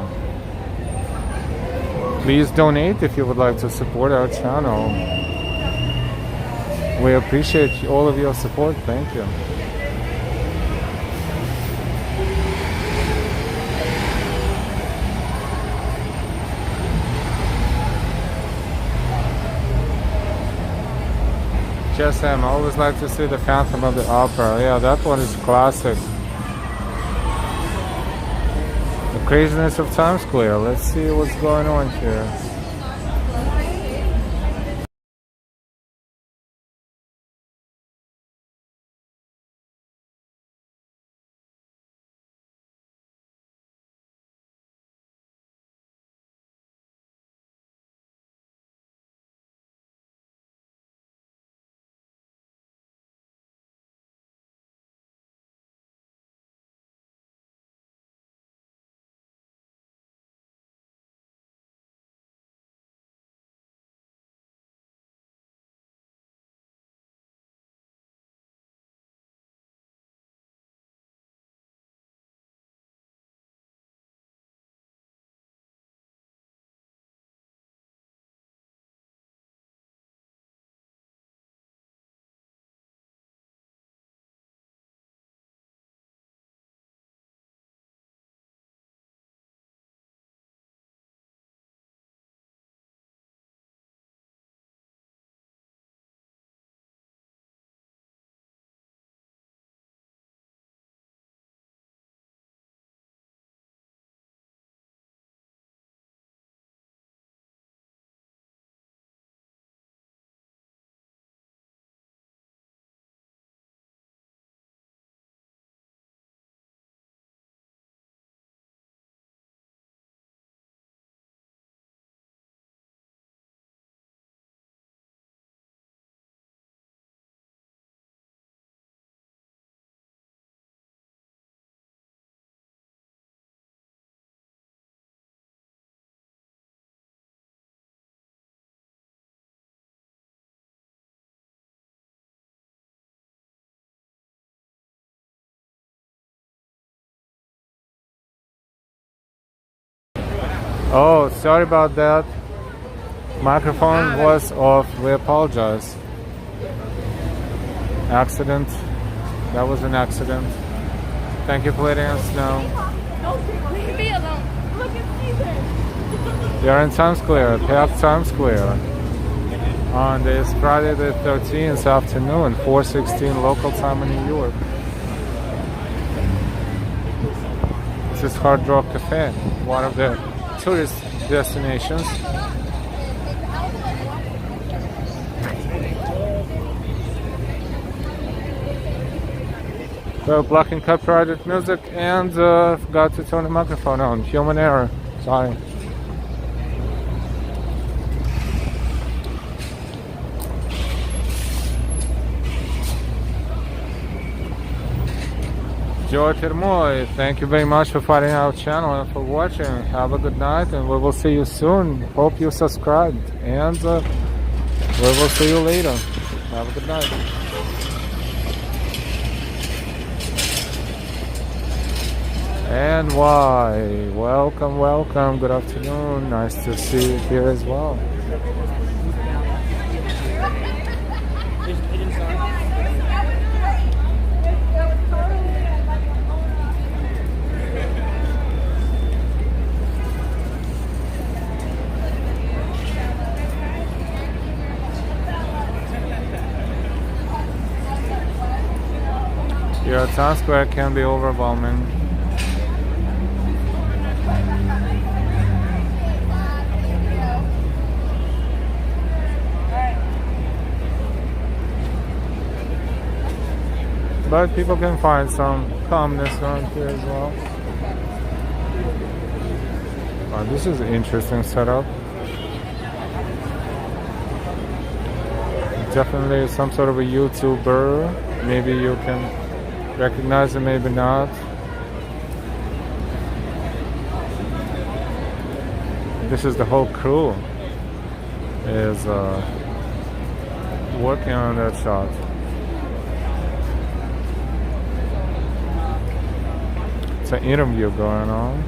please donate if you would like to support our channel. We appreciate all of your support. Thank you. Yes, Sam, I always like to see the Phantom of the Opera. Yeah, that one is classic. The craziness of Times Square. Let's see what's going on here. Oh, sorry about that. Microphone was off. We apologize. Accident. That was an accident. Thank you for letting us know. Leave me alone. Look at Caesar. We are in Times Square, packed Times Square. On this Friday the 13th afternoon, 4:16 local time in New York. This is Hard Rock Cafe, one of the tourist destinations. So blocking copyrighted music, and forgot to turn the microphone on. Human error. Sorry. George Hermoy, thank you very much for finding our channel and for watching. Have a good night, and we will see you soon. Hope you subscribed, and We will see you later. Have a good night. NY, welcome, welcome. Good afternoon. Nice to see you here as well. Yeah, Times Square can be overwhelming. But people can find some calmness around here as well. Oh, this is an interesting setup. Definitely some sort of a YouTuber. Maybe you can recognize it, maybe not. This is the whole crew is working on that shot. It's an interview going on.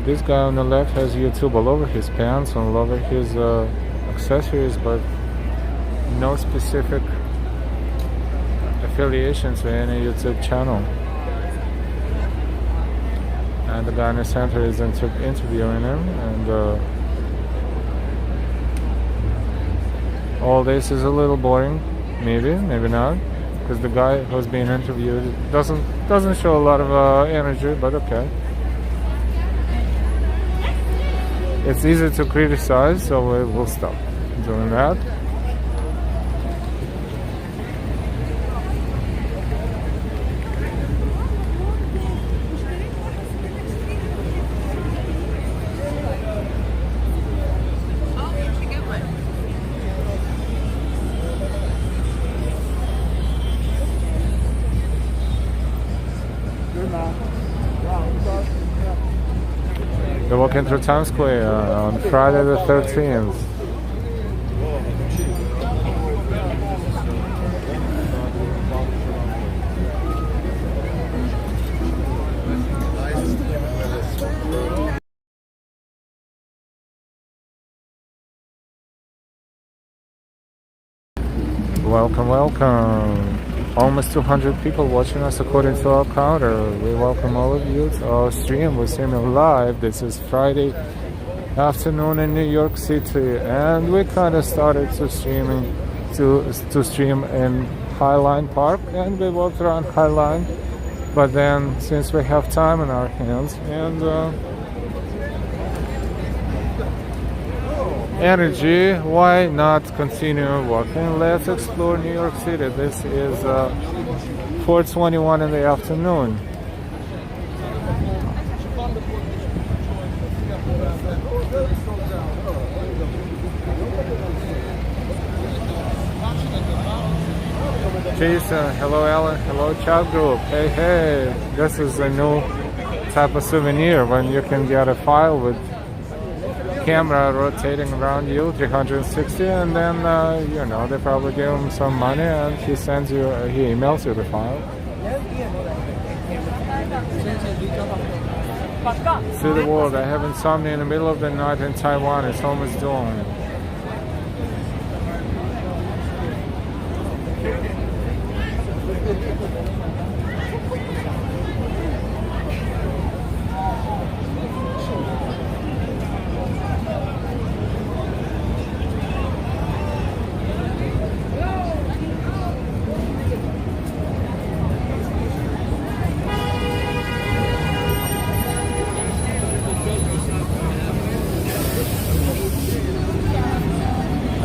This guy on the left has YouTube all over his pants, all over his accessories, but no specific affiliation to any YouTube channel. And the guy in the center is interviewing him, and all this is a little boring, maybe not, because the guy who's being interviewed doesn't show a lot of energy, but okay. It's easy to criticize, so we'll stop doing that. We're walking through Times Square on Friday the 13th. Welcome, welcome. Almost 200 people watching us according to our counter. We welcome all of you to our stream. We're streaming live. This is Friday afternoon in New York City, and we kind of started to stream in Highline Park, and we walked around Highline. But then, since we have time in our hands and energy, why not continue walking? Let's explore New York City. This is 4:21 in the afternoon. Jason, hello Alan, hello chat group. Hey, this is a new type of souvenir when you can get a file with camera rotating around you 360, and then they probably give him some money and he emails you the file. See the world. I have insomnia in the middle of the night in Taiwan. It's almost dawn.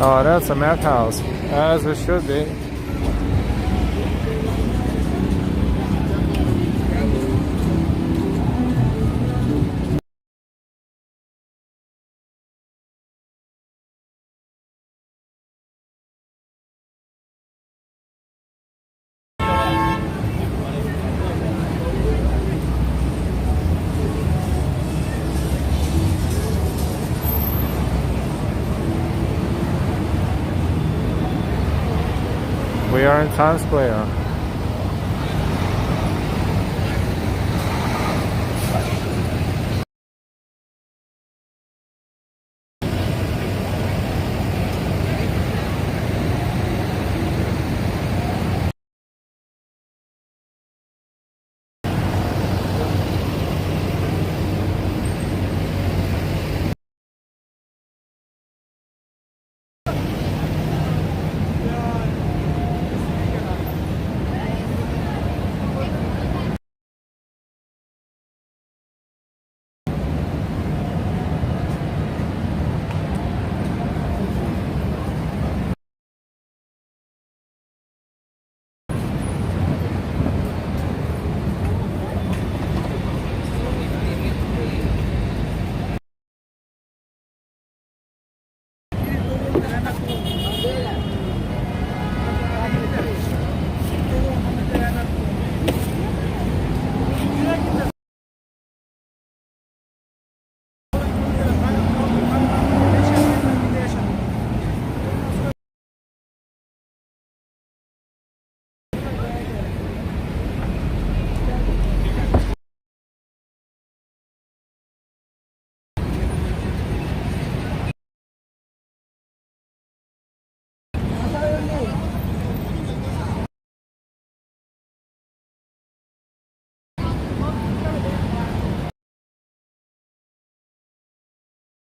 Oh, that's a meth house, as it should be. We are in Times Square.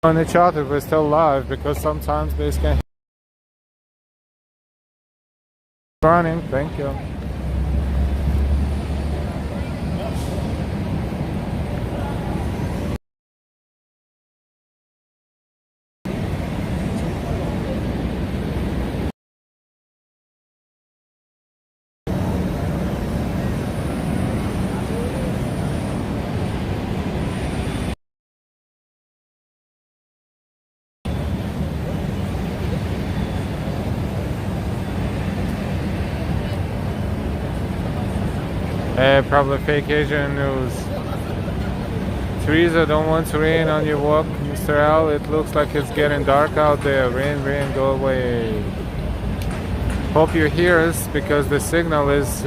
On each other, we're still live because sometimes this can running. Thank you. Probably fake Asian news. Teresa, don't want to rain on your walk. Mr. Al, it looks like it's getting dark out there. Rain, rain, go away. Hope you hear us because the signal is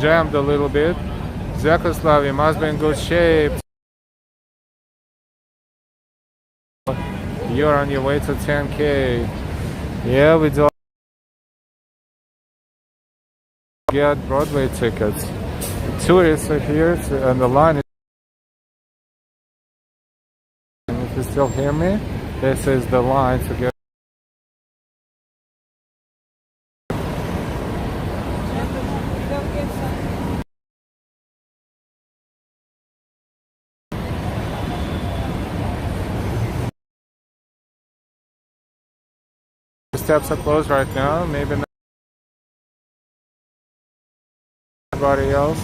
jammed a little bit. Zakoslav, you must be in good shape. You're on your way to 10K. Yeah, we do get Broadway tickets. Tourists are here and the line is. If you still hear me, this is the line to get. The steps are closed right now, maybe not everybody else.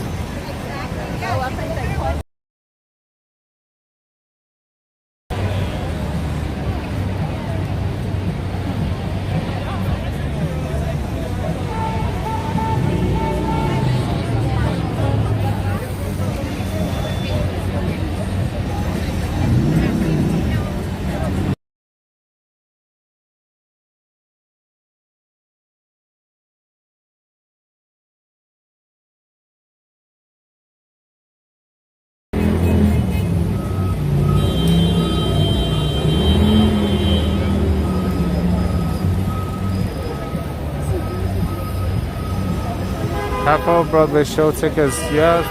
Half off Broadway show tickets. Yes,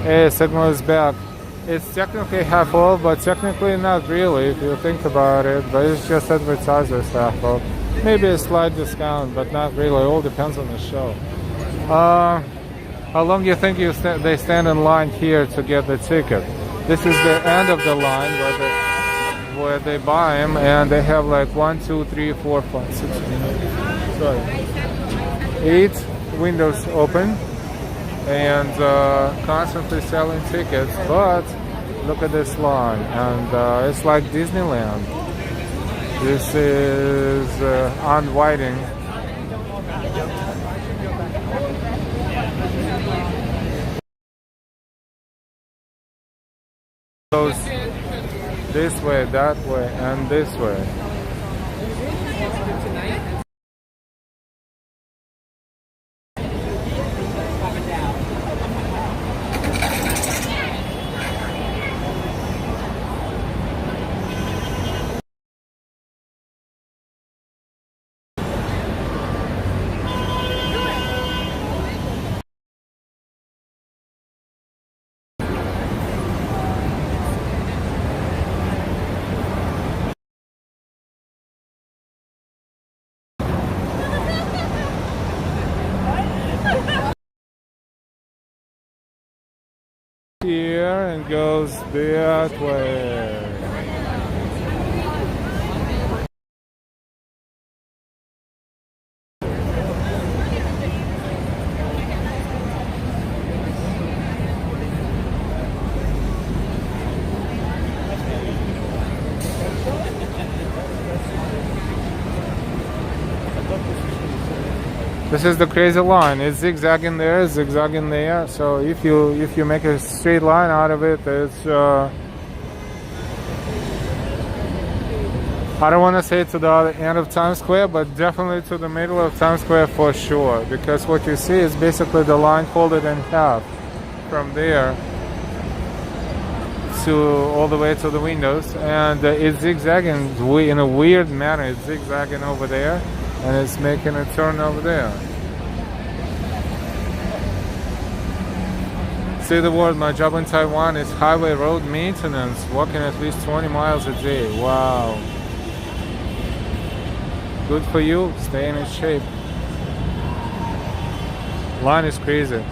the signal is back. It's technically half off, but technically not really if you think about it. But it's just advertisers half off. Maybe a slight discount, but not really. It all depends on the show. How long do you think they stand in line here to get the ticket? This is the end of the line where they buy them, and they have like 1, 2, 3, 4, 5, 6, 8 windows open and constantly selling tickets. But look at this line, and it's like Disneyland. This is unwinding. Goes this way, that way, and this way. here and goes that way. This is the crazy line. It's zigzagging there, zigzagging there. So if you make a straight line out of it, it's I don't want to say to the end of Times Square, but definitely to the middle of Times Square for sure. Because what you see is basically the line folded in half from there to all the way to the windows, and it's zigzagging in a weird manner. It's zigzagging over there, and it's making a turn over there. See the word, my job in Taiwan is highway road maintenance, walking at least 20 miles a day. Wow. Good for you, stay in shape. Line is crazy.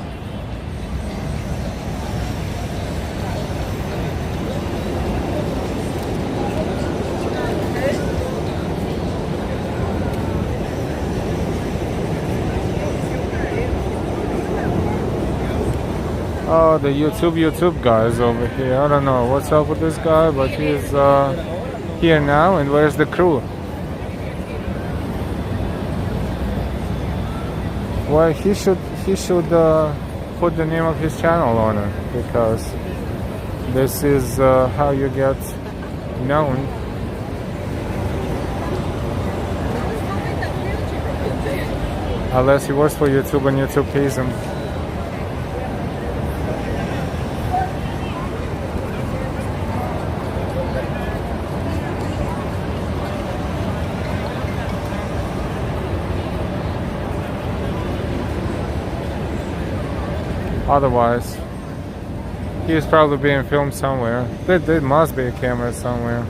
Oh, the YouTube guys over here. I don't know what's up with this guy, but he's here now. And where's the crew? Well, he should put the name of his channel on it, because this is how you get known. Unless he works for YouTube and YouTube pays him. Otherwise, he is probably being filmed somewhere. There must be a camera somewhere.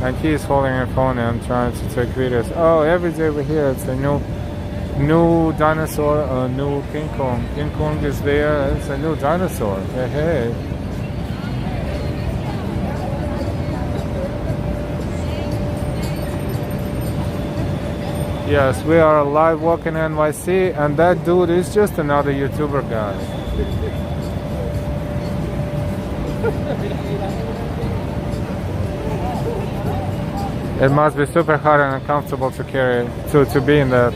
And he is holding a phone and trying to take videos. Oh, every day over here it's a new dinosaur, a new King Kong. King Kong is there. It's a new dinosaur. Hey, hey. Yes, we are live walking NYC, and that dude is just another YouTuber guy. It must be super hot and uncomfortable to carry, to be in that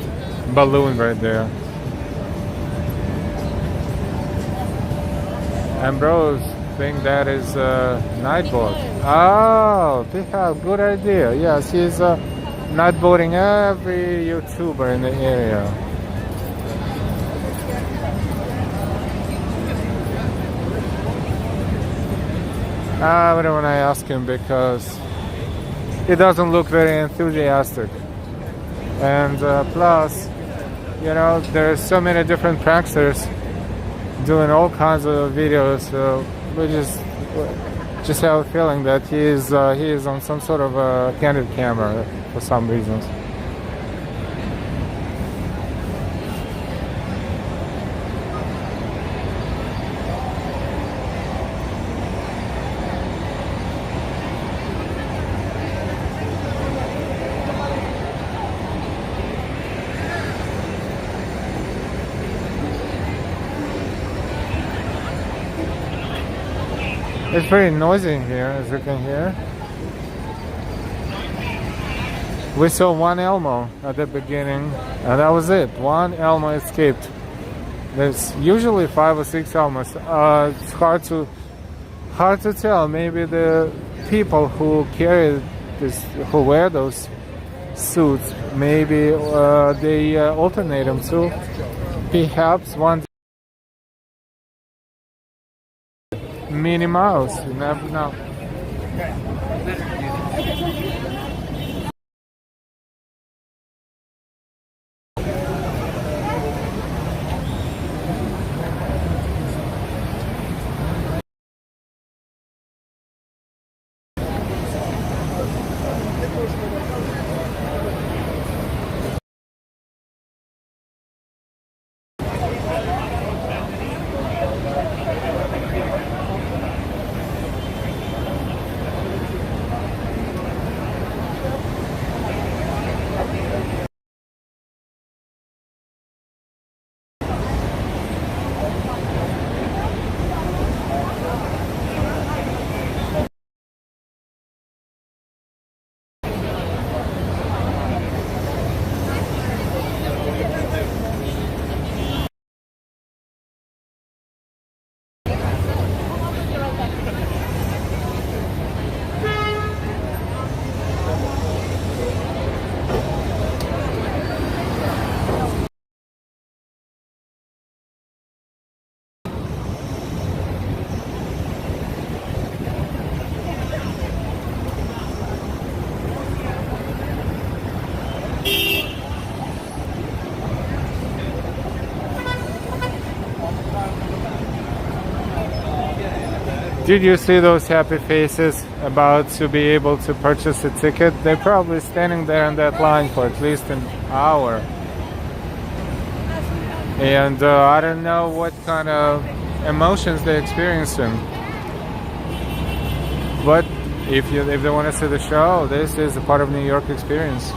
balloon right there. And bros think that is a night boat. Oh, they have good idea. Yes, he's night boating every YouTuber in the area. I don't want to ask him because he doesn't look very enthusiastic. And plus, you know, there's so many different pranksters doing all kinds of videos. So we just have a feeling that he is on some sort of a candid camera for some reasons. It's very noisy in here, as you can hear. We saw one Elmo at the beginning, and that was it. One Elmo escaped. There's usually 5 or 6 Elmos. It's hard to tell. Maybe the people who carry this, who wear those suits, maybe they alternate them too. Perhaps one Minnie Mouse. You never know. Did you see those happy faces about to be able to purchase a ticket? They're probably standing there in that line for at least an hour. And I don't know what kind of emotions they're experiencing. But if they want to see the show, this is a part of New York experience.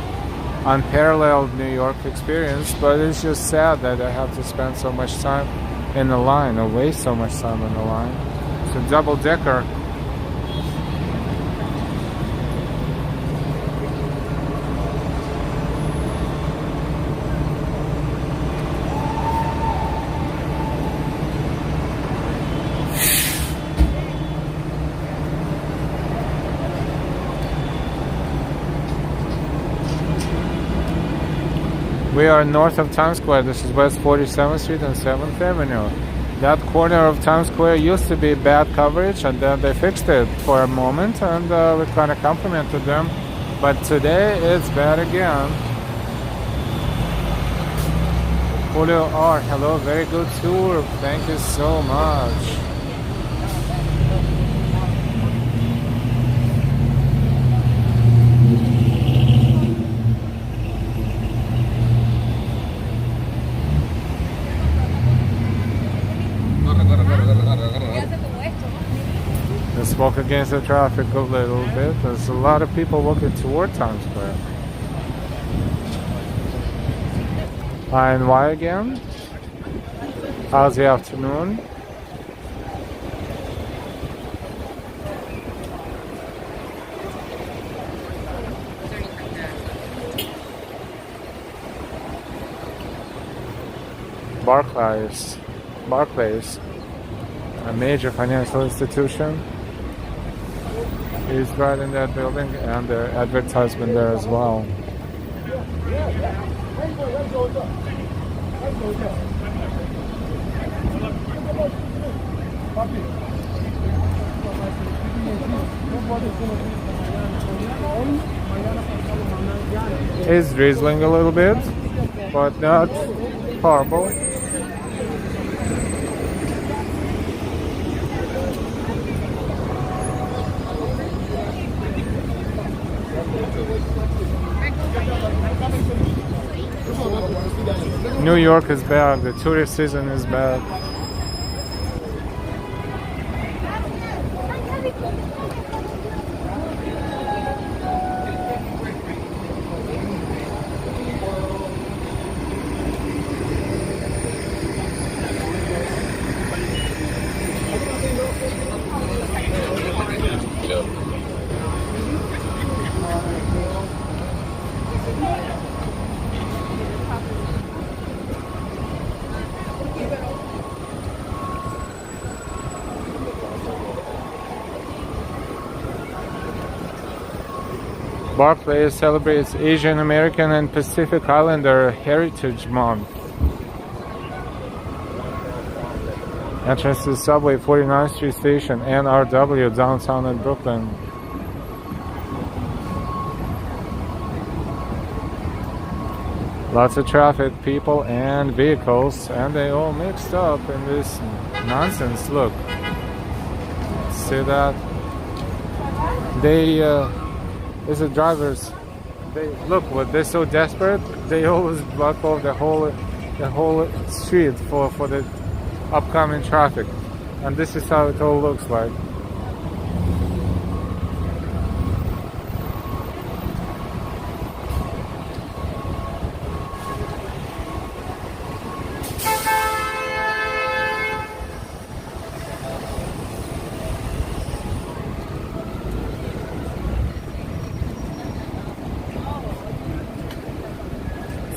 Unparalleled New York experience, but it's just sad that I have to spend so much time in the line or waste so much time in the line. It's a double-decker. We are north of Times Square. This is West 47th Street and 7th Avenue. That corner of Times Square used to be bad coverage, and then they fixed it for a moment, and we kind of complimented them. But today it's bad again. Julio R, hello, very good tour. Thank you so much. Let's walk against the traffic a little bit. There's a lot of people walking toward Times Square. And why again? How's the afternoon? Barclays, a major financial institution, is right in that building, and the advertisement there as well. It's drizzling a little bit, but not horrible. New York is back, the tourist season is back. Barclays celebrates Asian American and Pacific Islander Heritage Month. Entrance to the subway, 49th Street Station, NRW, downtown in Brooklyn. Lots of traffic, people and vehicles, and they all mixed up in this nonsense. Look, see that? It's the drivers. They look what they're so desperate. They always block off the whole street for the upcoming traffic, and this is how it all looks like.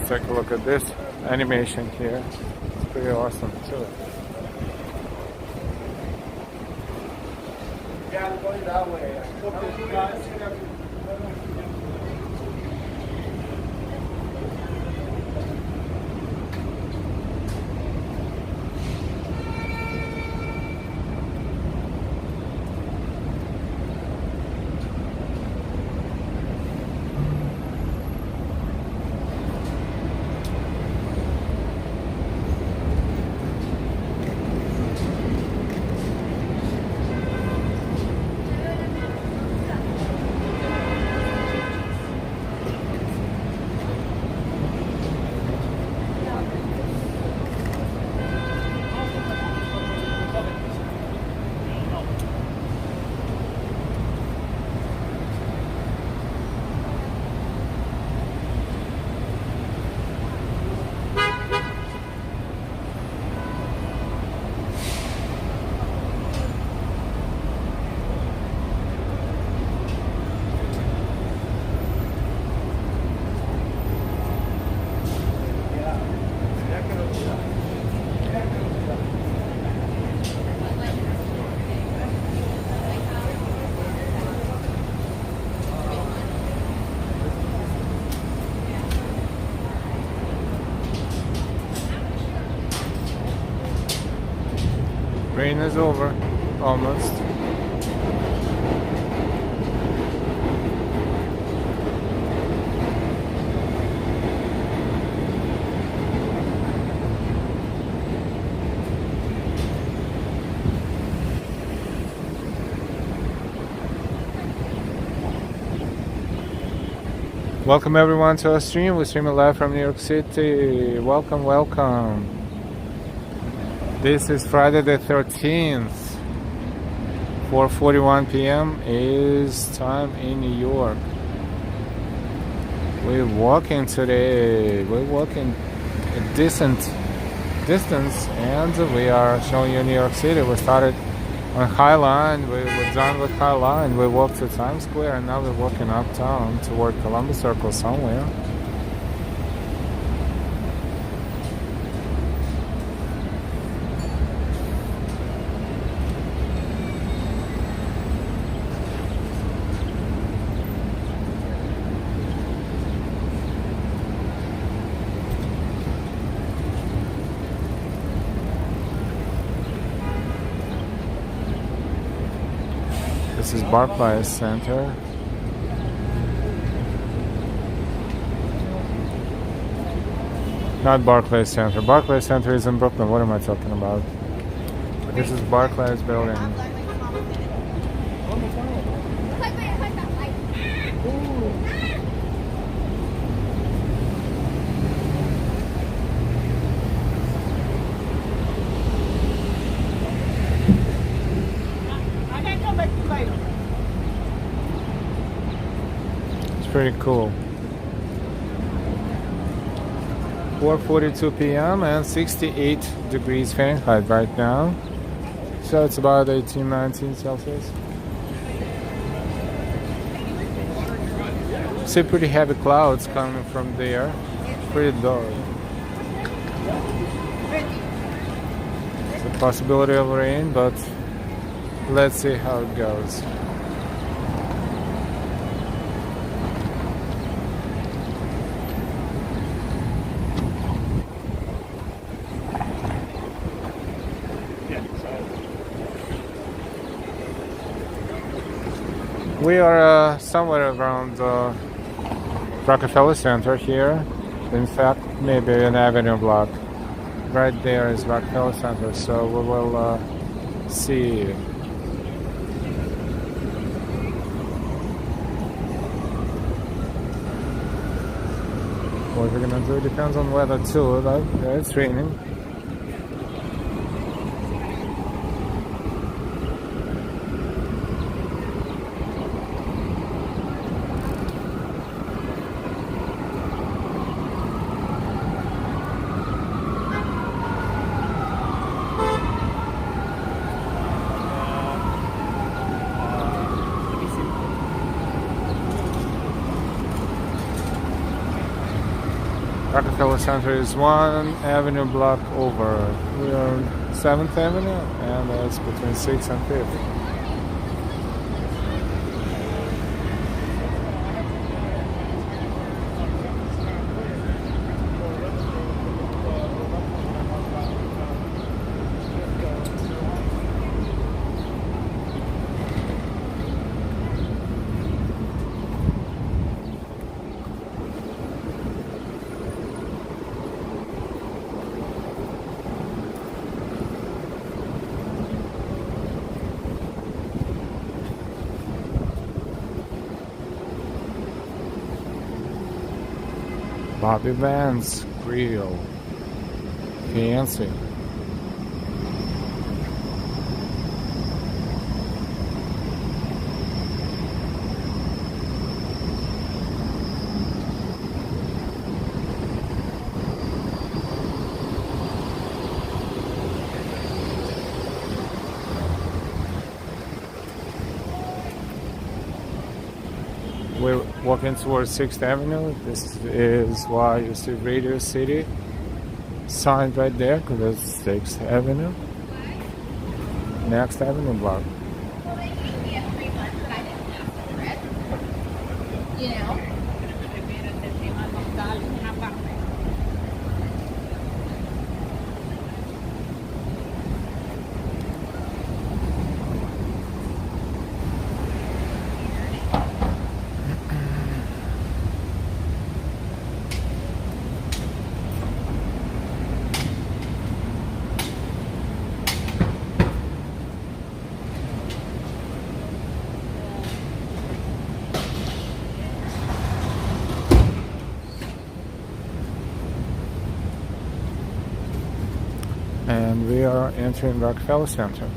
Take a look at this animation here. It's pretty awesome too. Yeah, I'm going that way. Rain is over, almost. Welcome everyone to our stream. We're streaming live from New York City. Welcome, welcome. This is Friday the 13th. 4:41 p.m. is time in New York. We're walking today. We're walking a decent distance, and we are showing you New York City. We started on High Line, we were done with High Line, we walked to Times Square, and now we're walking uptown toward Columbus Circle somewhere. This is Barclays Center. Not Barclays Center. Barclays Center is in Brooklyn. What am I talking about? This is Barclays building. Pretty cool. 4:42 p.m. and 68 degrees Fahrenheit right now. So it's about 18-19 Celsius. See pretty heavy clouds coming from there. Pretty dark. It's a possibility of rain, but let's see how it goes. We are somewhere around Rockefeller Center here. In fact, maybe an avenue block. Right there is Rockefeller Center, so we will see. What we're gonna do depends on weather too. It's raining. Rockefeller Center is one avenue block over. We are on 7th Avenue, and it's between 6th and 5th. Bobby Vance Grill. Fancy. We're walking towards 6th Avenue. This is why you see Radio City sign right there, because it's 6th Avenue. Next Avenue block. Well, they gave me a 3 months, but I didn't ask for it. You know? and we are entering Rockefeller Center.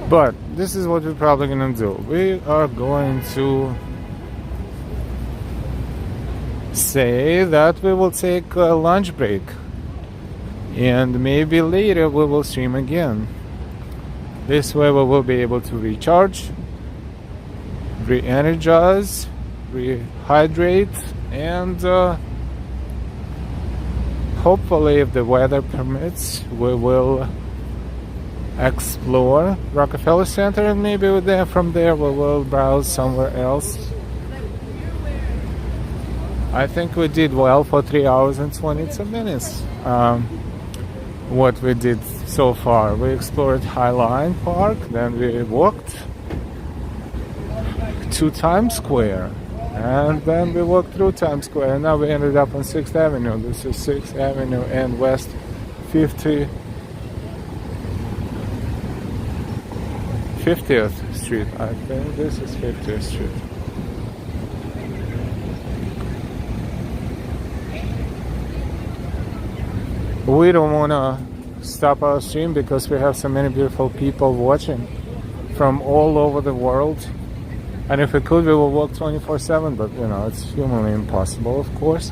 But this is what we're probably gonna do. We are going to say that we will take a lunch break, and maybe later we will stream again. This way we will be able to recharge, re-energize, rehydrate, and hopefully, if the weather permits, we will explore Rockefeller Center, and maybe from there we will browse somewhere else. I think we did well for 3 hours and 22 minutes. What we did so far, we explored High Line Park, then we walked to Times Square, and then we walked through Times Square, and now we ended up on 6th Avenue. This is 6th Avenue and West 50th Street. I think this is 50th Street. We don't want to stop our stream because we have so many beautiful people watching from all over the world. And if we could, we will walk 24/7, but you know, it's humanly impossible, of course.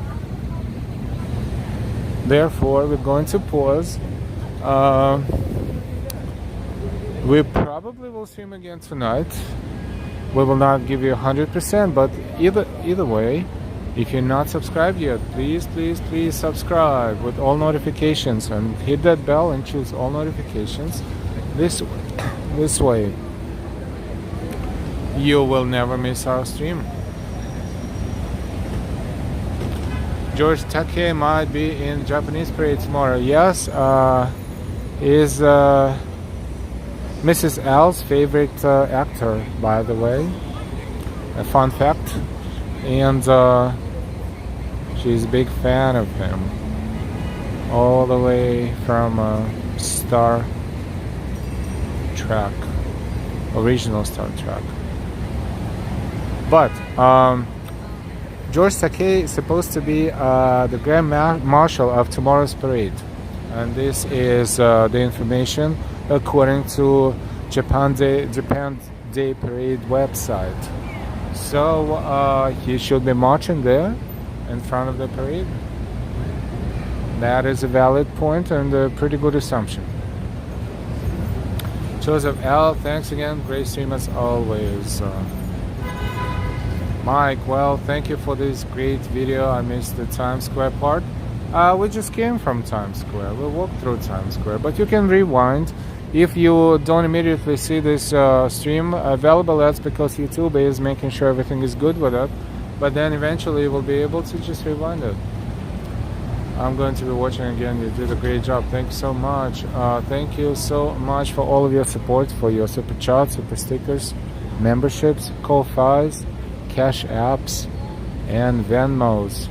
Therefore, we're going to pause. We probably will stream again tonight. We will not give you 100%, but either way, if you're not subscribed yet, please subscribe with all notifications and hit that bell and choose all notifications. This way, you will never miss our stream. George Takei might be in Japanese parade tomorrow. Yes, is Mrs. L's favorite actor, by the way. A fun fact. And she's a big fan of him. All the way from Star Trek. Original Star Trek. But George Takei is supposed to be the Grand Marshal of tomorrow's parade. And this is the information according to Japan Day Parade website. So he should be marching there in front of the parade. That is a valid point and a pretty good assumption. Joseph L., thanks again. Great stream as always. Mike, well, thank you for this great video. I missed the Times Square part. We just came from Times Square. We walked through Times Square, but you can rewind. If you don't immediately see this stream available, that's because YouTube is making sure everything is good with it. But then eventually you will be able to just rewind it. I'm going to be watching again. You did a great job. Thank you so much. Thank you so much for all of your support, for your super chats, super stickers, memberships, Ko-Fis, Cash Apps, and Venmos.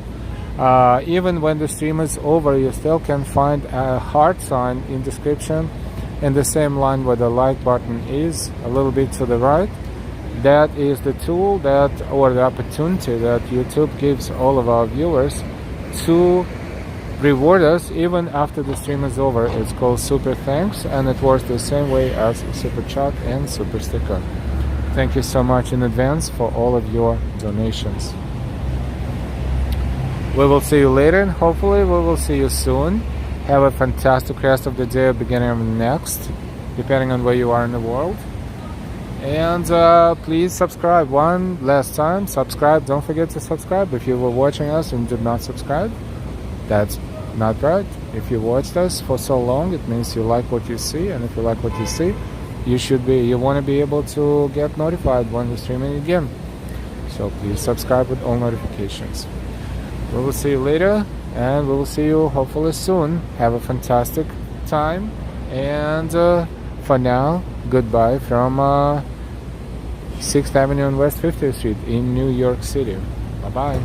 Even when the stream is over, you still can find a heart sign in description in the same line where the like button is, a little bit to the right. That is the tool or the opportunity that YouTube gives all of our viewers to reward us even after the stream is over. It's called Super Thanks, and it works the same way as Super Chat and Super Sticker. Thank you so much in advance for all of your donations. We will see you later, and hopefully we will see you soon. Have a fantastic rest of the day or beginning of the next, depending on where you are in the world. And please subscribe one last time. Subscribe. Don't forget to subscribe. If you were watching us and did not subscribe, that's not right. If you watched us for so long, it means you like what you see. And if you like what you see, you want to be able to get notified when we're streaming again. So please subscribe with all notifications. We will see you later, and we will see you hopefully soon. Have a fantastic time, and for now, goodbye from 6th Avenue and West 50th Street in New York City. Bye-bye.